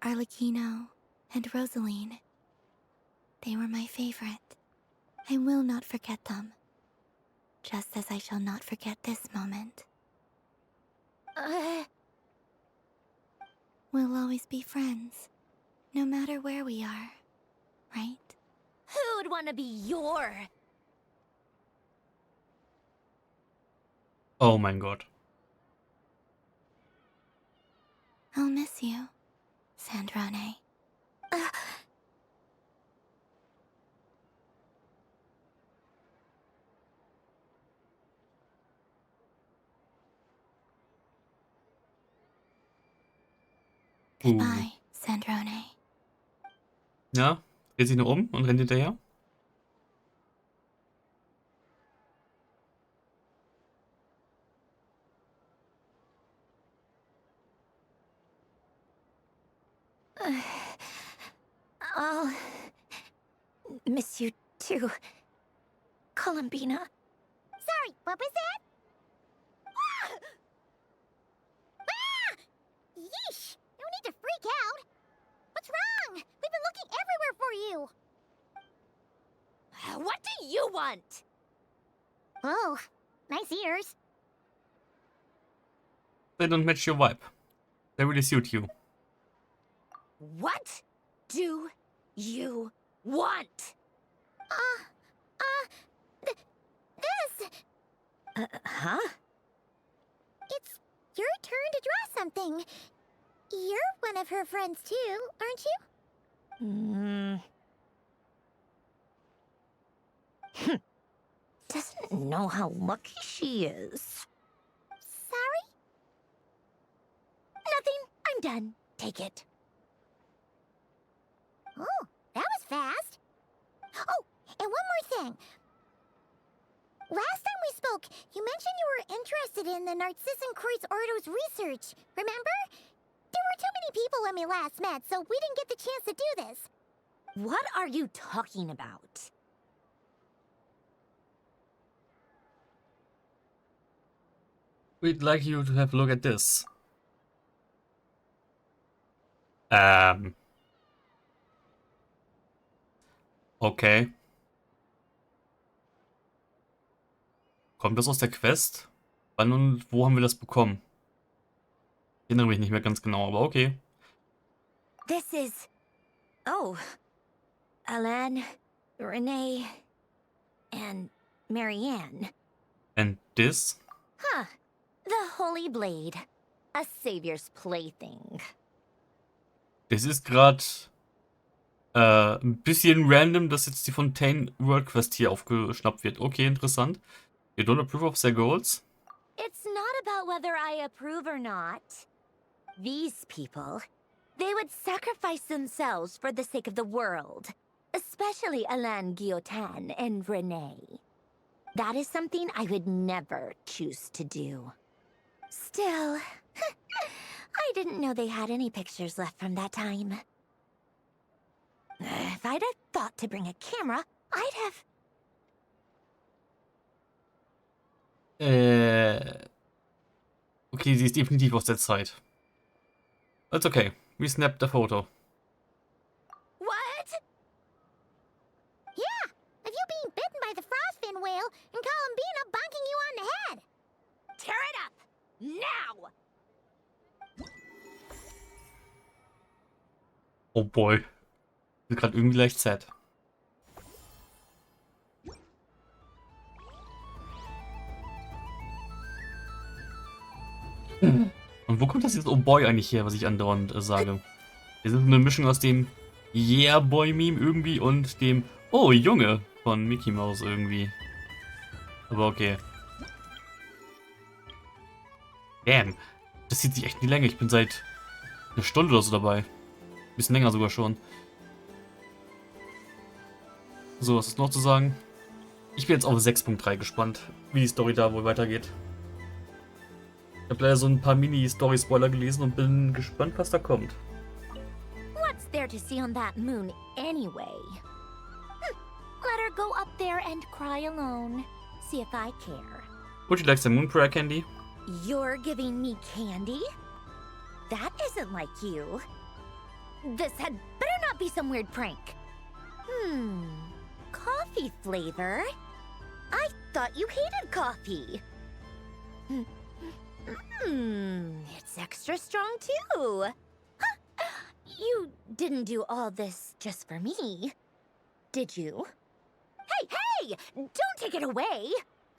Arlecchino, and Rosaline, they were my favorite. I will not forget them. Just as I shall not forget this moment. We'll always be friends, no matter where we are, right? Who'd want to be your Oh mein Gott. I'll miss you, Sandrone. Goodbye, Sandrone. Ja, dreht sich nur um und rennt hinterher. I'll miss you too, Columbina. Sorry, what was that? Ah! Ah! Yeesh! No need to freak out. What's wrong? We've been looking everywhere for you. What do you want? Oh, nice ears. They don't match your vibe. They really suit you. What do you want? This. Huh? It's your turn to draw something. You're one of her friends too, aren't you? Doesn't know how lucky she is. Sorry? Nothing. I'm done. Take it. Oh, that was fast. Oh, and one more thing. Last time we spoke, you mentioned you were interested in the Narcissan Kreuz Ordo's research, remember? There were too many people when we last met, so we didn't get the chance to do this. What are you talking about? We'd like you to have a look at this. Okay. Kommt das aus der Quest? Wann und wo haben wir das bekommen? Ich erinnere mich nicht mehr ganz genau, aber okay. This is... Oh. Alain, Renee, and Marianne. And this? Huh. The Holy Blade. A savior's plaything. Das ist gerade ein bisschen random, dass jetzt die Fontaine World Quest hier aufgeschnappt wird. Okay, interessant. You don't approve of their goals? It's not about whether I approve or not. These people, they would sacrifice themselves for the sake of the world. Especially Alain Guillotin and Renee. That is something I would never choose to do. Still, I didn't know they had any pictures left from that time. If I'd have thought to bring a camera, I'd have... Okay, sie ist definitiv aus der Zeit. That's okay. We snapped a photo. What? Yeah, of you being bitten by the frostfin whale and Columbina bonking you on the head. Tear it up! Now! Oh boy. Ich bin gerade irgendwie leicht sad. Und wo kommt das jetzt Oh Boy eigentlich her, was ich andauernd sage? Wir sind eine Mischung aus dem Yeah Boy Meme irgendwie und dem Oh Junge von Mickey Mouse irgendwie. Aber okay. Damn. Das zieht sich echt in die Länge. Ich bin seit einer Stunde oder so dabei. Bisschen länger sogar schon. So, was ist noch zu sagen? Ich bin jetzt auf 6.3 gespannt, wie die Story da wohl weitergeht. Ich habe leider so ein paar Mini-Story-Spoiler gelesen und bin gespannt, was da kommt. What's there to see on that moon anyway? Let her go up there and cry alone. See if I care. Would you like some moon prayer candy? You're giving me candy? That isn't like you. This had better not be some weird prank. Coffee flavor? I thought you hated coffee. It's extra strong too. Huh. You didn't do all this just for me, did you? Hey, don't take it away!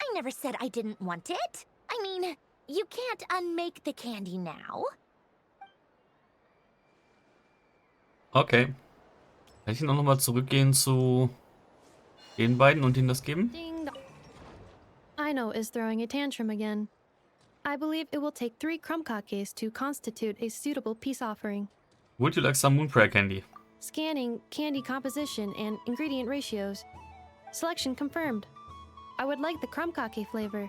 I never said I didn't want it. I mean, mean, you can't unmake the candy now. Okay. Kann ich noch mal zurückgehen zu den beiden und ihnen das geben? Ding dong. Aino is throwing a tantrum again. I believe it will take 3 Crumbcockes to constitute a suitable peace offering. Would you like some Moon Prayer Candy? Scanning candy composition and ingredient ratios. Selection confirmed. I would like the Crumbcock flavor.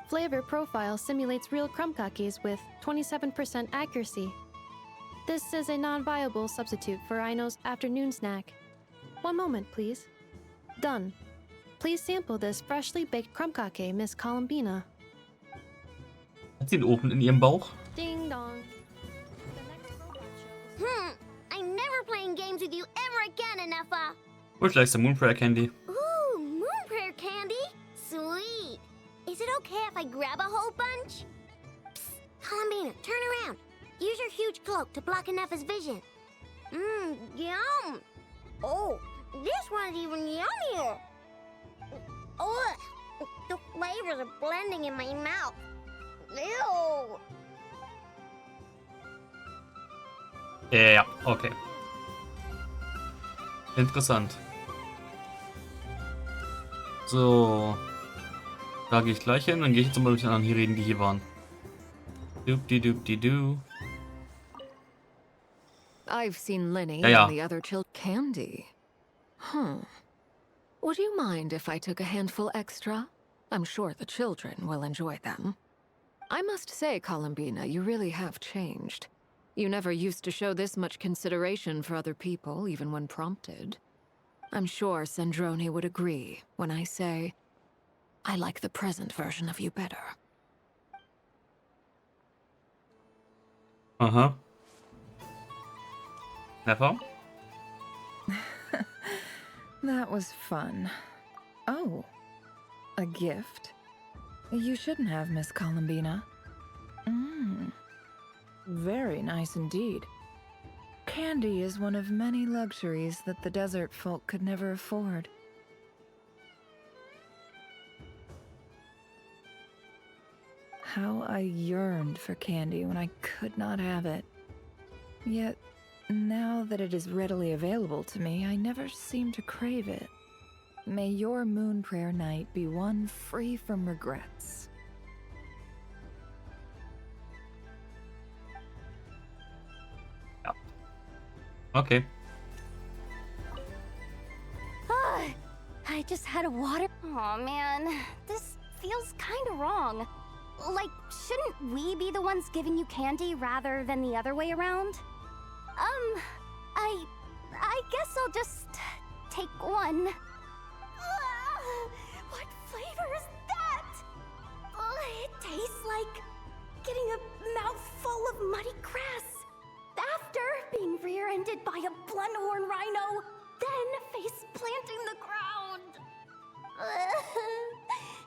Flavor profile simulates real Crumbcockes with 27% accuracy. This is a non-viable substitute for Aino's afternoon snack. One moment, please. Done. Please sample this freshly baked Crumbcock, Miss Columbina. Hat sie einen Ofen in ihrem Bauch? Ding dong. I'm never playing games with you ever again, Ineffa. Would you like some Moon Prayer Candy? Ooh, moon prayer candy? Sweet. Is it okay if I grab a whole bunch? Psst, Columbina, turn around. Use your huge cloak to block Ineffa's vision. Yum. Oh, this one's even yummier. Oh, the flavors are blending in my mouth. Ew. Ja, okay. Interessant. So. Da gehe ich gleich hin. Dann gehe ich jetzt mal mit den anderen hier reden, die hier waren. Doop-di-doop-di-doo. I've seen Lenny Ja. and the other children. Candy. Would you mind if I took a handful extra? I'm sure the children will enjoy them. I must say, Columbina, you really have changed. You never used to show this much consideration for other people, even when prompted. I'm sure Sandrone would agree when I say, I like the present version of you better. Aha. Never? That was fun. Oh, a gift? You shouldn't have, Miss Columbina. Very nice indeed. Candy is one of many luxuries that the desert folk could never afford. How I yearned for candy when I could not have it. Yet, now that it is readily available to me, I never seem to crave it. May your moon prayer night be one free from regrets. Okay. I just had a water. Oh man, this feels kind of wrong. Like, shouldn't we be the ones giving you candy rather than the other way around? I guess I'll just take one. What flavor is that? It tastes like getting a mouthful of muddy grass. After being rear-ended by a blunt-horn rhino, then face-planting the ground.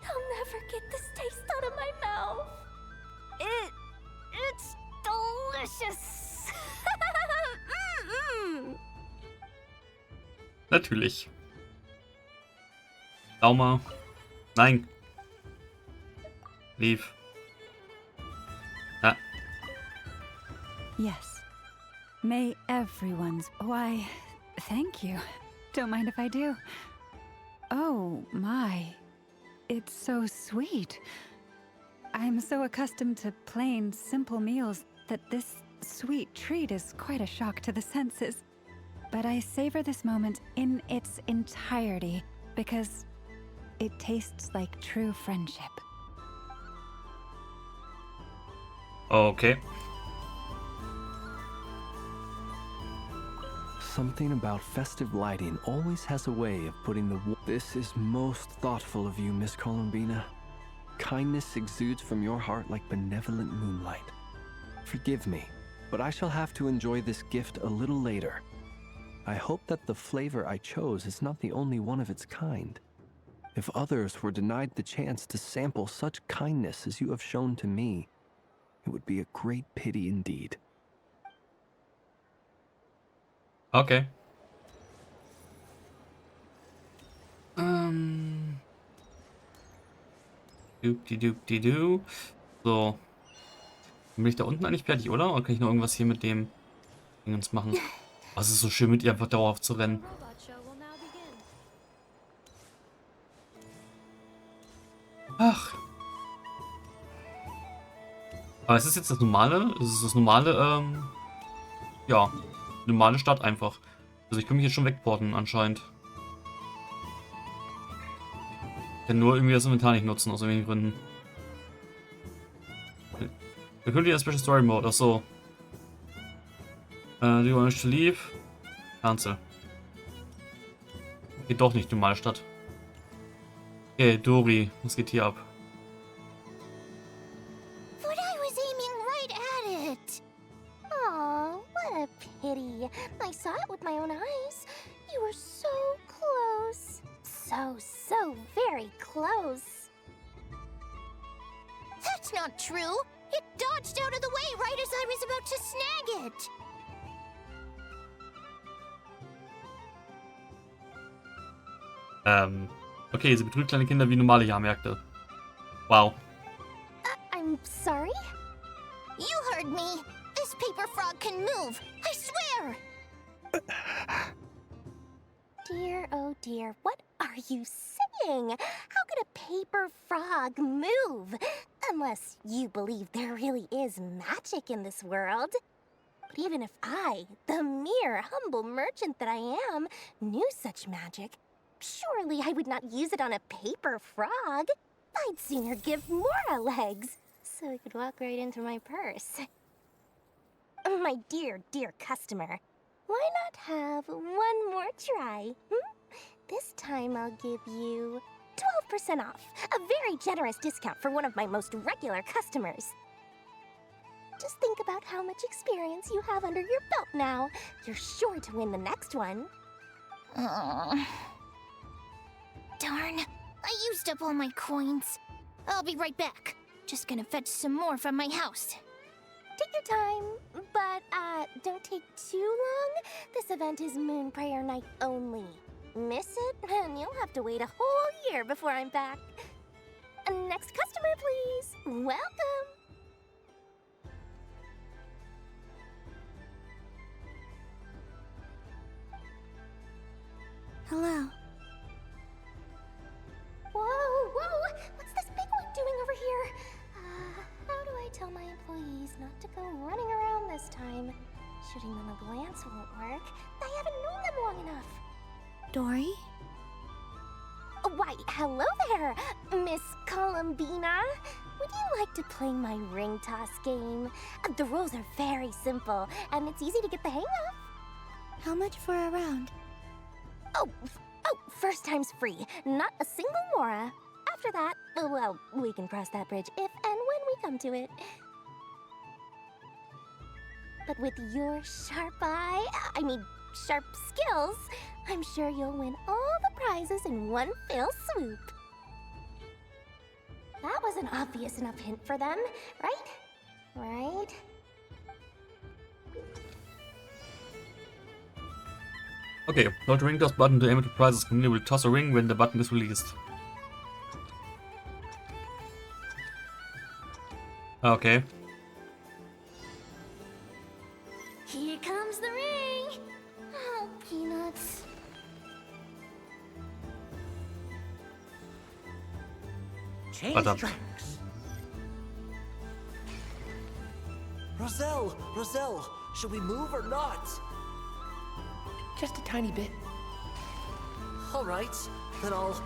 I'll never get this taste out of my mouth. It's delicious. Natürlich. Lauma. Nein. Leave. Ah. Yes. May everyone's... Why, thank you. Don't mind if I do. Oh, my. It's so sweet. I'm so accustomed to plain, simple meals that this sweet treat is quite a shock to the senses. But I savor this moment in its entirety because it tastes like true friendship. Okay. Something about festive lighting always has a way of putting the... This is most thoughtful of you, Miss Columbina. Kindness exudes from your heart like benevolent moonlight. Forgive me, but I shall have to enjoy this gift a little later. I hope that the flavor I chose is not the only one of its kind. If others were denied the chance to sample such kindness as you have shown to me, it would be a great pity indeed. Okay. Doop-de-doop-de-doo. So. Dann bin ich da unten eigentlich fertig, oder? Oder kann ich noch irgendwas hier mit dem Dingens machen? Was ist so schön, mit ihr einfach dauerhaft zu rennen. Ach. Aber es ist jetzt das normale, ja, normale Stadt einfach. Also ich kann mich jetzt schon wegporten anscheinend. Ich kann nur irgendwie das Inventar nicht nutzen, aus irgendwelchen Gründen. Wir können die Special Story Mode, achso. Do you want to leave? Cancel. Geht doch nicht, normale Stadt. Okay, Dori, was geht hier ab? But I was aiming right at it. Aw, what a pity. I saw it with my own eyes. You were so close. So very close. That's not true. It dodged out of the way right as I was about to snag it. Okay, sie betrügt kleine Kinder wie normale Jahrmärkte. Wow. I'm sorry? You heard me. This paper frog can move. I swear. Dear, oh dear, what are you saying? How could a paper frog move? Unless you believe there really is magic in this world. But even if I, the mere humble merchant that I am, knew such magic, surely I would not use it on a paper frog. I'd sooner give Mora legs, so I could walk right into my purse. My dear, dear customer, why not have one more try? This time I'll give you 12% off, a very generous discount for one of my most regular customers. Just think about how much experience you have under your belt now. You're sure to win the next one. Darn, I used up all my coins. I'll be right back. Just gonna fetch some more from my house. Take your time, but don't take too long. This event is Moon Prayer Night only. Miss it, and you'll have to wait a whole year before I'm back. Next customer, please. Welcome. Hello. Whoa! What's this big one doing over here? How do I tell my employees not to go running around this time? Shooting them a glance won't work. I haven't known them long enough. Dory? Why, hello there, Miss Columbina. Would you like to play my ring toss game? The rules are very simple, and it's easy to get the hang of. How much for a round? Oh, first time's free. Not a single mora. After that, well, we can cross that bridge if and when we come to it. But with your sharp sharp skills, I'm sure you'll win all the prizes in one fell swoop. That was an obvious enough hint for them, right? Right? Okay, hold the ring toss button to aim at the prizes. Continue will toss a ring when the button is released. Okay. Here comes the ring! Oh, peanuts. Change tracks. Roselle, should we move or not? Just a tiny bit. All right, then I'll...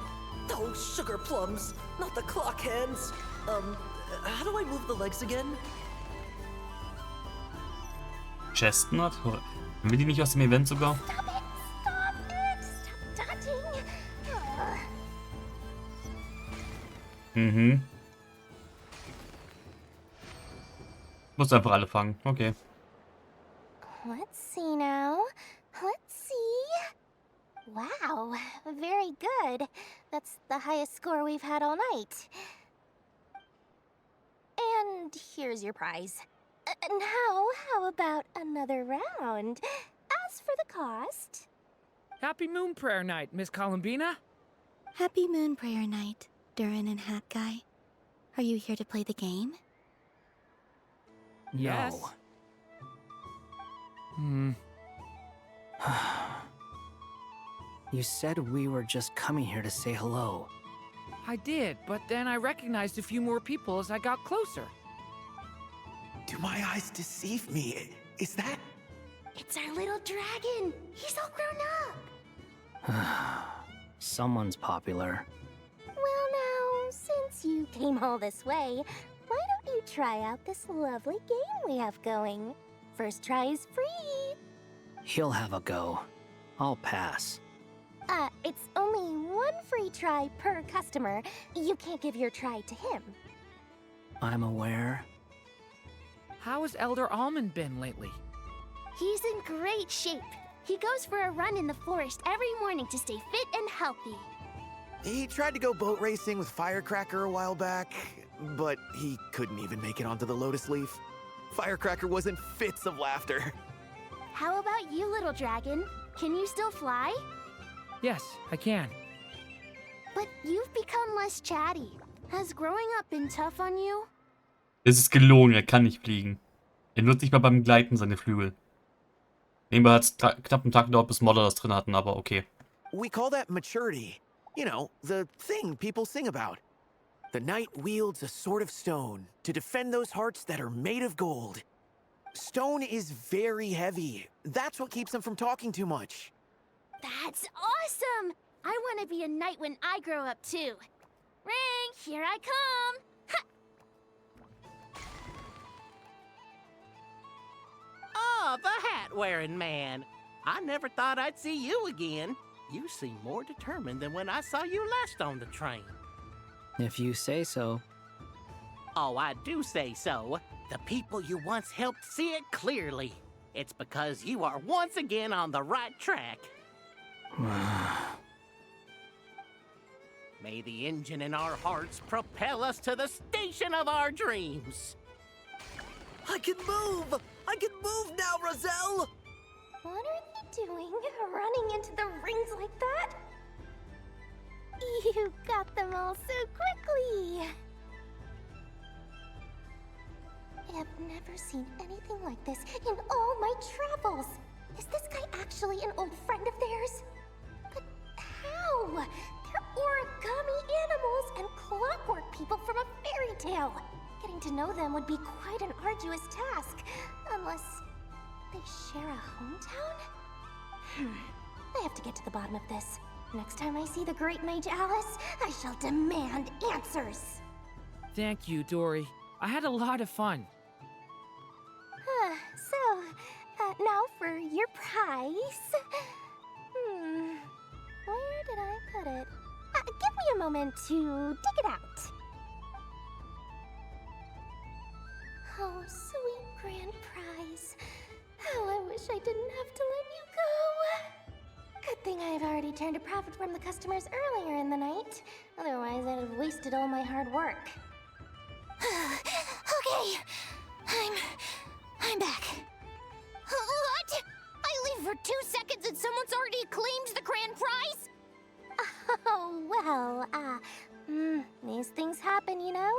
Oh, sugar plums, not the clock hands. How do I move the legs again? Chestnut? Haben wir die nicht aus dem Event sogar? Stop dodging. Mhm. Muss einfach alle fangen. Okay. Let's see now. Let's see. Wow, very good. That's the highest score we've had all night. And here's your prize. Now, how about another round? As for the cost... Happy Moon Prayer Night, Miss Columbina. Happy Moon Prayer Night, Durin and Hat Guy. Are you here to play the game? Yes? No. You said we were just coming here to say hello. I did, but then I recognized a few more people as I got closer. Do my eyes deceive me? Is that... It's our little dragon. He's all grown up. Someone's popular. Well now, since you came all this way, why don't you try out this lovely game we have going? First try is free. He'll have a go. I'll pass. It's only one free try per customer. You can't give your try to him. I'm aware. How has Elder Almond been lately? He's in great shape. He goes for a run in the forest every morning to stay fit and healthy. He tried to go boat racing with Firecracker a while back, but he couldn't even make it onto the Lotus Leaf. Firecracker was in fits of laughter. How about you, little dragon? Can you still fly? Yes, I can. But you've become less chatty. Has growing up been tough on you? Es ist gelogen, er kann nicht fliegen. Er nutzt nicht mal beim Gleiten seine Flügel. Nebenbei hat es knapp einen Tag gedauert, bis Modder das drin hatten, aber okay. We call that maturity. You know, the thing people sing about. The knight wields a sword of stone to defend those hearts that are made of gold. Stone is very heavy. That's what keeps them from talking too much. That's awesome! I want to be a knight when I grow up too. Ring, here I come! Ha! Oh, the hat-wearing man. I never thought I'd see you again. You seem more determined than when I saw you last on the train. If you say so. Oh, I do say so. The people you once helped see it clearly. It's because you are once again on the right track. May the engine in our hearts propel us to the station of our dreams. I can move! I can move now, Roselle! What are you doing, running into the rings like that? You got them all so quickly! I've never seen anything like this in all my travels! Is this guy actually an old friend of theirs? But how? They're origami animals and clockwork people from a fairy tale! Getting to know them would be quite an arduous task, unless they share a hometown? I have to get to the bottom of this. Next time I see the Great Mage Alice, I shall demand answers. Thank you, Dory. I had a lot of fun. Now for your prize. Where did I put it? Give me a moment to dig it out. Oh, sweet grand prize. How I wish I didn't have to let you go. Good thing I've already turned a profit from the customers earlier in the night. Otherwise, I'd have wasted all my hard work. Okay, I'm back. What? I leave for 2 seconds and someone's already claimed the grand prize? Oh, well, these things happen, you know?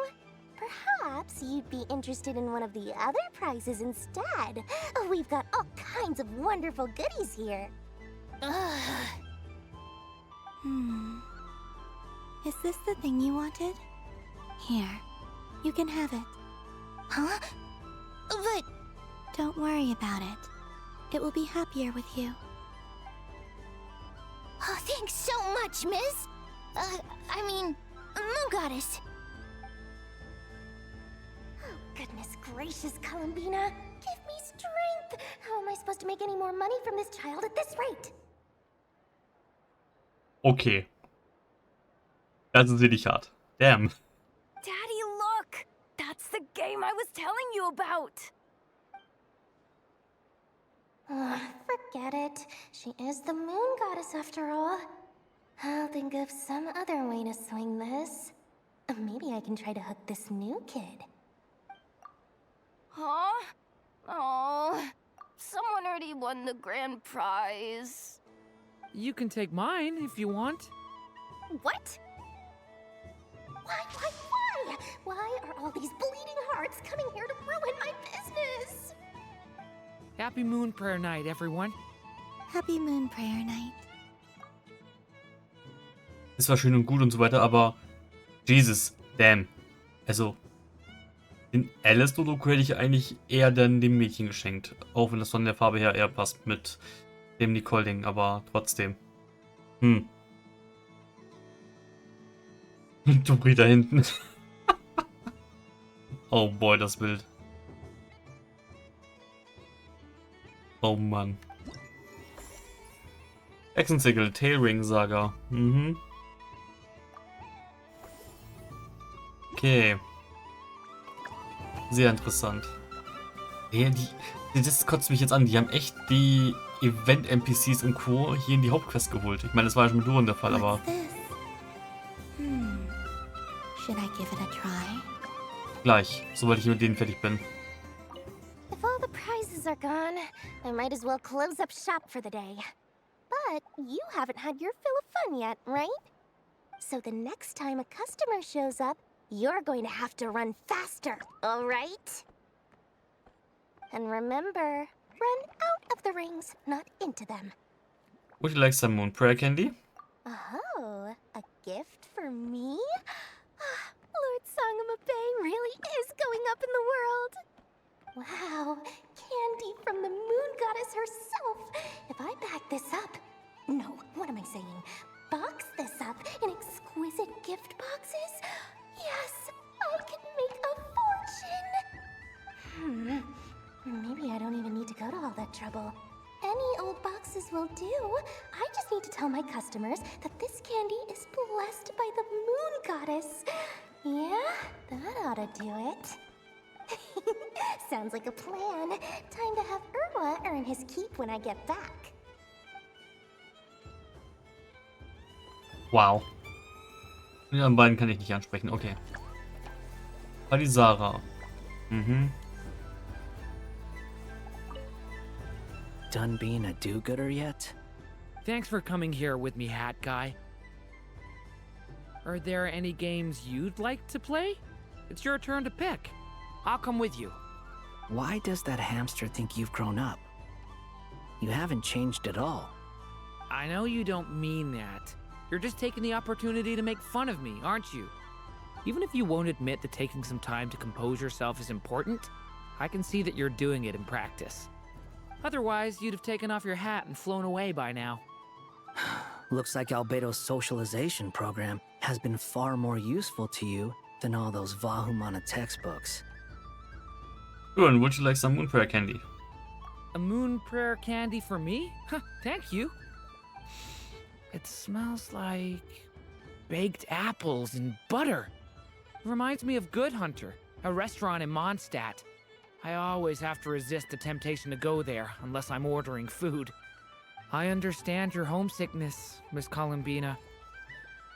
Perhaps you'd be interested in one of the other prizes instead. We've got all kinds of wonderful goodies here. Is this the thing you wanted? Here, you can have it. Huh? But... Don't worry about it. It will be happier with you. Oh, thanks so much, Miss. Moon Goddess. Oh, goodness gracious, Columbina. Give me strength. How am I supposed to make any more money from this child at this rate? Okay. Das ist wirklich hart. Damn. Daddy, look! That's the game I was telling you about! Forget it. She is the Moon Goddess after all. I'll think of some other way to swing this. Maybe I can try to hook this new kid. Huh? Oh, someone already won the grand prize. You can take mine if you want. What? Why? Why are all these bleeding hearts coming here to ruin my business? Happy Moon Prayer Night, everyone. Happy Moon Prayer Night. Ist zwar schön und gut und so weiter, aber Jesus, damn. Also, den Alice-Dodoku hätte ich eigentlich eher dann dem Mädchen geschenkt. Auch wenn das von der Farbe her eher passt mit dem Nicole-Ding, aber trotzdem. Dori da hinten. Oh boy, das Bild. Oh Mann. Hexenzickel, Tailring Saga. Okay. Sehr interessant. Ja, das kotzt mich jetzt an. Die haben echt die Event-NPCs und Co. hier in die Hauptquest geholt. Ich meine, das war ja schon mit Duren der Fall, aber... Should I give it a try? Gleich, sobald ich mit denen fertig bin. If all the prizes are gone, I might as well close up shop for the day. But you haven't had your fill of fun yet, right? So the next time a customer shows up, you're going to have to run faster, all right? And remember, run out of the rings, not into them. Would you like some Moon Prayer Candy? Oh, a gift for me? Lord Sangamabe really is going up in the world. Wow, candy from the moon goddess herself. If I back this up... No, what am I saying? Box this up in exquisite gift boxes? Yes, I can make a fortune. Maybe I don't even need to go to all that trouble. Any old boxes will do. I just need to tell my customers that this candy is blessed by the moon goddess. Yeah, that ought to do it. Sounds like a plan. Time to have Irwa earn his keep when I get back. Wow. Die anderen beiden kann ich nicht ansprechen. Okay. Palisara. Done being a do-gooder yet? Thanks for coming here with me, Hat Guy. Are there any games you'd like to play? It's your turn to pick. I'll come with you. Why does that hamster think you've grown up? You haven't changed at all. I know you don't mean that. You're just taking the opportunity to make fun of me, aren't you? Even if you won't admit that taking some time to compose yourself is important, I can see that you're doing it in practice. Otherwise, you'd have taken off your hat and flown away by now. Looks like Albedo's socialization program has been far more useful to you than all those Vahumana textbooks. Good, would you like some Moon Prayer Candy? A moon prayer candy for me? Thank you. It smells like baked apples and butter. Reminds me of Good Hunter, a restaurant in Mondstadt. I always have to resist the temptation to go there unless I'm ordering food. I understand your homesickness, Miss Columbina.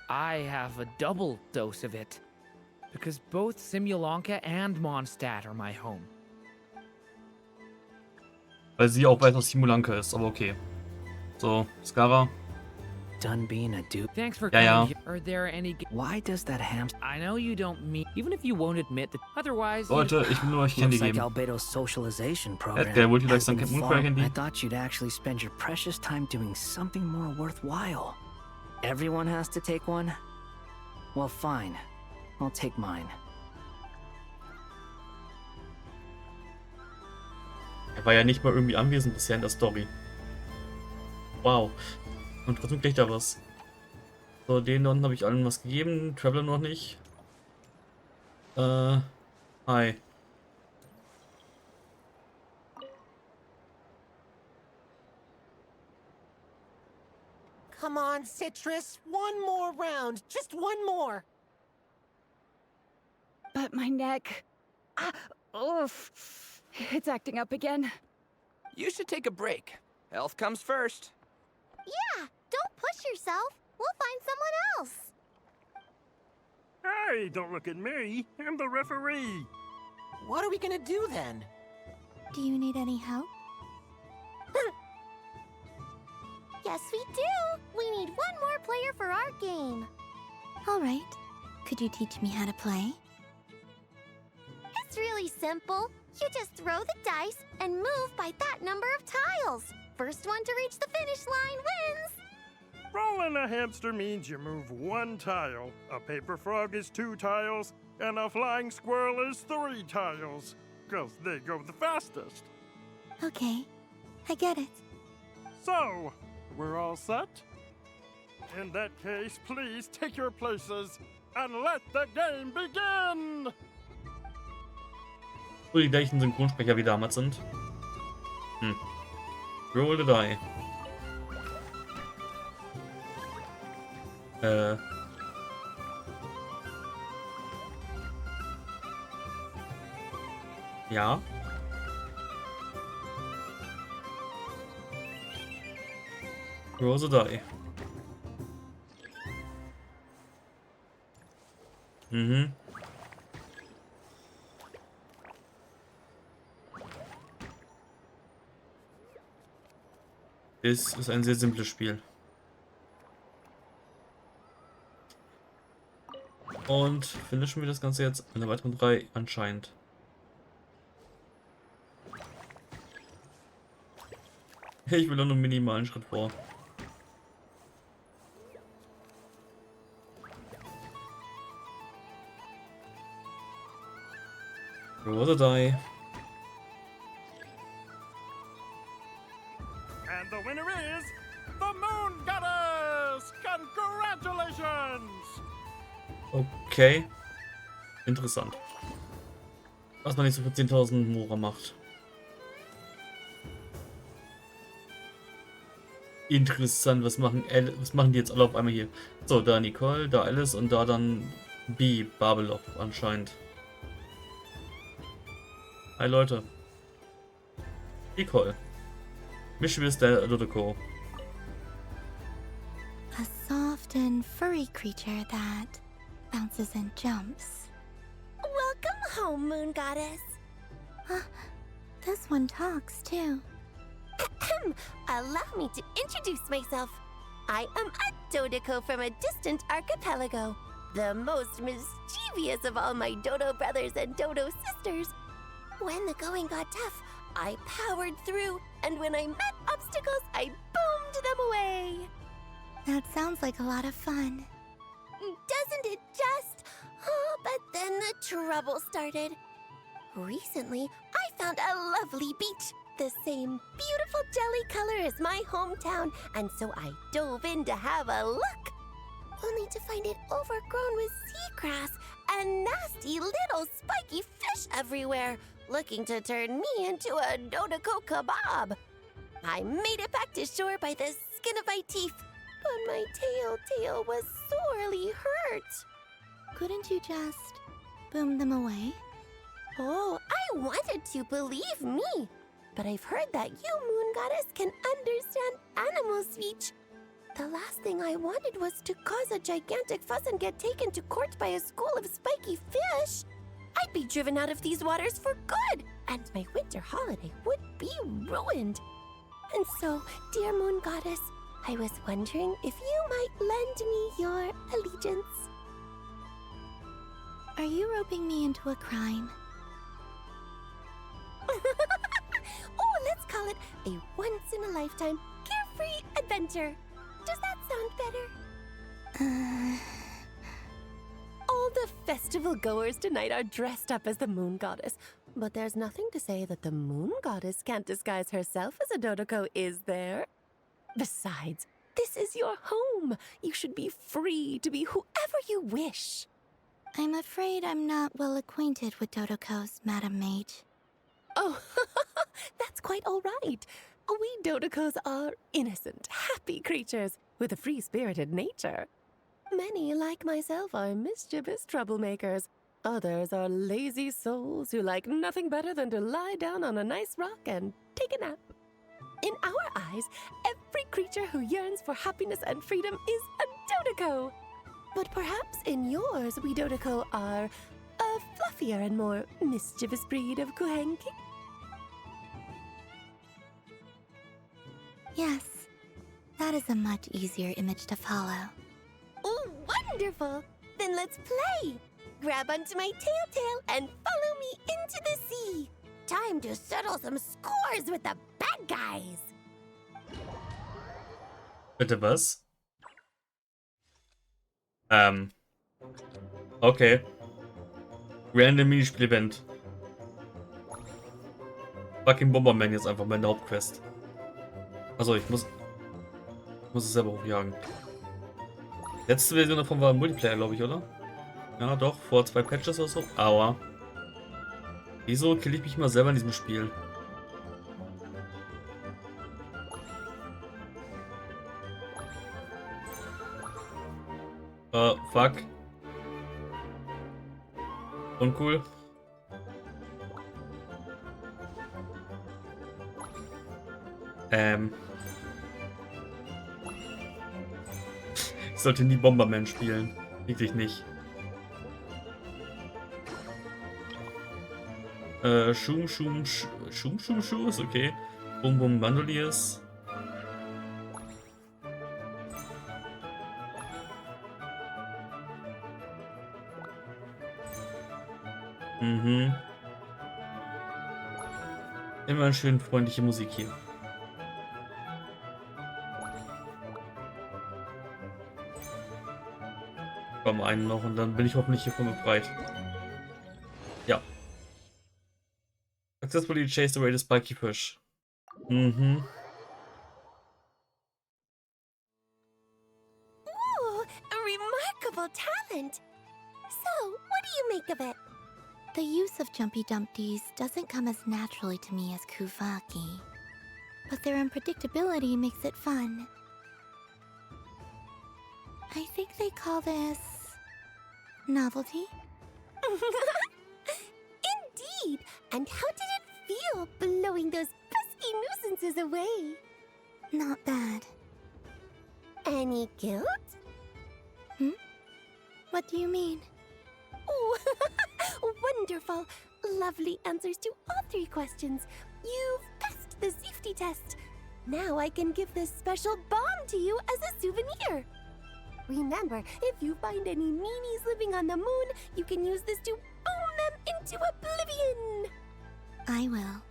I have a double dose of it, because both Simulanka and Mondstadt are my home. Weil sie auch weiß, was Simulanka ist, aber okay. So, Skara. Done being a dude. Thanks for coming here. Are there any... Why does that hamster... I know you don't mean... Even if you won't admit that... Otherwise... Leute, ich will nur euch Candy geben. Albedo's socialization program. Okay, would you like some Moon Prayer Candy? I thought you'd actually spend your precious time doing something more worthwhile. Everyone has to take one? Well, fine. I'll take mine. Er war ja nicht mal irgendwie anwesend bisher in der Story. Wow. Und trotzdem kriegt er was. So, den da unten habe ich allen was gegeben. Traveler noch nicht. Hi. Come on, Citrus. One more round. Just one more. But my neck... oof. It's acting up again. You should take a break. Health comes first. Yeah, don't push yourself. We'll find someone else. Hey, don't look at me. I'm the referee. What are we gonna do then? Do you need any help? Yes, we do. We need one more player for our game. All right. Could you teach me how to play? It's really pretty simple. You just throw the dice and move by that number of tiles. First one to reach the finish line wins. Rolling a hamster means you move 1 tile. A paper frog is 2 tiles, and a flying squirrel is 3 tiles. 'Cause they go the fastest. Okay, I get it. So, we're all set? In that case, please take your places and let the game begin! So, die gleichen Synchronsprecher wie damals sind. Roll the die. Ja. Roll the die. Es ist ein sehr simples Spiel. Und finishen wir das Ganze jetzt in der weiteren 3 anscheinend. Ich will nur einen minimalen Schritt vor. Roll the die. And the winner is the Moon Goddess! Congratulations! Okay. Interessant. Was man nicht so für 10.000 Mora macht. Interessant, was machen die jetzt alle auf einmal hier? So, da Nicole, da Alice und da dann Babylon anscheinend. Hi Leute. Nicole. Mischievous der Dodoko. A soft and furry creature that bounces and jumps. Welcome home, Moon Goddess. This one talks too. Allow me to introduce myself. I am a Dodoko from a distant archipelago, the most mischievous of all my Dodo brothers and Dodo sisters. When the going got tough, I powered through, and when I met obstacles, I boomed them away. That sounds like a lot of fun. Doesn't it just? Oh, but then the trouble started. Recently, I found a lovely beach, the same beautiful jelly color as my hometown, and so I dove in to have a look, only to find it overgrown with seagrass and nasty little spiky fish everywhere, looking to turn me into a Dodoko kebab. I made it back to shore by the skin of my teeth, but my tail was sorely hurt. Couldn't you just boom them away? Oh, I wanted to, believe me. But I've heard that you, Moon Goddess, can understand animal speech. The last thing I wanted was to cause a gigantic fuss and get taken to court by a school of spiky fish. I'd be driven out of these waters for good, and my winter holiday would be ruined. And so, dear Moon Goddess, I was wondering if you might lend me your allegiance. Are you roping me into a crime? Oh, let's call it a once-in-a-lifetime carefree adventure. Does that sound better? All the festival goers tonight are dressed up as the Moon Goddess, but there's nothing to say that the Moon Goddess can't disguise herself as a Dodoko, is there? Besides, this is your home. You should be free to be whoever you wish. I'm afraid I'm not well acquainted with Dodokos, Madam Mage. Oh, that's quite all right. We Dodokos are innocent, happy creatures with a free-spirited nature. Many, like myself, are mischievous troublemakers. Others are lazy souls who like nothing better than to lie down on a nice rock and take a nap. In our eyes, every creature who yearns for happiness and freedom is a Dodoko. But perhaps in yours, we Dodoko are a fluffier and more mischievous breed of Kuhenki. Yes, that is a much easier image to follow. Oh, wonderful! Then let's play! Grab onto my tail and follow me into the Time to settle some scores with the bad guys. Bitte was? Okay. Random Minispiel-Event. Fucking Bomberman jetzt einfach meine Hauptquest. Also ich muss es selber hochjagen. Letzte Version davon war Multiplayer, glaube ich, oder? Ja, doch, vor 2 Patches oder so. Aua. Wieso kill ich mich mal selber in diesem Spiel? Fuck. Uncool. Ich sollte nie Bomberman spielen. Wirklich nicht. Schum ist okay. Bum Bum Bandoliers. Mhm. Immer schön freundliche Musik hier. Komm, einen noch und dann bin ich hoffentlich hiervon befreit. Ja. Successfully chased away the spiky fish. Mhm. Ooh, a remarkable talent. So, what do you make of it? The use of Jumpy Dumpties doesn't come as naturally to me as Kuvaki, but their unpredictability makes it fun. I think they call this novelty. Indeed. And how did it feel blowing those pesky nuisances away? Not bad. Any guilt? What do you mean? Oh, wonderful. Lovely answers to all 3 questions. You've passed the safety test. Now I can give this special bomb to you as a souvenir. Remember, if you find any meanies living on the moon, you can use this to boom them into oblivion. I will.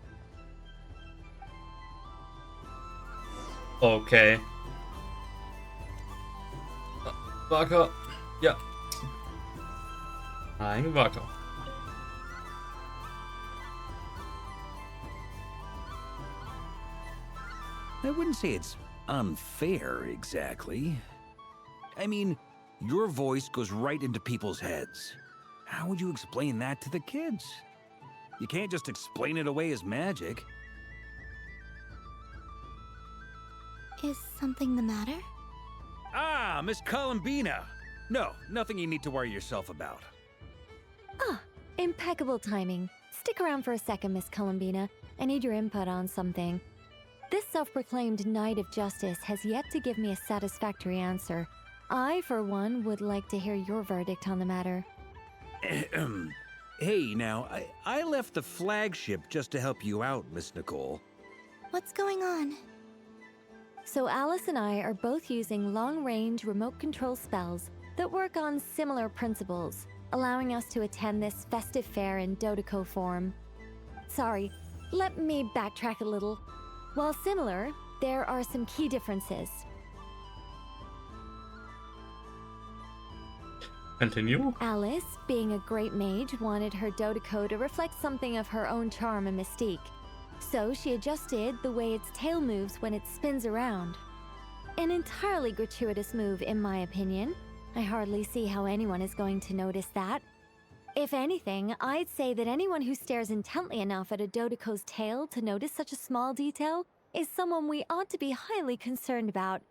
Okay. Wacker. Ja. Ein Wacker. I wouldn't say it's unfair, exactly. I mean, your voice goes right into people's heads. How would you explain that to the kids? You can't just explain it away as magic. Is something the matter? Ah, Miss Columbina! No, nothing you need to worry yourself about. Ah, impeccable timing. Stick around for a second, Miss Columbina. I need your input on something. This self-proclaimed Knight of Justice has yet to give me a satisfactory answer. I, for one, would like to hear your verdict on the matter. Hey, now, I left the flagship just to help you out, Miss Nicole. What's going on? So Alice and I are both using long-range remote control spells that work on similar principles, allowing us to attend this festive fair in Dodeco form. Sorry, let me backtrack a little. While similar, there are some key differences. Continue. Alice, being a great mage, wanted her Dodeco to reflect something of her own charm and mystique. So she adjusted the way its tail moves when it spins around. An entirely gratuitous move, in my opinion. I hardly see how anyone is going to notice that. If anything, I'd say that anyone who stares intently enough at a Dodeco's tail to notice such a small detail is someone we ought to be highly concerned about.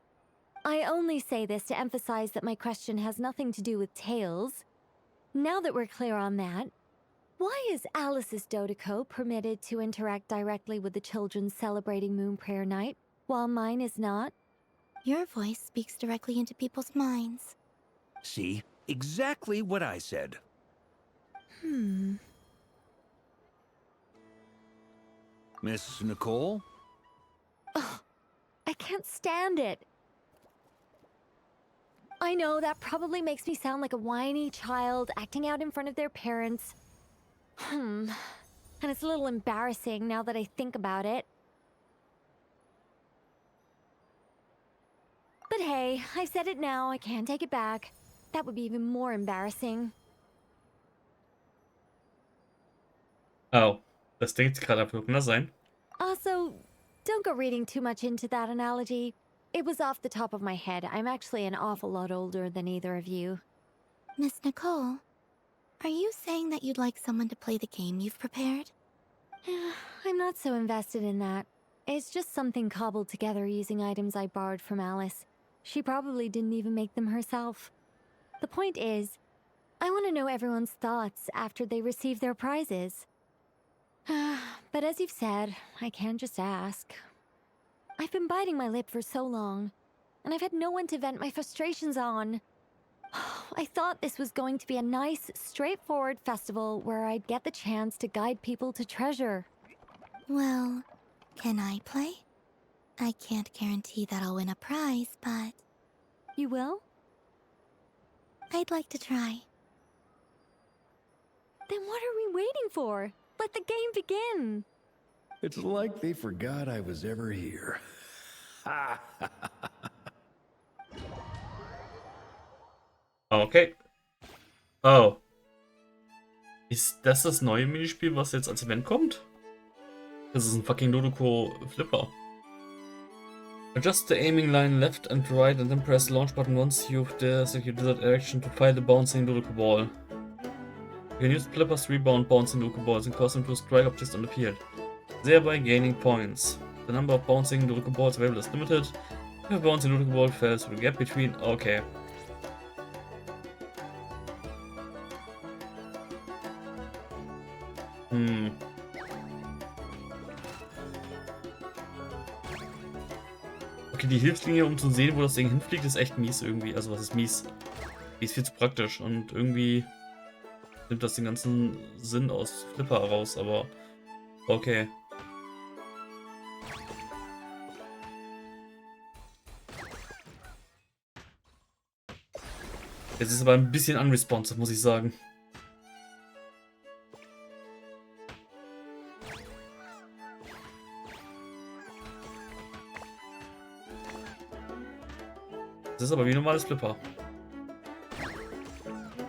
I only say this to emphasize that my question has nothing to do with tails. Now that we're clear on that, why is Alice's Dodeco permitted to interact directly with the children celebrating Moon Prayer Night, while mine is not? Your voice speaks directly into people's minds. See? Exactly what I said. Miss Nicole? Ugh, I can't stand it. I know that probably makes me sound like a whiny child acting out in front of their parents. and it's a little embarrassing now that I think about it. But hey, I've said it now, I can't take it back. That would be even more embarrassing. Oh, das Ding jetzt gerade ab, kann das sein? Also, don't go reading too much into that analogy. It was off the top of my head. I'm actually an awful lot older than either of you. Miss Nicole, are you saying that you'd like someone to play the game you've prepared? I'm not so invested in that. It's just something cobbled together using items I borrowed from Alice. She probably didn't even make them herself. The point is, I want to know everyone's thoughts after they receive their prizes. But as you've said, I can't just ask. I've been biting my lip for so long, and I've had no one to vent my frustrations on. I thought this was going to be a nice, straightforward festival where I'd get the chance to guide people to treasure. Well, can I play? I can't guarantee that I'll win a prize, but... You will? I'd like to try. Then what are we waiting for? Let the game begin! It's like they forgot I was ever here. Okay. Oh. Ist das neue Minispiel, was jetzt als Event kommt? Das ist ein fucking Dodoco Flipper. Adjust the aiming line left and right and then press the launch button once you've executed that direction to fire the bouncing Dodoco ball. You can use flippers to rebound bouncing Dodoco balls and cause them to strike objects on the field, thereby gaining points. The number of bouncing Dodoco balls available is limited. If a bouncing Dodoco ball falls through the gap between... Okay. Okay, die Hilfslinie, um zu sehen, wo das Ding hinfliegt, ist echt mies irgendwie. Also was ist mies? Die ist viel zu praktisch und irgendwie nimmt das den ganzen Sinn aus Flipper raus, aber okay. Jetzt ist aber ein bisschen unresponsive, muss ich sagen. Das ist aber wie normales Flipper.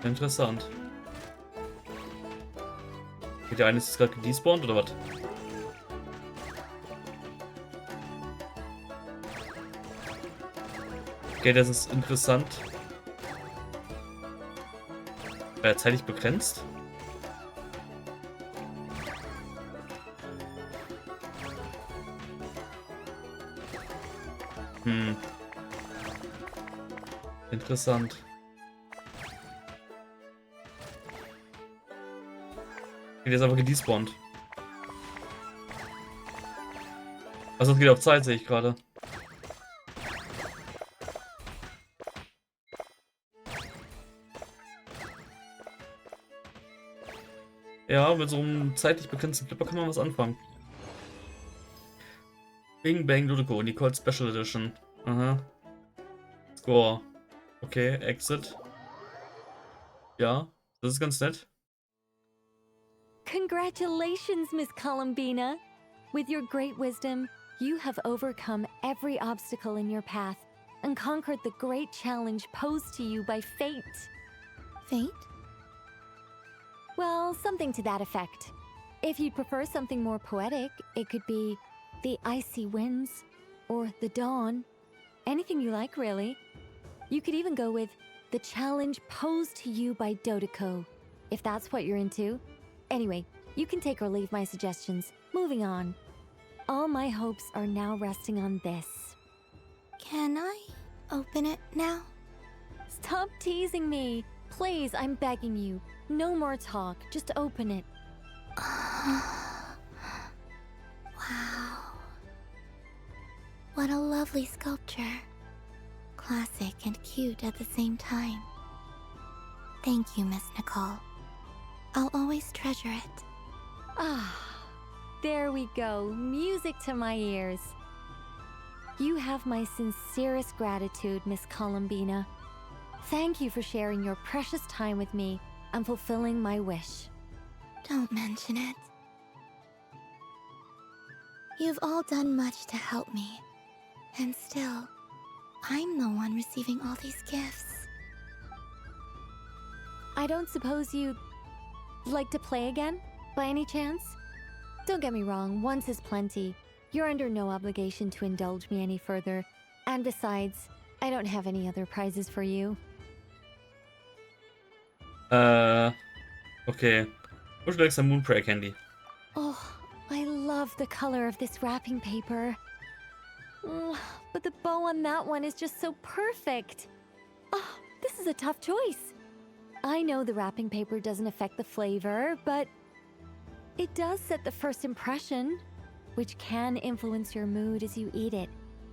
Interessant. Okay, der eine ist gerade gedespawnt oder was? Okay, das ist interessant. Zeitlich begrenzt. Interessant. Der ist aber gedespawnt. Also das geht auf Zeit, sehe ich gerade. Ja, mit so einem zeitlich begrenzten Flipper kann man was anfangen. Bing Bang Dodoco, Nicole Special Edition. Aha. Score. Okay, Exit. Ja, das ist ganz nett. Congratulations, Miss Columbina! With your great wisdom, you have overcome every obstacle in your path and conquered the great challenge posed to you by fate. Fate? Well, something to that effect. If you'd prefer something more poetic, it could be the icy winds or the dawn. Anything you like, really. You could even go with the challenge posed to you by Dodoco, if that's what you're into. Anyway, you can take or leave my suggestions. Moving on. All my hopes are now resting on this. Can I open it now? Stop teasing me. Please, I'm begging you. No more talk. Just open it. Wow. What a lovely sculpture. Classic and cute at the same time. Thank you, Miss Nicole. I'll always treasure it. Ah, there we go. Music to my ears. You have my sincerest gratitude, Miss Columbina. Thank you for sharing your precious time with me and fulfilling my wish. Don't mention it. You've all done much to help me. And still, I'm the one receiving all these gifts. I don't suppose you'd like to play again, by any chance? Don't get me wrong, once is plenty. You're under no obligation to indulge me any further. And besides, I don't have any other prizes for you. Okay. Would you like some Moon Prayer candy? Oh, I love the color of this wrapping paper. But the bow on that one is just so perfect. Oh, this is a tough choice. I know the wrapping paper doesn't affect the flavor, but it does set the first impression, which can influence your mood as you eat it.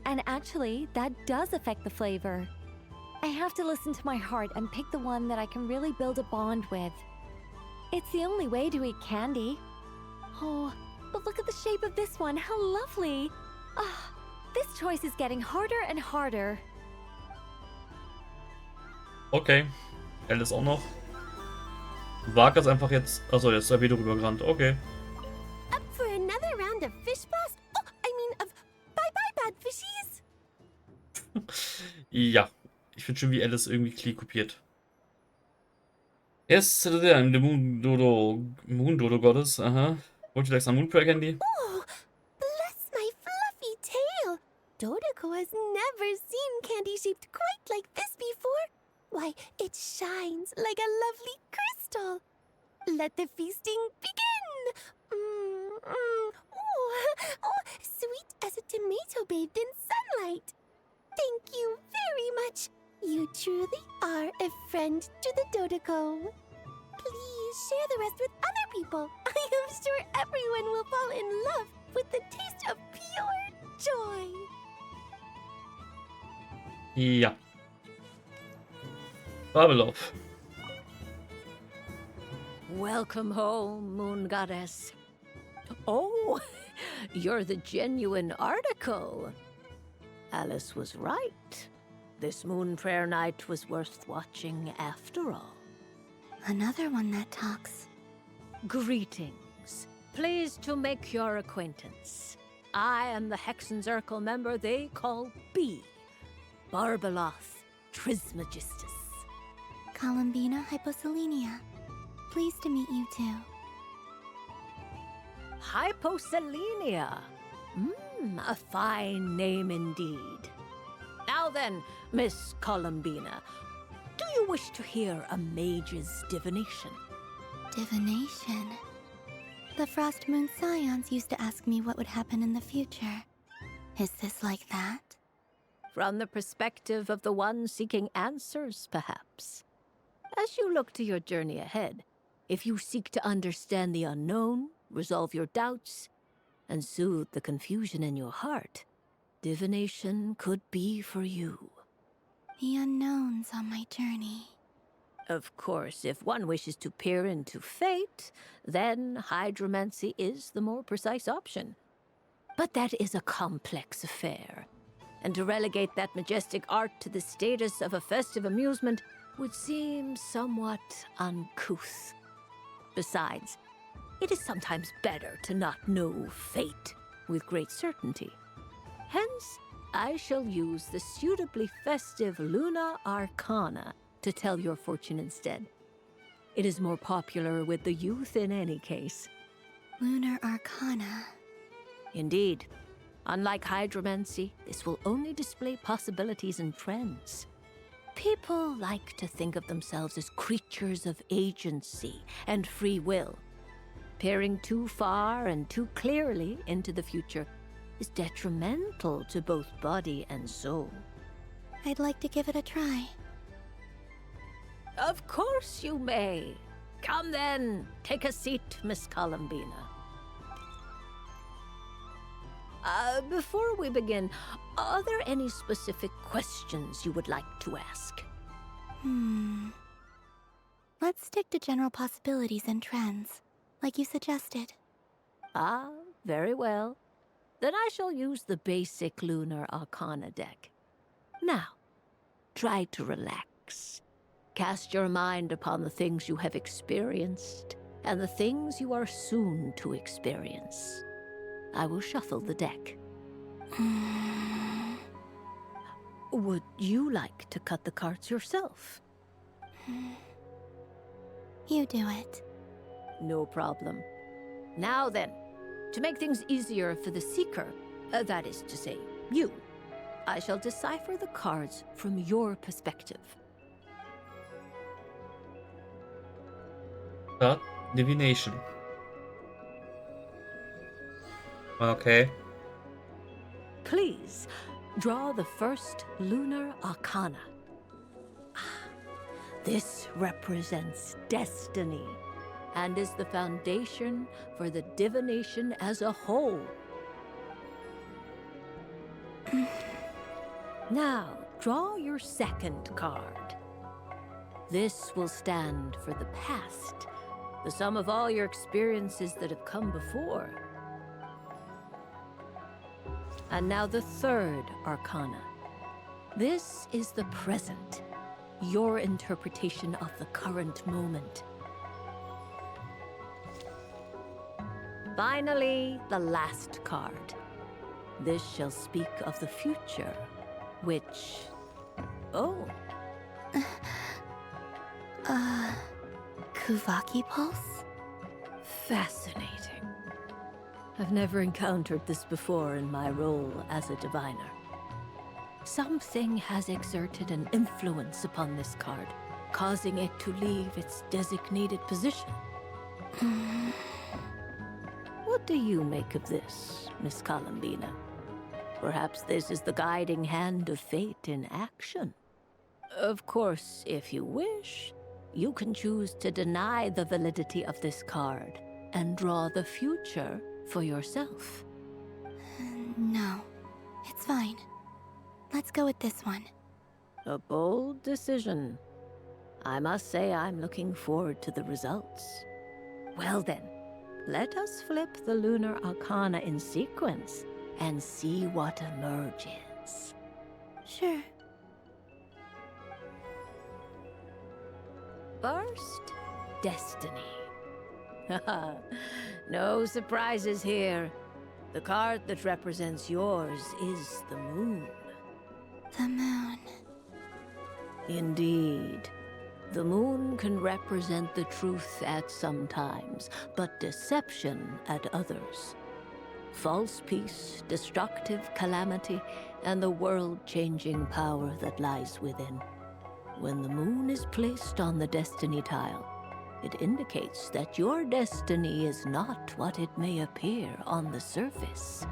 And actually, that does affect the flavor. I have to listen to my heart and pick the one that I can really build a bond with. It's the only way to eat candy. Oh, but look at the shape of this one, how lovely! Ah, this choice is getting harder and harder. Okay. Alice auch noch. Wag es einfach jetzt. Achso, jetzt ist er wieder rübergerannt. Okay. Up for another round of fish blast? Oh, I mean of bye-bye bad fishies. Ja. Ich finde schon, wie Alice irgendwie Klee kopiert. Yes, the Moon Dodo Goddess. Would you like some Moon Prayer candy? Oh, bless my fluffy tail. Dodoko has never seen candy shaped quite like this before. Why, it shines like a lovely crystal. Let the feasting begin. Oh, sweet as a tomato bathed in sunlight. Thank you very much. You truly are a friend to the Dodoko. Please share the rest with other people. I am sure everyone will fall in love with the taste of pure joy. Ja. Farbelauf. Welcome home, Moon Goddess. Oh, you're the genuine article. Alice was right. This Moon Prayer night was worth watching after all. Another one that talks. Greetings. Pleased to make your acquaintance. I am the Hexenzirkel member they call B. Barbeloth Trismegistus. Columbina Hyposelenia. Pleased to meet you too. Hyposelenia. A fine name indeed. Now then, Miss Columbina, do you wish to hear a mage's divination? Divination? The Frost Moon Scions used to ask me what would happen in the future. Is this like that? From the perspective of the one seeking answers, perhaps. As you look to your journey ahead, if you seek to understand the unknown, resolve your doubts, and soothe the confusion in your heart, divination could be for you. The unknowns on my journey. Of course, if one wishes to peer into fate, then hydromancy is the more precise option. But that is a complex affair, and to relegate that majestic art to the status of a festive amusement would seem somewhat uncouth. Besides, it is sometimes better to not know fate with great certainty. Hence, I shall use the suitably festive Luna Arcana to tell your fortune instead. It is more popular with the youth in any case. Lunar Arcana. Indeed. Unlike hydromancy, this will only display possibilities and trends. People like to think of themselves as creatures of agency and free will. Peering too far and too clearly into the future is detrimental to both body and soul. I'd like to give it a try. Of course you may. Come then, take a seat, Miss Columbina. Before we begin, are there any specific questions you would like to ask? Let's stick to general possibilities and trends, like you suggested. Ah, very well. Then I shall use the basic Lunar Arcana deck. Now, try to relax. Cast your mind upon the things you have experienced and the things you are soon to experience. I will shuffle the deck. Would you like to cut the cards yourself? You do it. No problem. Now then, to make things easier for the seeker, that is to say, you, I shall decipher the cards from your perspective. Start divination. Okay. Please, draw the first lunar arcana. This represents destiny and is the foundation for the divination as a whole. Now, draw your second card. This will stand for the past, the sum of all your experiences that have come before. And now the third arcana. This is the present, your interpretation of the current moment. Finally, the last card. This shall speak of the future, which... Oh. Kuvaki Pulse? Fascinating. I've never encountered this before in my role as a diviner. Something has exerted an influence upon this card, causing it to leave its designated position. What do you make of this, Miss Columbina? Perhaps this is the guiding hand of fate in action. Of course, if you wish, you can choose to deny the validity of this card and draw the future for yourself. No, it's fine. Let's go with this one. A bold decision. I must say I'm looking forward to the results. Well then, let us flip the lunar arcana in sequence and see what emerges. Sure. First, destiny. No surprises here. The card that represents yours is the moon. The moon. Indeed. The moon can represent the truth at some times, but deception at others. False peace, destructive calamity, and the world-changing power that lies within. When the moon is placed on the destiny tile, it indicates that your destiny is not what it may appear on the surface.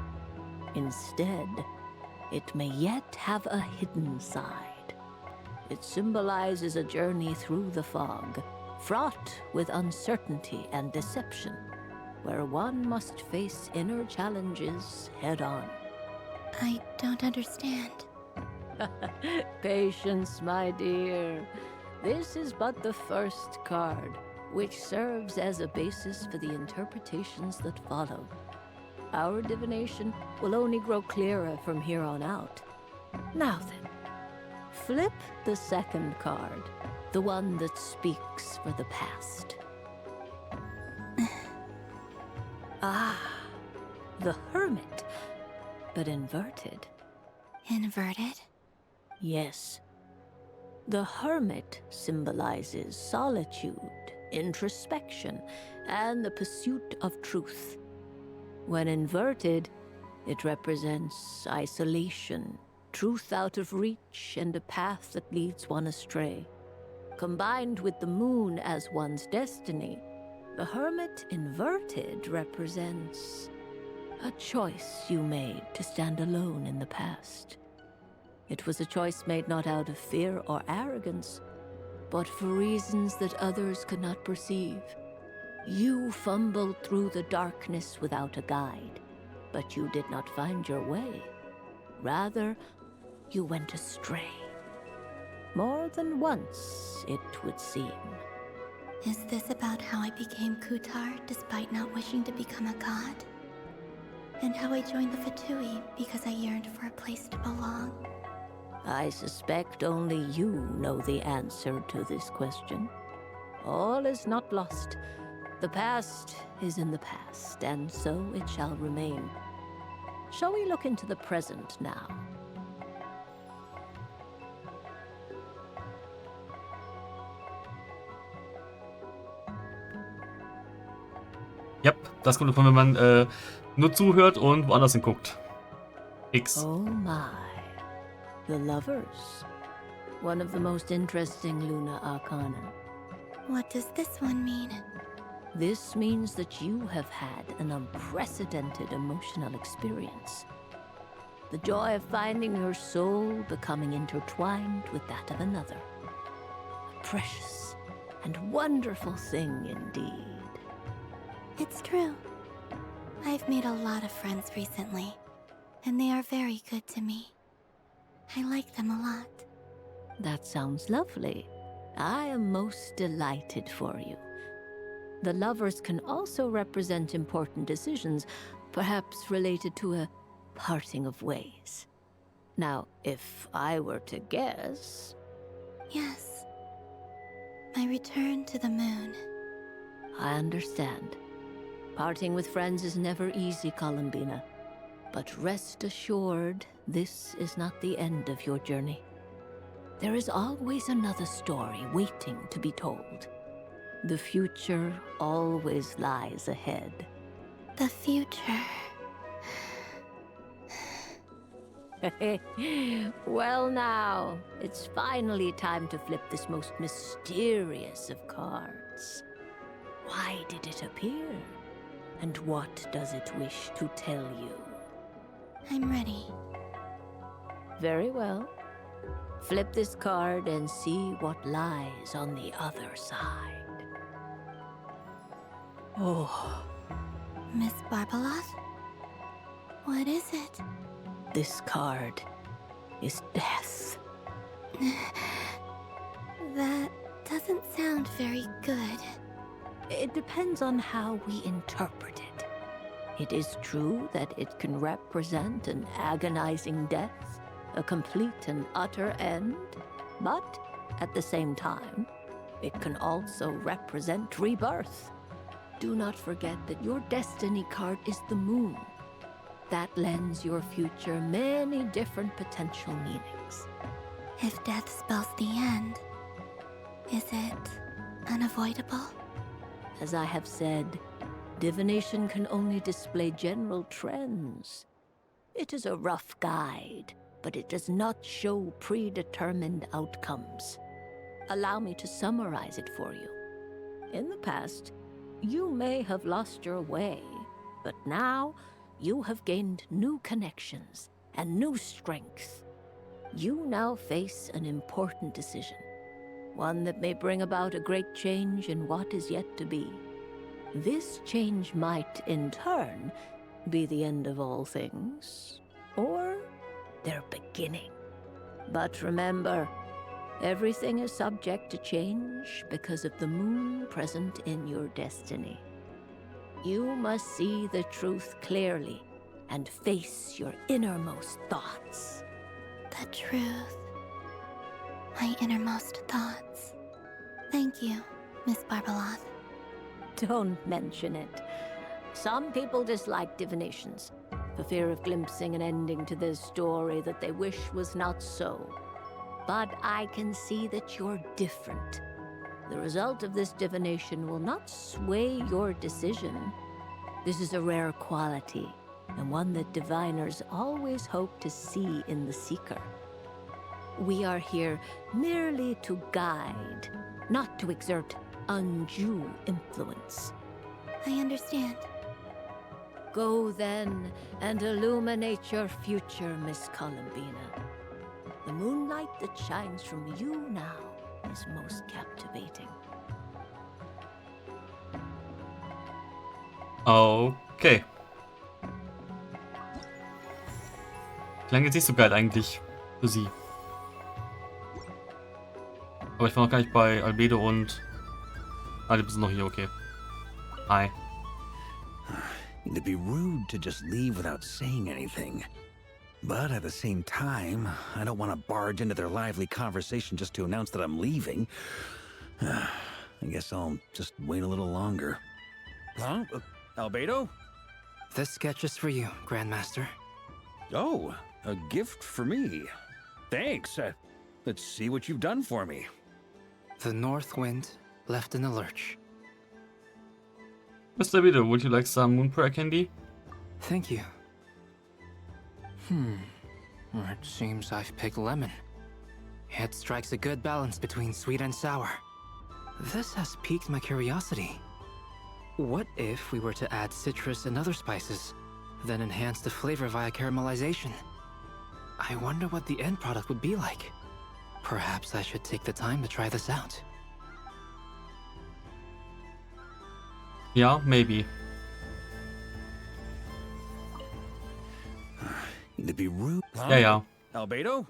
Instead, it may yet have a hidden side. It symbolizes a journey through the fog, fraught with uncertainty and deception, where one must face inner challenges head-on. I don't understand. Patience, my dear. This is but the first card, which serves as a basis for the interpretations that follow. Our divination will only grow clearer from here on out. Now then, flip the second card, the one that speaks for the past. The Hermit, but inverted. Inverted? Yes. The Hermit symbolizes solitude, introspection, and the pursuit of truth. When inverted, it represents isolation, truth out of reach, and a path that leads one astray. Combined with the moon as one's destiny, the Hermit inverted represents a choice you made to stand alone in the past. It was a choice made not out of fear or arrogance, but for reasons that others could not perceive. You fumbled through the darkness without a guide, but you did not find your way. Rather, you went astray. More than once, it would seem. Is this about how I became Kutar despite not wishing to become a god? And how I joined the Fatui because I yearned for a place to belong? I suspect only you know the answer to this question. All is not lost. The past is in the past, and so it shall remain. shall we look into the present now? Yep, das kommt davon, wenn man nur zuhört und woanders hinguckt. X. Oh my. The Lovers. One of the most interesting Luna Arcana. What does this one mean? This means that you have had an unprecedented emotional experience. The joy of finding your soul becoming intertwined with that of another. A precious and wonderful thing indeed. It's true. I've made a lot of friends recently, and they are very good to me. I like them a lot. That sounds lovely. I am most delighted for you. The Lovers can also represent important decisions, perhaps related to a parting of ways. Now, if I were to guess... Yes. My return to the moon. I understand. Parting with friends is never easy, Columbina. But rest assured, this is not the end of your journey. There is always another story waiting to be told. The future always lies ahead. The future. Well now, it's finally time to flip this most mysterious of cards. Why did it appear? And what does it wish to tell you? I'm ready. Very well. Flip this card and see what lies on the other side. Oh. Miss Barbeloth? What is it? This card is death. That doesn't sound very good. It depends on how we interpret it. It is true that it can represent an agonizing death, a complete and utter end, but at the same time, it can also represent rebirth. Do not forget that your destiny card is the moon. That lends your future many different potential meanings. If death spells the end, is it unavoidable? As I have said, divination can only display general trends. It is a rough guide, but it does not show predetermined outcomes. Allow me to summarize it for you. In the past, you may have lost your way, but now you have gained new connections and new strength. You now face an important decision, one that may bring about a great change in what is yet to be. This change might, in turn, be the end of all things, or their beginning. But remember, everything is subject to change because of the moon present in your destiny. You must see the truth clearly and face your innermost thoughts. The truth. My innermost thoughts. Thank you, Miss Barbeloth. Don't mention it. Some people dislike divinations, for fear of glimpsing an ending to their story that they wish was not so. But I can see that you're different. The result of this divination will not sway your decision. This is a rare quality, and one that diviners always hope to see in the seeker. We are here merely to guide, not to exert undue influence. I understand. Go then and illuminate your future, Miss Columbina. The moonlight that shines from you now is most captivating. Okay. Klang jetzt nicht so geil eigentlich für sie. Aber ich war noch gar nicht bei Albedo und... Ah, die sind noch hier, okay. Hi. It'd be rude to just leave without saying anything. But at the same time, I don't want to barge into their lively conversation just to announce that I'm leaving. I guess I'll just wait a little longer. Huh? Albedo? This sketch is for you, Grandmaster. Oh, a gift for me. Thanks. Let's see what you've done for me. The north wind left in the lurch. Mr. Vito, would you like some moon prayer candy? Thank you. It seems I've picked lemon. It strikes a good balance between sweet and sour. This has piqued my curiosity. What if we were to add citrus and other spices, then enhance the flavor via caramelization? I wonder what the end product would be like. Perhaps I should take the time to try this out. Yeah, maybe. To be rude. Huh? Ja, ja. Albedo?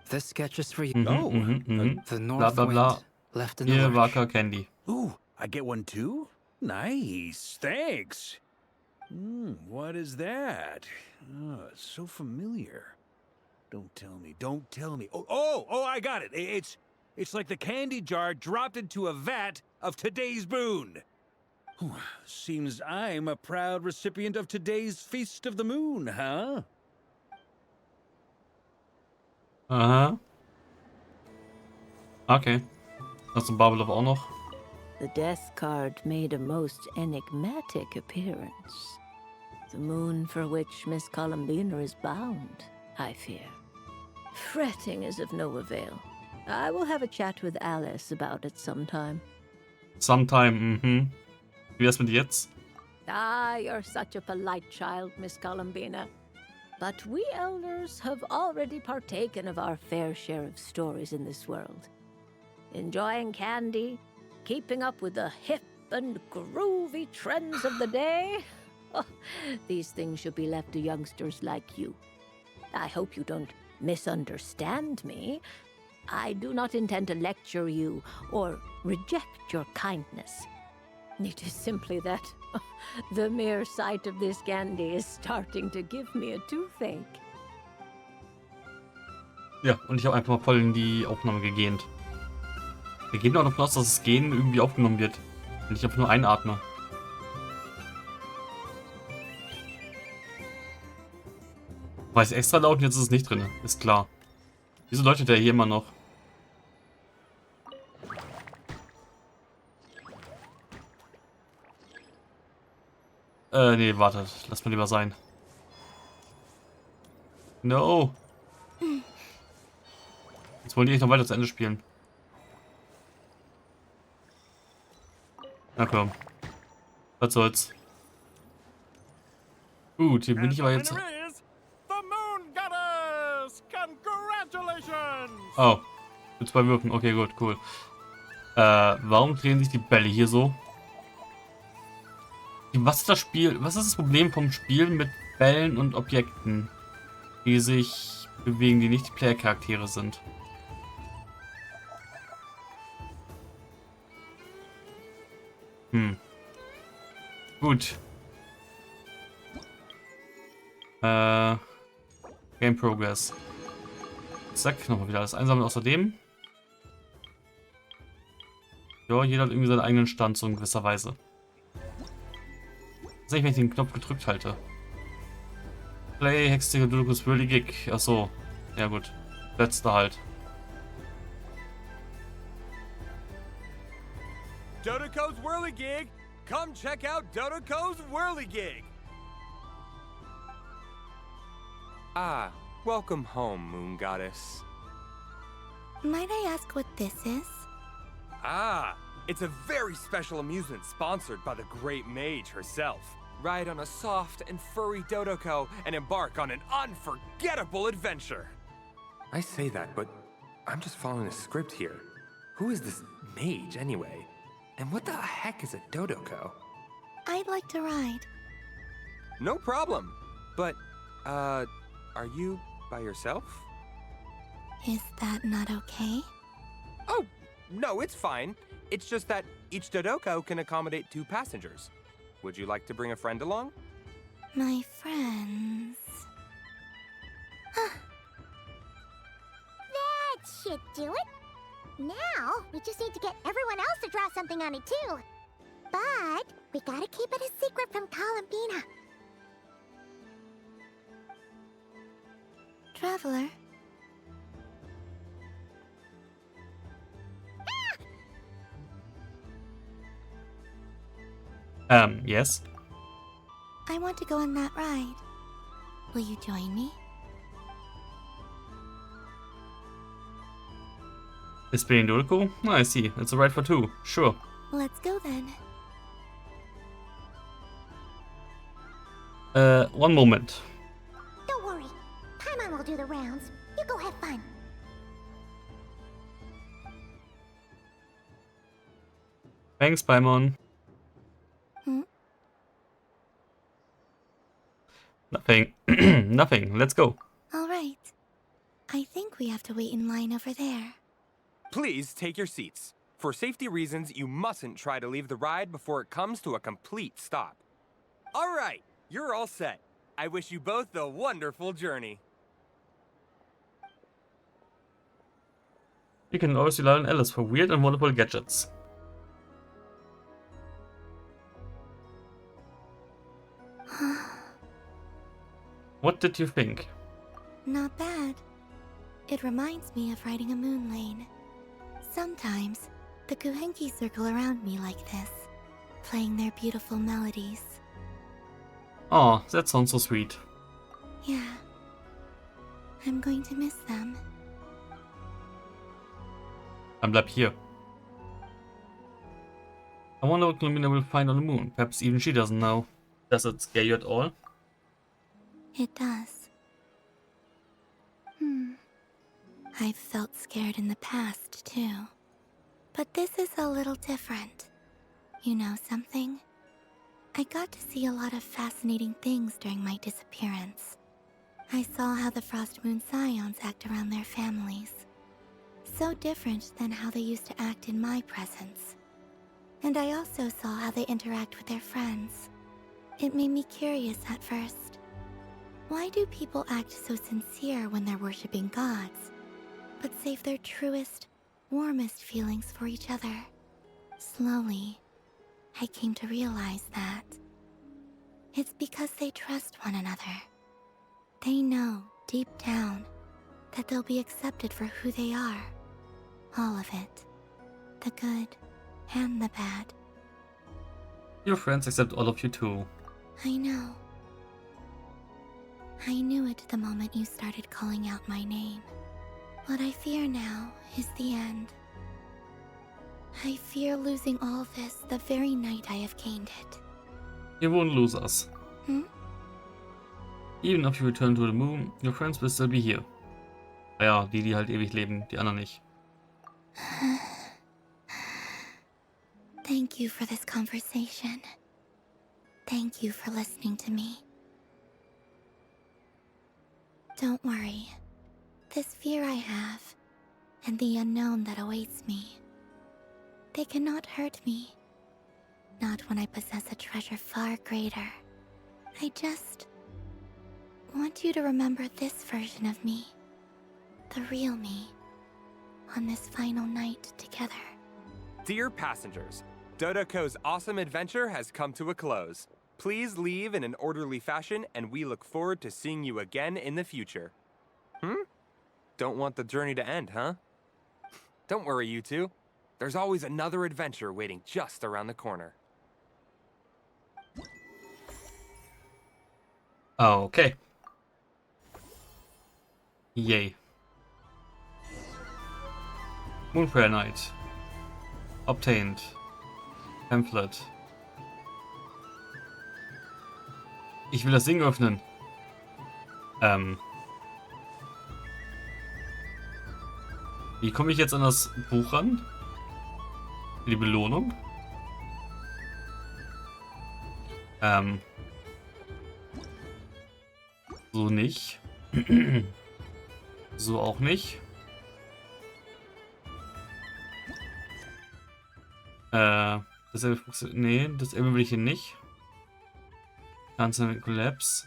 This sketch is for you. The Bla north bla bla. wind left in the Hier lurch. war Candy. Ooh, I get one too? Nice, thanks. What is that? Oh, it's so familiar. Don't tell me. Oh, I got it. It's like the candy jar dropped into a vat of today's boon. Seems I'm a proud recipient of today's Feast of the Moon, huh? Aha. Okay. Das ist Babylov auch noch. The death card made a most enigmatic appearance. The moon for which Miss Columbina is bound, I fear. Fretting is of no avail. I will have a chat with Alice about it sometime. Sometime, Wie wär's mit jetzt? Ah, you're such a polite child, Miss Columbina. But we elders have already partaken of our fair share of stories in this world. Enjoying candy, keeping up with the hip and groovy trends of the day. Oh, these things should be left to youngsters like you. I hope you don't misunderstand me. I do not intend to lecture you or reject your kindness. It is simply that the mere sight of this candy is starting to give me a toothache. Ja, und ich habe einfach mal voll in die Aufnahme gegähnt. Wir gehen auch davon aus, dass das Gehen irgendwie aufgenommen wird. Wenn ich einfach nur einatme. War es extra laut und jetzt ist es nicht drin. Ist klar. Wieso läutet der hier immer noch? Nee, wartet. Lass mal lieber sein. No. Jetzt wollen die echt noch weiter zu Ende spielen. Na komm. Was soll's. Gut, hier bin ich aber jetzt... Oh. Mit 2 Würfen. Okay, gut, cool. Warum drehen sich die Bälle hier so? Was ist das Spiel? Was ist das Problem vom Spiel mit Bällen und Objekten, die sich bewegen, die nicht die Player-Charaktere sind? Gut. Game Progress. Zack, nochmal wieder alles einsammeln außerdem. Ja, jeder hat irgendwie seinen eigenen Stand, so in gewisser Weise. Was ist eigentlich, wenn ich den Knopf gedrückt halte? Play, Hextiger, Dudukus, Whirly Gig. Achso. Ja gut. Letzter halt. Dodoco's Whirligig! Come check out Dodoco's Whirligig! Ah, welcome home, Moon Goddess. Might I ask what this is? Ah, it's a very special amusement sponsored by the great mage herself. Ride on a soft and furry Dodoco and embark on an unforgettable adventure. I say that, but I'm just following a script here. Who is this mage, anyway? And what the heck is a Dodoco? I'd like to ride. No problem. But, are you by yourself? Is that not okay? Oh, no, it's fine. It's just that each Dodoco can accommodate 2 passengers. Would you like to bring a friend along? My friends... That should do it. Now, we just need to get everyone else to draw something on it too. But we gotta keep it a secret from Columbina. Traveler. Yes. I want to go on that ride. Will you join me? Is being Dulco? Oh, I see. It's a ride for two. Sure. Let's go then. One moment. Don't worry. Paimon will do the rounds. You go have fun. Thanks, Paimon. Nothing. Nothing. Let's go. All right. I think we have to wait in line over there. Please take your seats. For safety reasons, you mustn't try to leave the ride before it comes to a complete stop. All right, you're all set. I wish you both a wonderful journey. You can always rely on Alice for weird and wonderful gadgets. What did you think? Not bad. It reminds me of riding a moon lane. Sometimes, the Kuhenki circle around me like this, playing their beautiful melodies. Oh, that sounds so sweet. Yeah. I'm going to miss them. Dann bleib hier. I wonder what Lumina will find on the moon. Perhaps even she doesn't know. Does it scare you at all? It does. I've felt scared in the past, too. But this is a little different. You know something? I got to see a lot of fascinating things during my disappearance. I saw how the Frost Moon Scions act around their families. So different than how they used to act in my presence. And I also saw how they interact with their friends. It made me curious at first. Why do people act so sincere when they're worshipping gods, but save their truest, warmest feelings for each other? Slowly, I came to realize that it's because they trust one another. They know, deep down, that they'll be accepted for who they are. All of it. The good and the bad. Your friends accept all of you too. I know. I knew it the moment you started calling out my name. What I fear now is the end. I fear losing all this the very night I have gained it. You won't lose us. Even if you return to the moon, your friends will still be here. Ja, die halt ewig leben, die anderen nicht. Thank you for this conversation. Thank you for listening to me. Don't worry. This fear I have, and the unknown that awaits me, they cannot hurt me. Not when I possess a treasure far greater. I just want you to remember this version of me. The real me. On this final night together. Dear passengers, Dodoko's awesome adventure has come to a close. Please leave in an orderly fashion, and we look forward to seeing you again in the future. Don't want the journey to end, huh? Don't worry, you two. There's always another adventure waiting just around the corner. Okay. Yay. Moonfire Night. Obtained. Pamphlet. Ich will das Ding öffnen. Wie komme ich jetzt an das Buch ran? Die Belohnung? So nicht. So auch nicht. Nee, das will ich hier nicht. Cancel Collapse.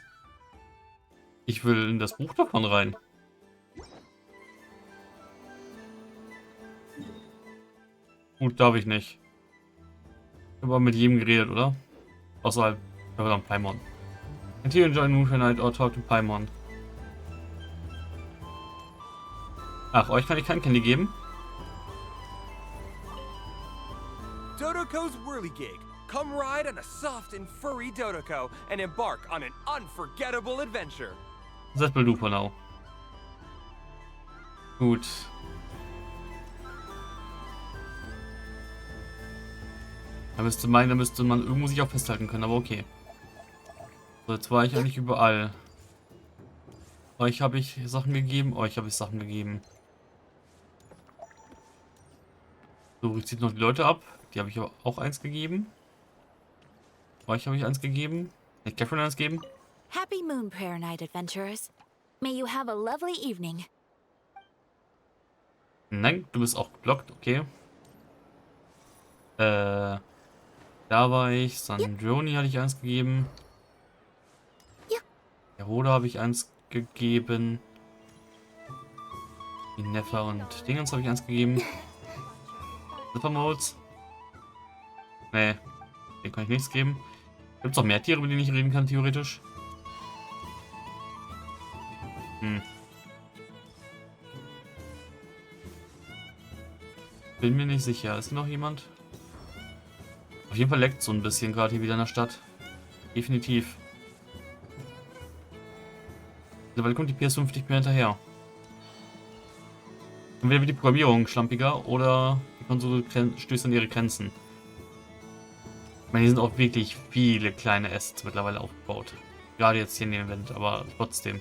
Ich will in das Buch davon rein. Gut, darf ich nicht. Ich habe aber mit jedem geredet, oder? Außerhalb von Paimon. Continue enjoying Moonfire Night or talk to Paimon. Ach, euch kann ich kein Candy geben? Dodoco's Whirligig. Come ride on a soft and furry Dodoco and embark on an unforgettable adventure. Das will du for now. Gut. Da müsste man irgendwo sich auch festhalten können, aber okay. So, jetzt war ich eigentlich überall. Euch habe ich Sachen gegeben, euch habe ich Sachen gegeben. So, jetzt zieht noch die Leute ab. Die habe ich aber auch eins gegeben. Euch habe ich eins gegeben. Ich Catherine eins geben. Happy Moon Prayer Night, adventurers. May you have a lovely evening. Nein, du bist auch geblockt, okay. Da war ich. Sandroni hatte ich eins gegeben. Der Rode habe ich eins gegeben. Die Neffa und Dingens habe ich eins gegeben. Zippermodes. Nee, den kann ich nichts geben. Gibt es noch mehr Tiere, mit denen ich reden kann, theoretisch? Bin mir nicht sicher. Ist noch jemand? Auf jeden Fall leckt so ein bisschen gerade hier wieder in der Stadt. Definitiv. Mittlerweile kommt die PS5 nicht mehr hinterher. Entweder wird die Programmierung schlampiger oder die Konsole stößt an ihre Grenzen. Ich meine, hier sind auch wirklich viele kleine Assets mittlerweile aufgebaut. Gerade jetzt hier in dem Event, aber trotzdem.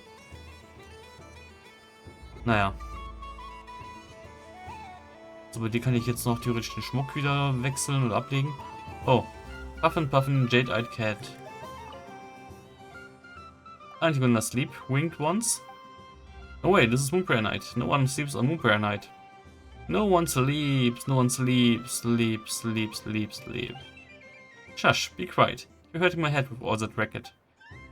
Naja. So, bei dir kann ich jetzt noch theoretisch den Schmuck wieder wechseln oder ablegen. Oh. Puffin, Jade-Eyed Cat. Aren't you gonna sleep? Winged ones? No way, this is Moon Prayer Night. No one sleeps on Moon Prayer Night. No one sleeps, no one sleeps, sleep. Shush, be quiet. You're hurting my head with all that racket.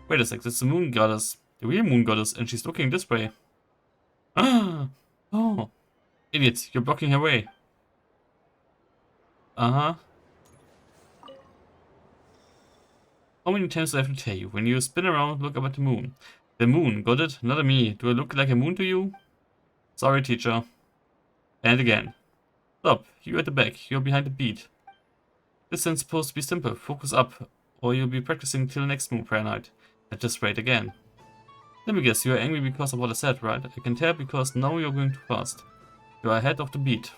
Wait a sec, that's the Moon Goddess. The real Moon Goddess, and she's looking this way. Ah! Oh! Idiot, you're blocking her way. Uh-huh. How many times do I have to tell you? When you spin around, look up at the moon. The moon, got it? Not at me. Do I look like a moon to you? Sorry, teacher. And again. Stop. You at the back. You're behind the beat. This is supposed to be simple. Focus up, or you'll be practicing till next Moon Prayer Night. At this rate again. Let me guess, you are angry because of what I said, right? I can tell because now you're going too fast. You are ahead of the beat.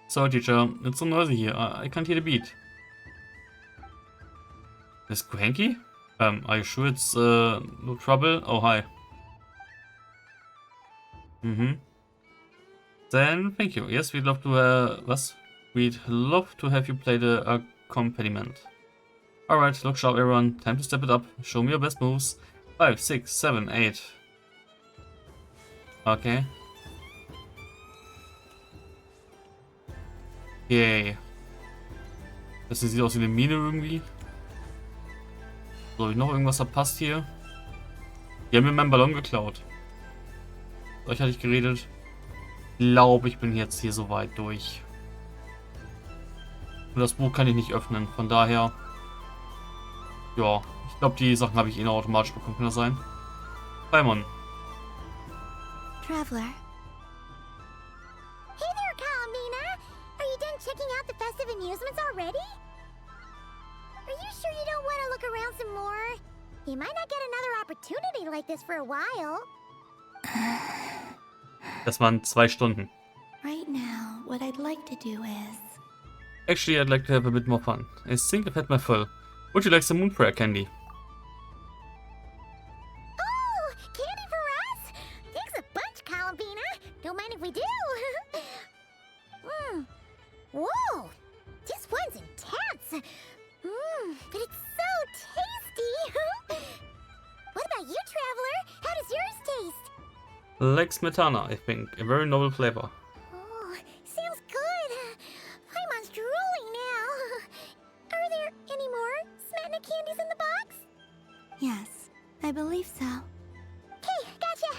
Sorry, teacher. It's so noisy here. I can't hear the beat. Is Cranky? Are you sure it's no trouble? Oh, hi. Then, thank you. Yes, we'd love to, We'd love to have you play the accompaniment. Alright, look sharp everyone. Time to step it up. Show me your best moves. 5, 6, 7, 8. Okay. Yay. Das sieht aus wie eine Mine irgendwie. So, habe ich noch irgendwas verpasst hier? Die haben mir meinen Ballon geklaut. Mit euch hatte ich geredet. Ich glaube, ich bin jetzt hier so weit durch. Und das Buch kann ich nicht öffnen. Von daher... Ja, ich glaube, die Sachen habe ich eh noch automatisch bekommen. Kann das sein? Simon. Traveler. Hey there, Kalamina! Are you done checking out the festive amusements already? Are you sure you don't want to look around some more? You might not get another opportunity like this for a while. Das waren 2 Stunden. Right now, what I'd like to do is... Actually, I'd like to have a bit more fun. I think I've had my fill. Would you like some Moon Prayer candy? Oh, candy for us? Thanks a bunch, Kalamina. Don't mind if we do. Whoa, this one's intense. But it's so tasty. What about you, Traveler? How does yours taste? Like smetana, I think. A very novel flavor. Oh, sounds good. Paimon's drooling now. Are there any more Smetana candies in the box? Yes, I believe so. Okay, gotcha.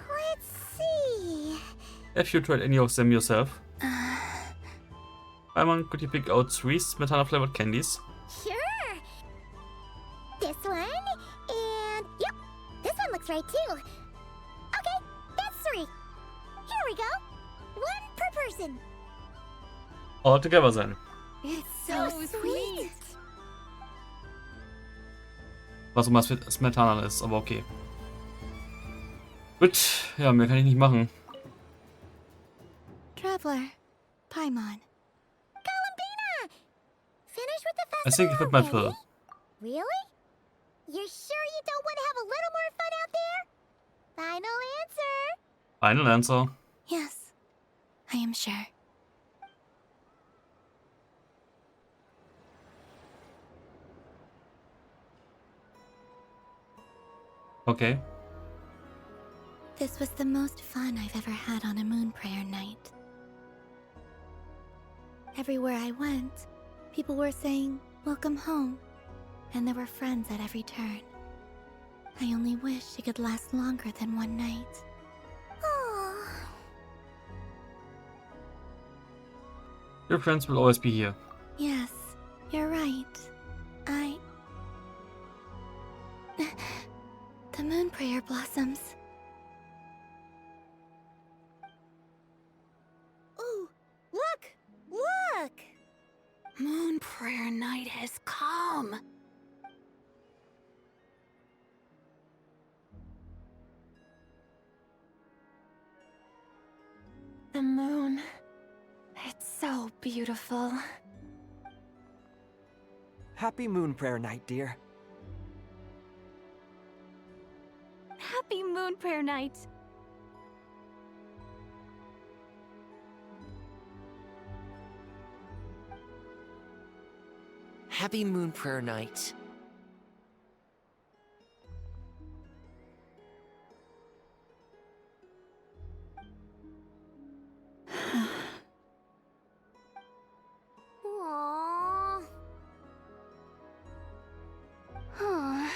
Let's see. Have you tried any of them yourself? Paimon, could you pick out 3 smetana flavored candies? Sure. This one, and yep, this one looks right too. Okay, that's 3. Here we go. One per person. All together sein. It's so sweet. Was immer Smetana ist, aber okay. Gut, ja, mehr kann ich nicht machen. Traveler, Paimon. Columbina! Finish with the I think festival it might already? fill. Really? You're sure you don't want to have a little more fun out there? Final answer. Final answer. Yes, I am sure. Okay. This was the most fun I've ever had on a moon prayer night. Everywhere I went, people were saying, "Welcome home," and there were friends at every turn. I only wish it could last longer than one night. Your friends will always be here. Yes, you're right. The moon prayer blossoms. Ooh, look! Look! Moon prayer night has come. The moon. It's so beautiful. Happy Moon Prayer Night, dear. Happy Moon Prayer Night. Happy Moon Prayer Night. Aww. Huh.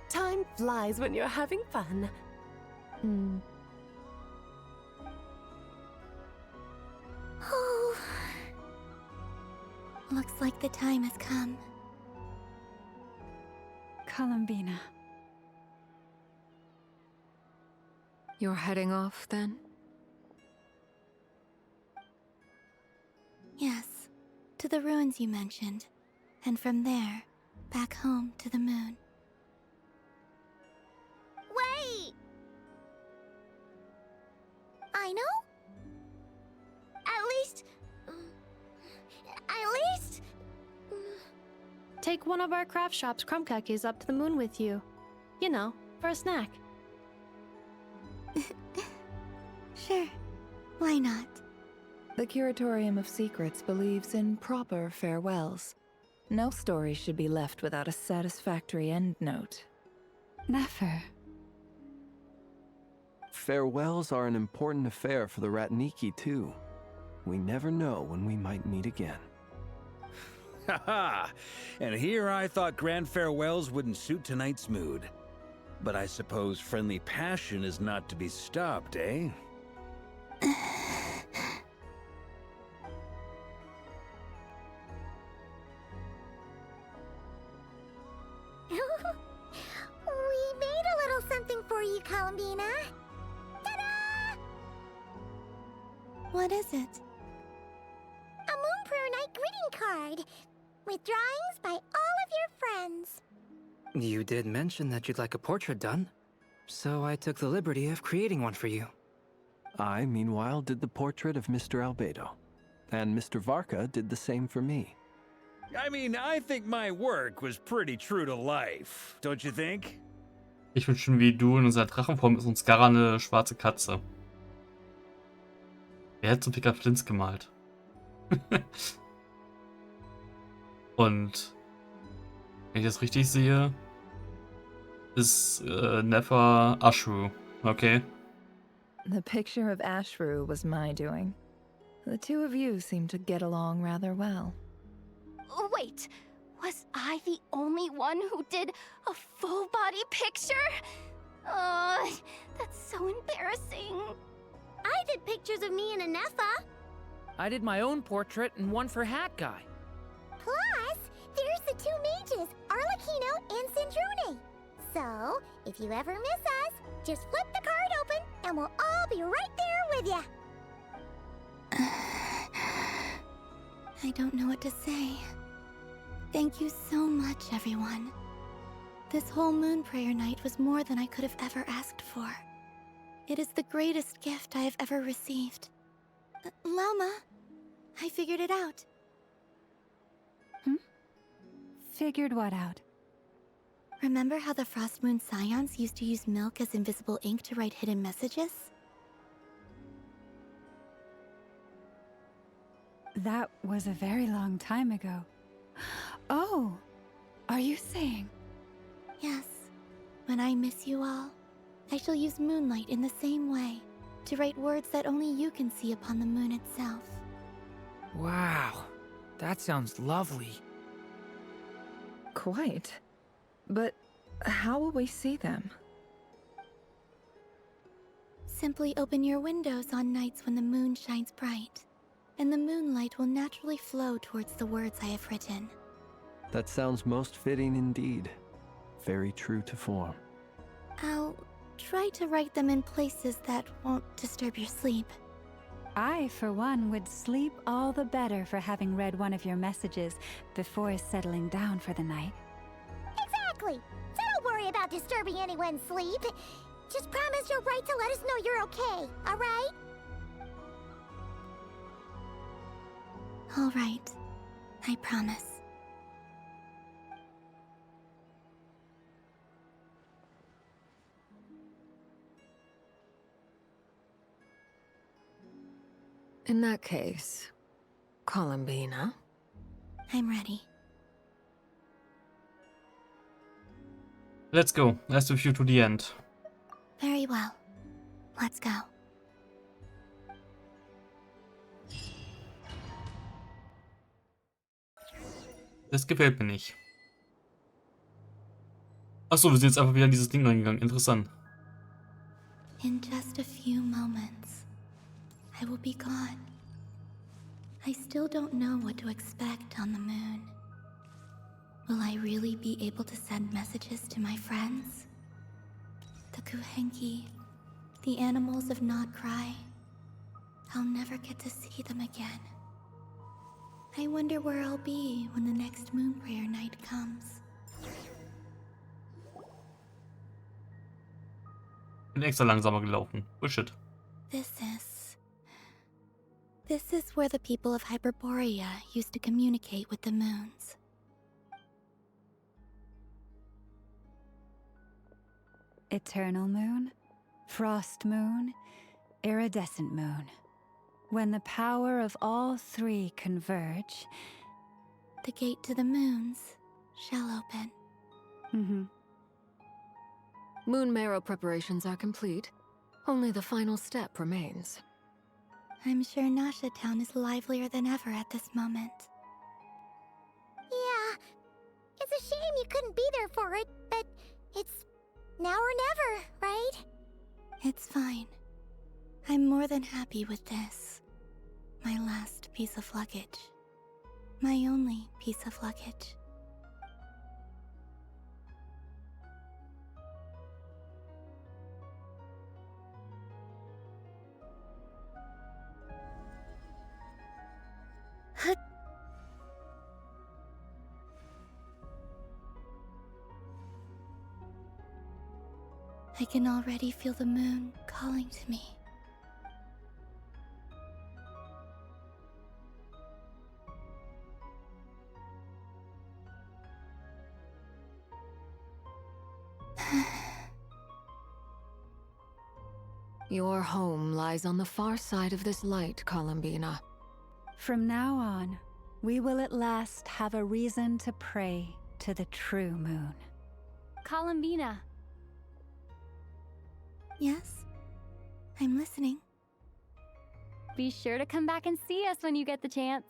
Time flies when you're having fun. Oh. Looks like the time has come. Columbina. You're heading off, then? Yes, to the ruins you mentioned. And from there, back home to the moon. Wait! I know? At least... Take one of our craft shop's crumb cookies up to the moon with you. You know, for a snack. Sure, why not? The Curatorium of Secrets believes in proper farewells. No story should be left without a satisfactory endnote. Never. Farewells are an important affair for the Ratniki, too. We never know when we might meet again. Haha! And here I thought grand farewells wouldn't suit tonight's mood. But I suppose friendly passion is not to be stopped, eh? We made a little something for you, Columbina. Ta-da! What is it? A Moon Prayer Night greeting card with drawings by all of your friends. You did mention that you'd like a portrait done, so I took the liberty of creating one for you. I, meanwhile, did the portrait of Mr. Albedo. And Mr. Varka did the same for me. I mean, I think my work was pretty true to life, don't you think? Ich bin schon wie du in unserer Drachenform ist uns Gara eine schwarze Katze. Wer hat so Picker Flins gemalt? Und wenn ich das richtig sehe, ist Nefer Ashru, okay? The picture of Ashru was my doing. The two of you seem to get along rather well. Wait, was I the only one who did a full body picture? That's so embarrassing. I did pictures of me and Anefa. I did my own portrait and one for Hat Guy. Plus, there's the two mages, Arlecchino and Sandrone. So, if you ever miss us, just flip the card open and we'll all be right there with you. I don't know what to say. Thank you so much, everyone. This whole moon prayer night was more than I could have ever asked for. It is the greatest gift I have ever received. Lama, I figured it out. Figured what out? Remember how the Frost Moon Scions used to use milk as invisible ink to write hidden messages? That was a very long time ago. Oh, are you saying? Yes. When I miss you all, I shall use moonlight in the same way, to write words that only you can see upon the moon itself. Wow, that sounds lovely. Quite. But how will we see them? Simply open your windows on nights when the moon shines bright, and the moonlight will naturally flow towards the words I have written. That sounds most fitting indeed. Very true to form. I'll try to write them in places that won't disturb your sleep. I, for one, would sleep all the better for having read one of your messages before settling down for the night. Exactly! So don't worry about disturbing anyone's sleep. Just promise you'll write to let us know you're okay, alright? Alright. I promise. In that case, Columbina? I'm ready. Let's go. Let's with you to the end. Very well. Let's go. Das gefällt mir nicht. Achso, wir sind jetzt einfach wieder in dieses Ding reingegangen. Interessant. In just a few moments, I will be gone. I still don't know what to expect on the moon. Will I really be able to send messages to my friends? The Kuhenki, the animals of not Krai. I'll never get to see them again. I wonder where I'll be when the next moon prayer night comes. Bin extra langsamer gelaufen. Bullshit. This is where the people of Hyperborea used to communicate with the moons. Eternal moon, frost moon, iridescent moon. When the power of all three converge, the gate to the moons shall open. Moon marrow preparations are complete. Only the final step remains. I'm sure Nasha Town is livelier than ever at this moment. Yeah, it's a shame you couldn't be there for it, but it's now or never, right? It's fine. I'm more than happy with this. My last piece of luggage. My only piece of luggage. I can already feel the moon calling to me. Your home lies on the far side of this light, Columbina. From now on, we will at last have a reason to pray to the true moon. Columbina. Yes? I'm listening. Be sure to come back and see us when you get the chance.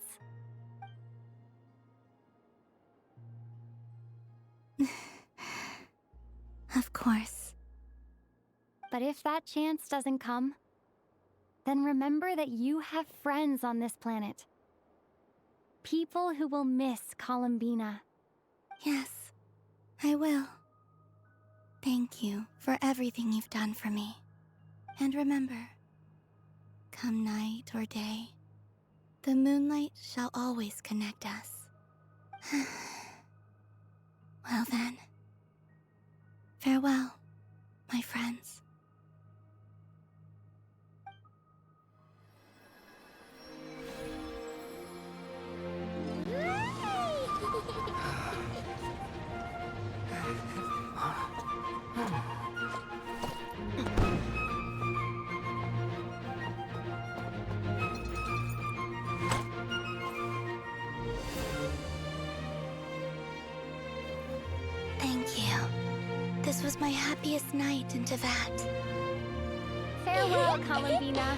Of course. But if that chance doesn't come, then remember that you have friends on this planet. People who will miss Columbina. Yes, I will. Thank you for everything you've done for me. And remember, come night or day, the moonlight shall always connect us. Well then, farewell, my friends. Thank you. This was my happiest night in Tevat. Farewell, Columbina.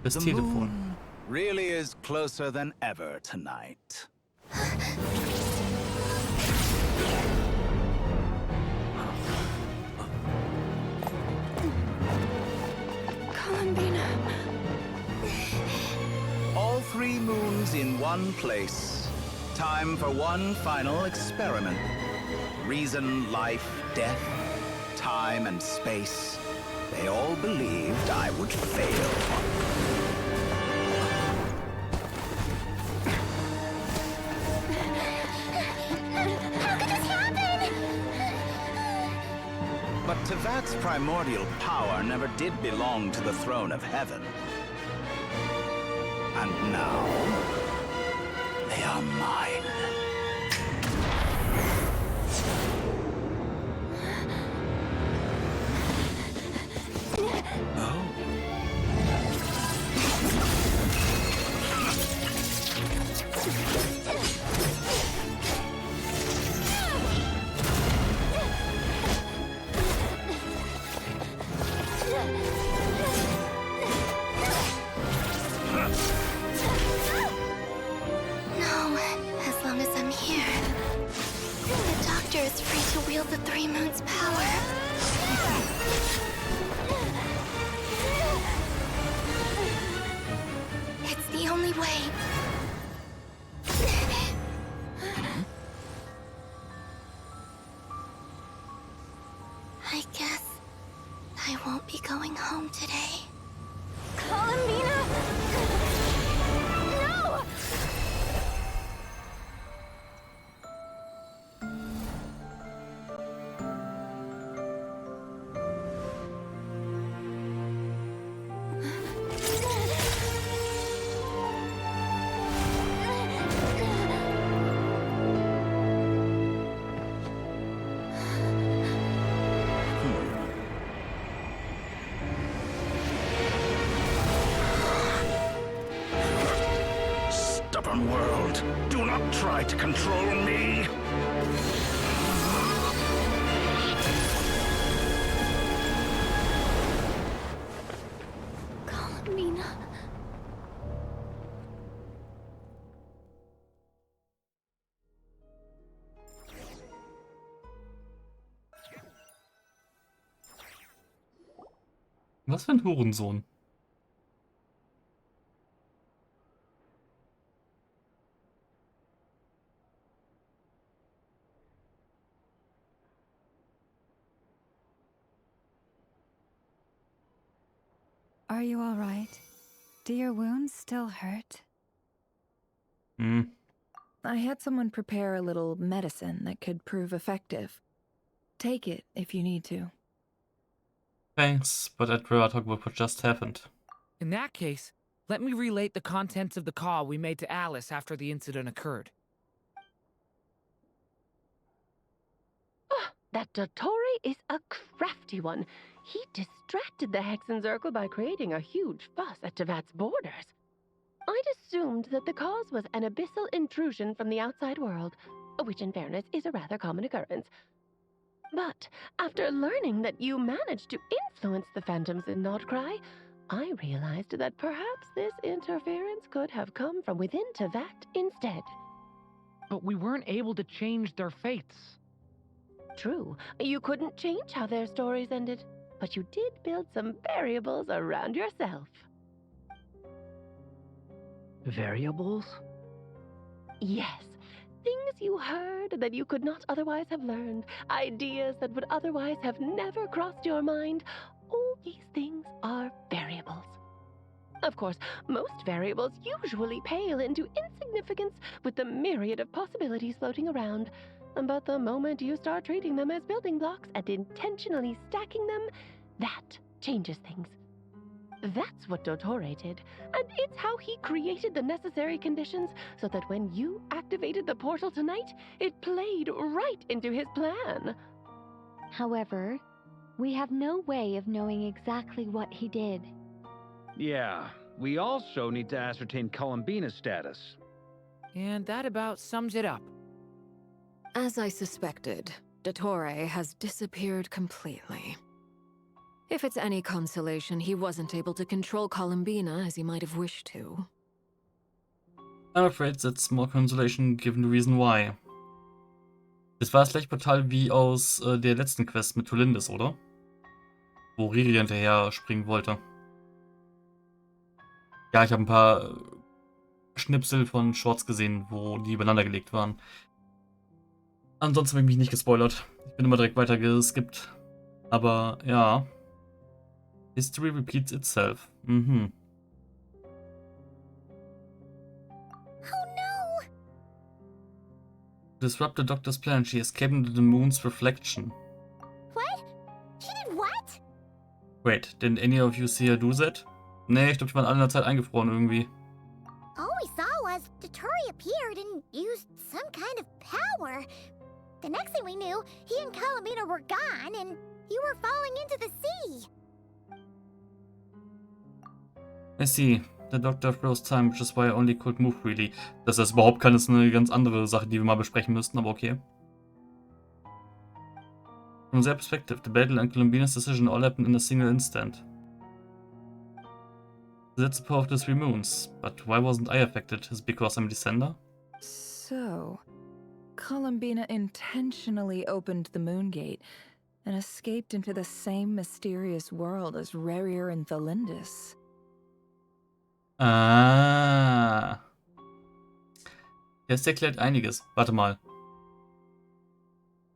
Das The Telefon. moon really is closer than ever tonight. Columbina. All 3 moons in one place. Time for one final experiment. Reason, life, death, time and space. They all believed I would fail. How could this happen? But Tevat's primordial power never did belong to the throne of heaven. And now, they are mine. No, as long as I'm here. The Doctor is free to wield the 3 moons' power. It's the only way. I guess I won't be going home today. Columbina! No! Stubborn world, do not try to control me. Columbina. Was für ein Hurensohn. Are you all right? Do your wounds still hurt? I had someone prepare a little medicine that could prove effective. Take it if you need to. Thanks, but I'd rather talk about what just happened. In that case, let me relate the contents of the call we made to Alice after the incident occurred. that Dottore is a crafty one. He distracted the Hexenzirkel by creating a huge fuss at Tevat's borders. I'd assumed that the cause was an abyssal intrusion from the outside world, which in fairness is a rather common occurrence. But after learning that you managed to influence the phantoms in Krai, I realized that perhaps this interference could have come from within Tevat instead. But we weren't able to change their fates. True, you couldn't change how their stories ended, but you did build some variables around yourself. Variables? Yes. Things you heard that you could not otherwise have learned, ideas that would otherwise have never crossed your mind. All these things are variables. Of course, most variables usually pale into insignificance with the myriad of possibilities floating around. But the moment you start treating them as building blocks and intentionally stacking them, that changes things. That's what Dottore did, and it's how he created the necessary conditions so that when you activated the portal tonight, it played right into his plan. However, we have no way of knowing exactly what he did. Yeah, we also need to ascertain Columbina's status. And that about sums it up. As I suspected, Dottore has disappeared completely. If it's any consolation, he wasn't able to control Columbina as he might have wished to. I'm afraid that's more consolation given the reason why. Das war das gleiche Portal wie aus der letzten Quest mit Tulindis, oder? Wo Riri hinterher springen wollte. Ja, ich habe ein paar Schnipsel von Shorts gesehen, wo die übereinander gelegt waren. Ansonsten habe ich mich nicht gespoilert. Ich bin immer direkt weiter geskippt. Aber ja. History repeats itself. Mhm. Oh no! Disrupt the Doctor's plan. She escaped into the moon's reflection. What? She did what? Wait, didn't any of you see her do that? Nee, ich glaube, die waren alle in der Zeit eingefroren irgendwie. All we saw was Dottore appeared and used some kind of power. The next thing we knew, he and Columbina were gone and you were falling into the sea. I see. The Doctor froze time, which is why I only could move freely. Dass das überhaupt kann, ist eine ganz andere Sache, die wir mal besprechen müssten, aber okay. From their perspective, the battle and Columbina's decision all happened in a single instant. That's the power of the three moons. But why wasn't I affected? Is it because I'm a descender? So, Columbina intentionally opened the moon gate and escaped into the same mysterious world as Rerir and Thalindis. Ah. Das erklärt einiges. Warte mal.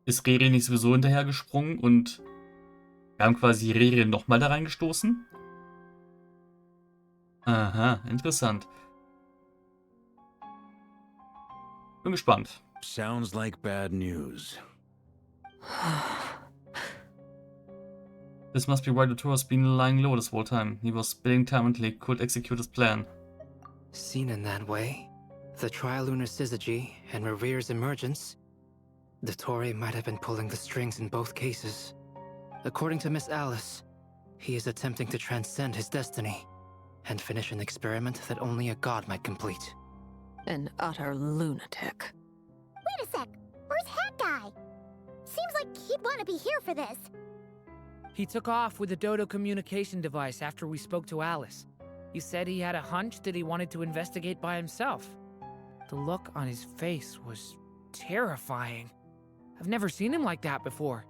Ist Riri nicht sowieso hinterhergesprungen und wir haben quasi Riri nochmal da reingestoßen? Aha, interessant. Bin gespannt. Sounds like bad news. This must be why Dottore's been lying low this whole time. He was spending time until he could execute his plan. Seen in that way, the trilunar syzygy and Rerir's emergence, Dottore might have been pulling the strings in both cases. According to Miss Alice, he is attempting to transcend his destiny and finish an experiment that only a god might complete. An utter lunatic. Wait a sec, where's Hat Guy? Seems like he'd want to be here for this. He took off with the Dodo communication device after we spoke to Alice. He said he had a hunch that he wanted to investigate by himself. The look on his face was terrifying. I've never seen him like that before.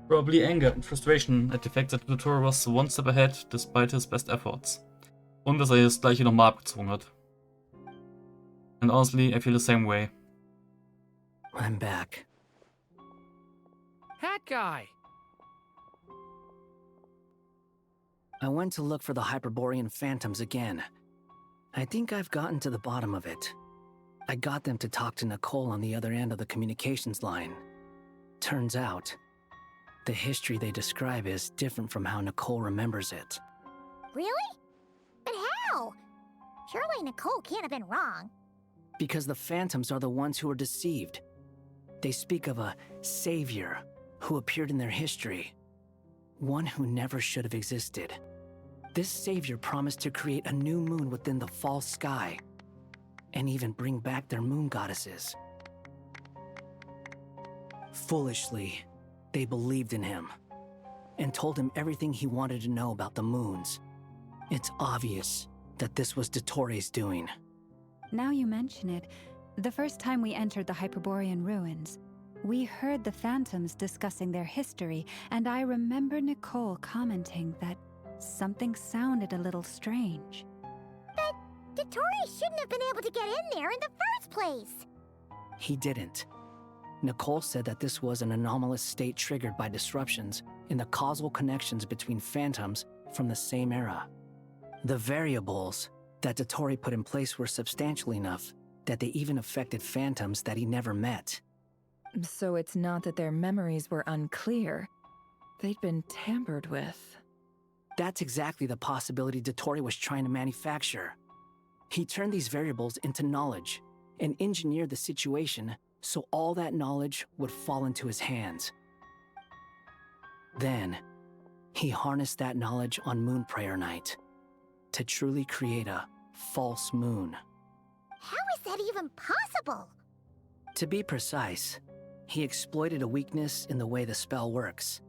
Probably anger and frustration at the fact that Dottore was one step ahead despite his best efforts. Und dass er das gleiche nochmal abgezogen hat. And honestly, I feel the same way. I'm back. Hat Guy! I went to look for the Hyperborean phantoms again. I think I've gotten to the bottom of it. I got them to talk to Nicole on the other end of the communications line. Turns out, the history they describe is different from how Nicole remembers it. Really? But how? Surely Nicole can't have been wrong. Because the phantoms are the ones who were deceived. They speak of a savior who appeared in their history, one who never should have existed. This savior promised to create a new moon within the false sky, and even bring back their moon goddesses. Foolishly, they believed in him, and told him everything he wanted to know about the moons. It's obvious that this was Dottoro's doing. Now you mention it, the first time we entered the Hyperborean ruins, we heard the phantoms discussing their history, and I remember Nicole commenting that something sounded a little strange. But Dottore shouldn't have been able to get in there in the first place! He didn't. Nicole said that this was an anomalous state triggered by disruptions in the causal connections between phantoms from the same era. The variables that Dottore put in place were substantial enough that they even affected phantoms that he never met. So it's not that their memories were unclear. They'd been tampered with. That's exactly the possibility Dottore was trying to manufacture. He turned these variables into knowledge and engineered the situation so all that knowledge would fall into his hands. Then, he harnessed that knowledge on Moon Prayer Night to truly create a false moon. How is that even possible? To be precise, he exploited a weakness in the way the spell works.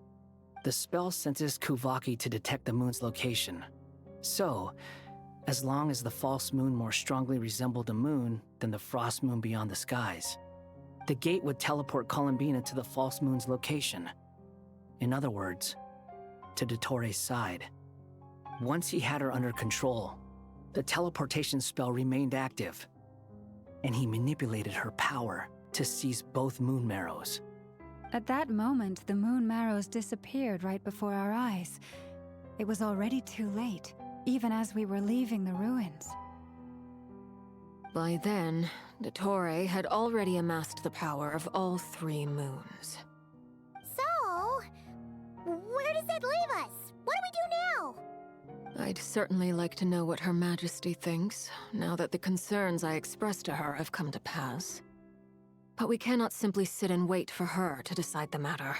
The spell senses Kuvaki to detect the moon's location. So, as long as the false moon more strongly resembled a moon than the frost moon beyond the skies, the gate would teleport Columbina to the false moon's location. In other words, to Dottore's side. Once he had her under control, the teleportation spell remained active, and he manipulated her power to seize both moon marrows. At that moment, the moon marrows disappeared right before our eyes. It was already too late, even as we were leaving the ruins. By then, Dottore had already amassed the power of all 3 moons. So, where does that leave us? What do we do now? I'd certainly like to know what Her Majesty thinks, now that the concerns I expressed to her have come to pass. But we cannot simply sit and wait for her to decide the matter.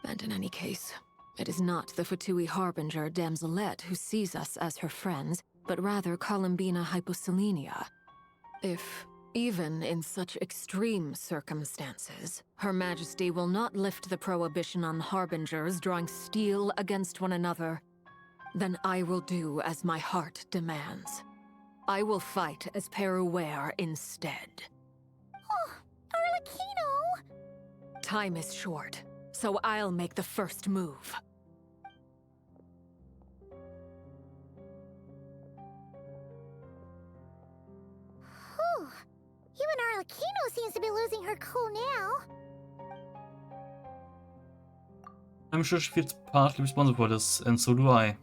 And in any case, it is not the Fatui Harbinger Damselette who sees us as her friends, but rather Columbina Hyposelenia. If, even in such extreme circumstances, Her Majesty will not lift the prohibition on Harbingers drawing steel against one another, then I will do as my heart demands. I will fight as Peruware instead. Oh, Arlecchino! Time is short, so I'll make the first move. Whew. Even Arlecchino seems to be losing her cool now. I'm sure she feels partly responsible for this, and so do I.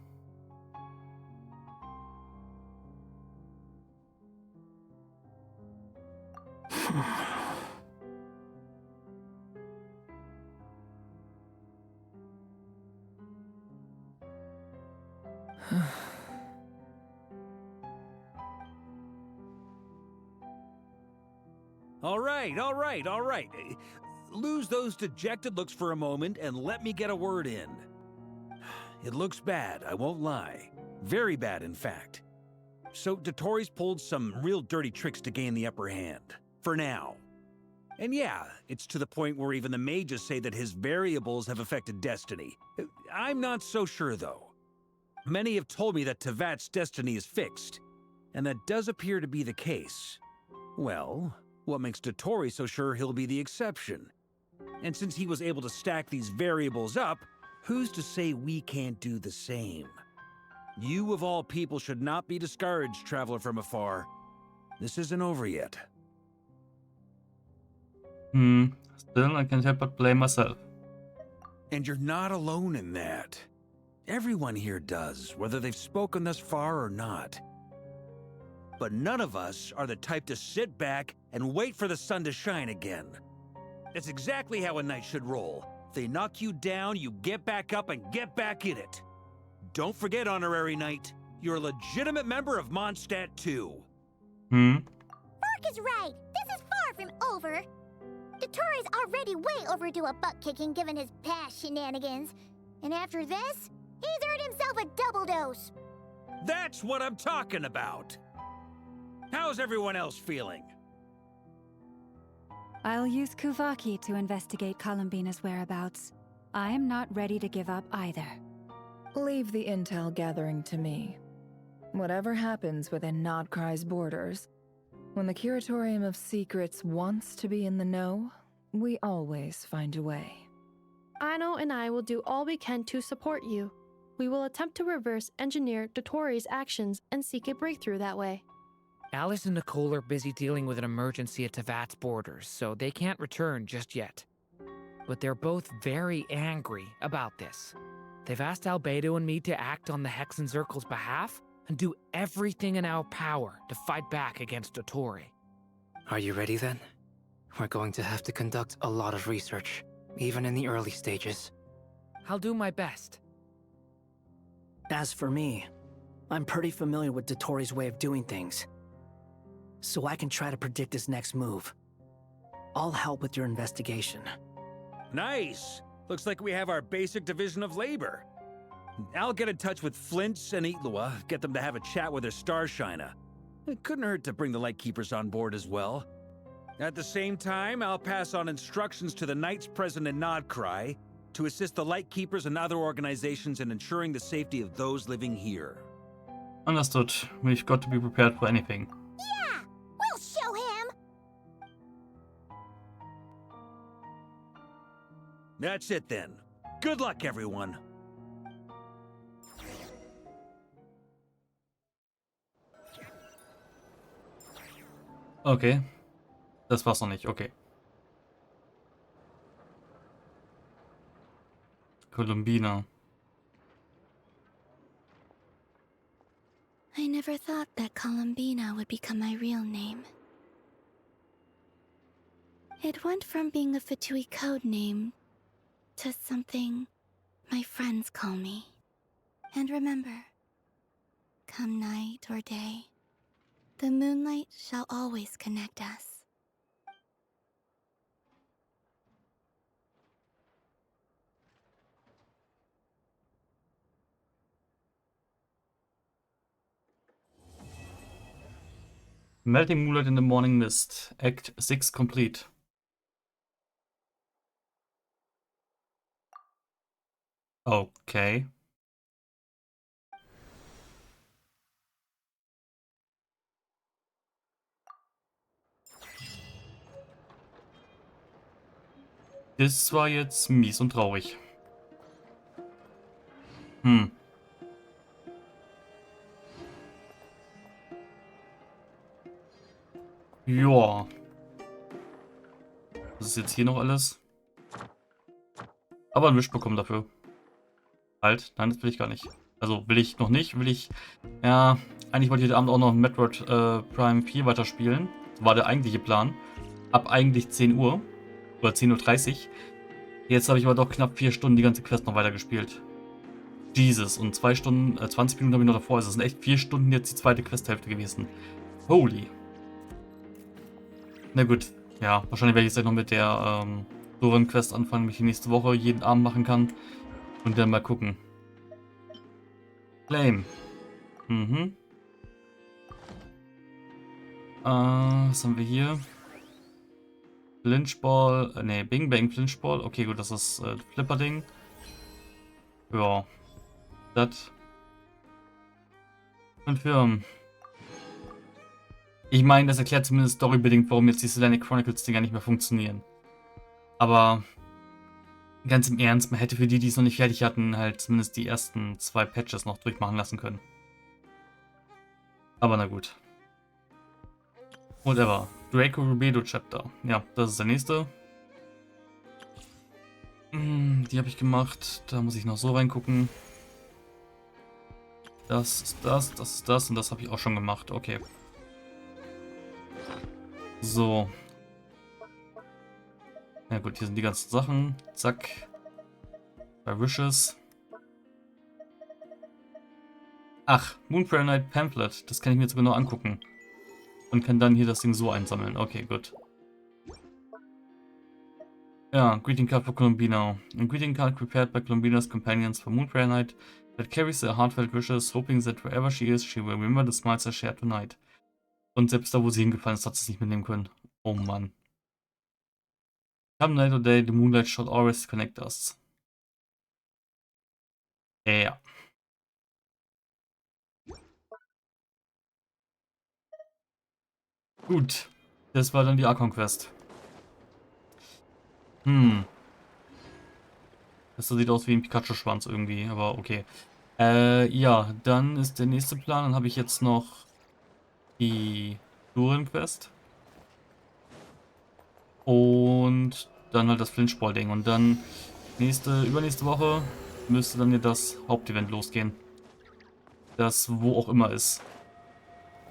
All right. Lose those dejected looks for a moment and let me get a word in. It looks bad, I won't lie. Very bad, in fact. So Dottore's pulled some real dirty tricks to gain the upper hand. For now. And yeah, it's to the point where even the mages say that his variables have affected destiny. I'm not so sure, though. Many have told me that Tevat's destiny is fixed, and that does appear to be the case. Well, what makes Dottore so sure he'll be the exception? And since he was able to stack these variables up, who's to say we can't do the same? You of all people should not be discouraged, traveler from afar. This isn't over yet. Still, I can't help but blame myself. And you're not alone in that. Everyone here does, whether they've spoken thus far or not. But none of us are the type to sit back and wait for the sun to shine again. That's exactly how a knight should roll. If they knock you down, you get back up and get back in it. Don't forget, Honorary Knight, you're a legitimate member of Mondstadt too. Mark is right. This is far from over. Dottoro's already way overdue a butt-kicking given his past shenanigans. And after this, he's earned himself a double dose. That's what I'm talking about. How's everyone else feeling? I'll use Kuvaki to investigate Columbina's whereabouts. I am not ready to give up either. Leave the intel gathering to me. Whatever happens within Not Krai's borders, when the Curatorium of Secrets wants to be in the know, we always find a way. Ano and I will do all we can to support you. We will attempt to reverse engineer Dottoro's actions and seek a breakthrough that way. Alice and Nicole are busy dealing with an emergency at Tevat's borders, so they can't return just yet. But they're both very angry about this. They've asked Albedo and me to act on the Hexen Circle's behalf and do everything in our power to fight back against Dottore. Are you ready then? We're going to have to conduct a lot of research, even in the early stages. I'll do my best. As for me, I'm pretty familiar with Dottori's way of doing things, so I can try to predict his next move. I'll help with your investigation. Nice! Looks like we have our basic division of labor. I'll get in touch with Flints and Itlua, get them to have a chat with their Starshiner. It couldn't hurt to bring the Lightkeepers on board as well. At the same time, I'll pass on instructions to the Knights present in Krai to assist the Lightkeepers and other organizations in ensuring the safety of those living here. Understood. We've got to be prepared for anything. Yeah! We'll show him! That's it then. Good luck, everyone. Okay. Das war's noch nicht. Okay. Columbina. I never thought that Columbina would become my real name. It went from being a Fatui code name to something my friends call me. And remember, come night or day, the moonlight shall always connect us. Melting Moonlight in the Morning Mist. Act 6 complete. Okay. Das war jetzt mies und traurig. Ja. Was ist jetzt hier noch alles? Aber ein Wisch bekommen dafür. Halt, nein, das will ich gar nicht. Also will ich noch nicht, will ich... Ja, eigentlich wollte ich heute Abend auch noch Metroid Prime 4 weiterspielen. Das war der eigentliche Plan. Ab eigentlich 10 Uhr. Oder 10:30 Uhr. Jetzt habe ich aber doch knapp 4 Stunden die ganze Quest noch weitergespielt. Jesus, und 2 Stunden, 20 Minuten habe ich noch davor. Also es sind echt 4 Stunden jetzt die zweite Questhälfte gewesen. Holy. Na gut, ja, wahrscheinlich werde ich jetzt gleich noch mit der Doran-Quest anfangen, die ich nächste Woche jeden Abend machen kann. Und dann mal gucken. Flame. Was haben wir hier? Flinchball, ne, Bing Bang Flinchball. Okay, gut, das ist Flipper-Ding. Ja. Das. Confirm. Ich meine, das erklärt zumindest storybedingt, warum jetzt die Selenic Chronicles-Dinger nicht mehr funktionieren. Aber ganz im Ernst, man hätte für die, die es noch nicht fertig hatten, halt zumindest die ersten 2 Patches noch durchmachen lassen können. Aber na gut. Whatever. Draco Rubedo Chapter. Ja, das ist der nächste. Die habe ich gemacht. Da muss ich noch so reingucken. Das ist das, das ist das und das habe ich auch schon gemacht. Okay. So. Ja gut, hier sind die ganzen Sachen. Zack. Bei Wishes. Ach, Moonprayer Night Pamphlet. Das kann ich mir jetzt genau angucken. Und kann dann hier das Ding so einsammeln. Okay, gut. Ja, greeting card for Columbina. A greeting card prepared by Columbina's companions for Moonprayer Night that carries their heartfelt wishes, hoping that wherever she is, she will remember the smiles I shared tonight. Und selbst da, wo sie hingefallen ist, hat sie es nicht mitnehmen können. Oh Mann. Come night or day, the moonlight shall always connect us. Ja. Gut. Das war dann die Archon-Quest. Das sieht aus wie ein Pikachu-Schwanz irgendwie, aber okay. Ja, dann ist der nächste Plan. Dann habe ich jetzt noch die Durin-Quest. Und dann halt das Flinchball-Ding. Und dann übernächste Woche müsste dann ja das Hauptevent losgehen. Das wo auch immer ist.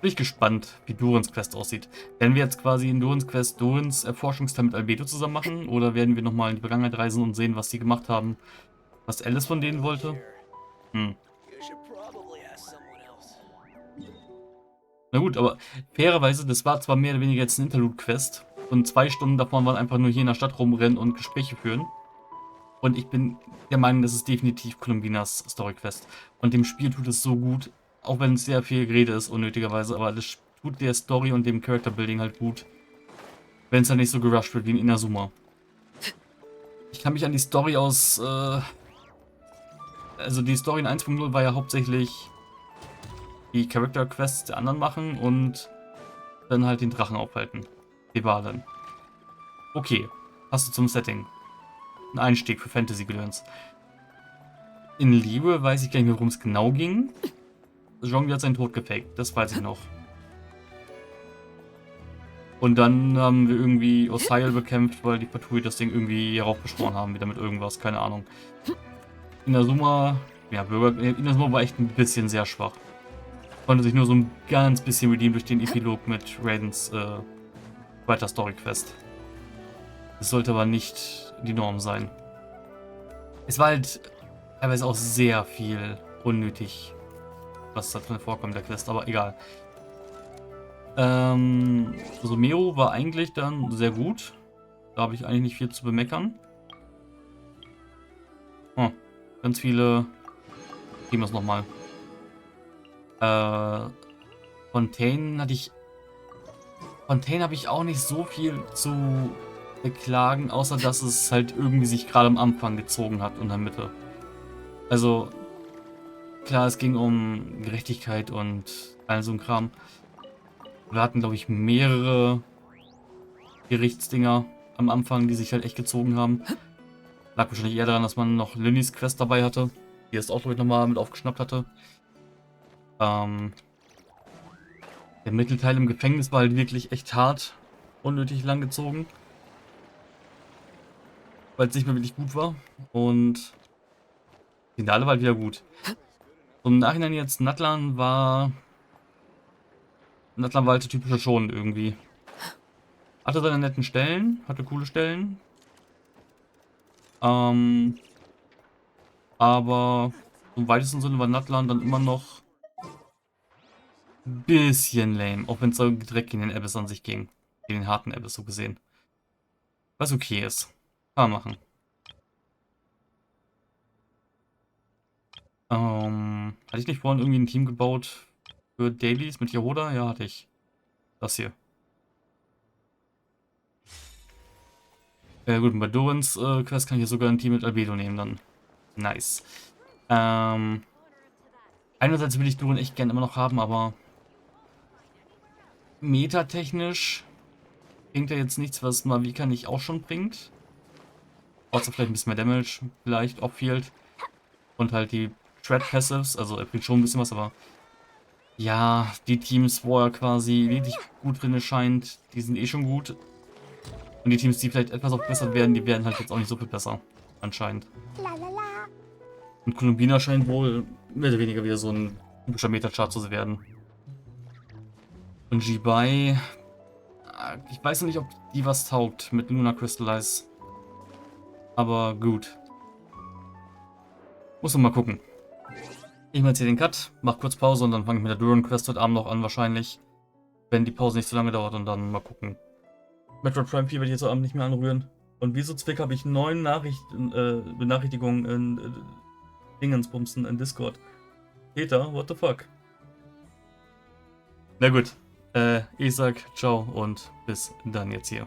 Bin ich gespannt, wie Durins Quest aussieht. Werden wir jetzt quasi in Durins Quest Durins Erforschungsteil mit Albedo zusammen machen? Oder werden wir nochmal in die Vergangenheit reisen und sehen, was die gemacht haben? Was Alice von denen wollte? Na gut, aber fairerweise, das war zwar mehr oder weniger jetzt eine Interlude-Quest. Und 2 Stunden davon waren einfach nur hier in der Stadt rumrennen und Gespräche führen. Und ich bin der Meinung, das ist definitiv Columbinas Story-Quest. Und dem Spiel tut es so gut, auch wenn es sehr viel Gerede ist, unnötigerweise, aber das tut der Story und dem Character-Building halt gut. Wenn es halt nicht so gerusht wird wie in Inazuma. Ich kann mich an die Story aus, also die Story in 1.0 war ja hauptsächlich die Character-Quests der anderen machen und dann halt den Drachen aufhalten. Die Wahlen. Okay, passt du zum Setting. Ein Einstieg für Fantasy-Gedöns. In Liebe weiß ich gar nicht mehr, worum es genau ging. Zhongli hat seinen Tod gefaked, das weiß ich noch. Und dann haben wir irgendwie Osiel bekämpft, weil die Fatui das Ding irgendwie heraufbeschworen haben, wieder mit irgendwas, keine Ahnung. Inazuma, ja, Inazuma war echt ein bisschen sehr schwach. Konnte sich nur so ein ganz bisschen redeemen durch den Epilog mit Raidens weiter Story-Quest. Das sollte aber nicht die Norm sein. Es war halt teilweise auch sehr viel unnötig, was da drin vorkommt, der Quest, aber egal. Also Meo war eigentlich dann sehr gut. Da habe ich eigentlich nicht viel zu bemeckern. Oh, ganz viele Themas nochmal. Fontaine habe ich auch nicht so viel zu beklagen, außer dass es halt irgendwie sich gerade am Anfang gezogen hat und in der Mitte. Also, klar, es ging um Gerechtigkeit und all so ein Kram. Wir hatten, glaube ich, mehrere Gerichtsdinger am Anfang, die sich halt echt gezogen haben. Lag wahrscheinlich eher daran, dass man noch Lillys Quest dabei hatte, die es auch, glaube ich, nochmal mit aufgeschnappt hatte. Der Mittelteil im Gefängnis war halt wirklich echt hart, unnötig lang gezogen. Weil es nicht mehr wirklich gut war. Und das Finale war halt wieder gut. Und im Nachhinein jetzt, Natlan war halt der typische Shonen irgendwie. Hatte seine netten Stellen, hatte coole Stellen. Aber im weitesten Sinne war Natlan dann immer noch ein bisschen lame. Auch wenn es so direkt gegen den Abyss an sich ging. Gegen den harten Abyss so gesehen. Was okay ist. Kann man machen. Hatte ich nicht vorhin irgendwie ein Team gebaut für Dailies mit Yehoda? Ja, hatte ich. Das hier. Ja gut, und bei Dorins Quest kann ich hier sogar ein Team mit Albedo nehmen dann. Nice. Einerseits will ich Dorin echt gerne immer noch haben, aber metatechnisch bringt er jetzt nichts, was Mavika nicht auch schon bringt. Außer vielleicht ein bisschen mehr Damage, vielleicht Opfield. Und halt die Shred Passives, also er bringt schon ein bisschen was, aber ja, die Teams, wo er quasi wirklich gut drin scheint, die sind eh schon gut. Und die Teams, die vielleicht etwas verbessert werden, die werden halt jetzt auch nicht so viel besser, anscheinend. Und Columbina scheint wohl mehr oder weniger wieder so ein typischer Meta-Chart zu werden. Und Jibai, ich weiß noch nicht, ob die was taugt mit Luna Crystallize. Aber gut. Muss man mal gucken. Ich mache jetzt hier den Cut, mach kurz Pause und dann fange ich mit der Duran Quest heute Abend noch an wahrscheinlich. Wenn die Pause nicht so lange dauert und dann mal gucken. Metroid Prime 4 werde ich jetzt heute Abend nicht mehr anrühren. Und wieso Zwick habe ich 9 Benachrichtigungen in Dingensbumsen in Discord? Peter, what the fuck? Na gut, ich sag ciao und bis dann jetzt hier.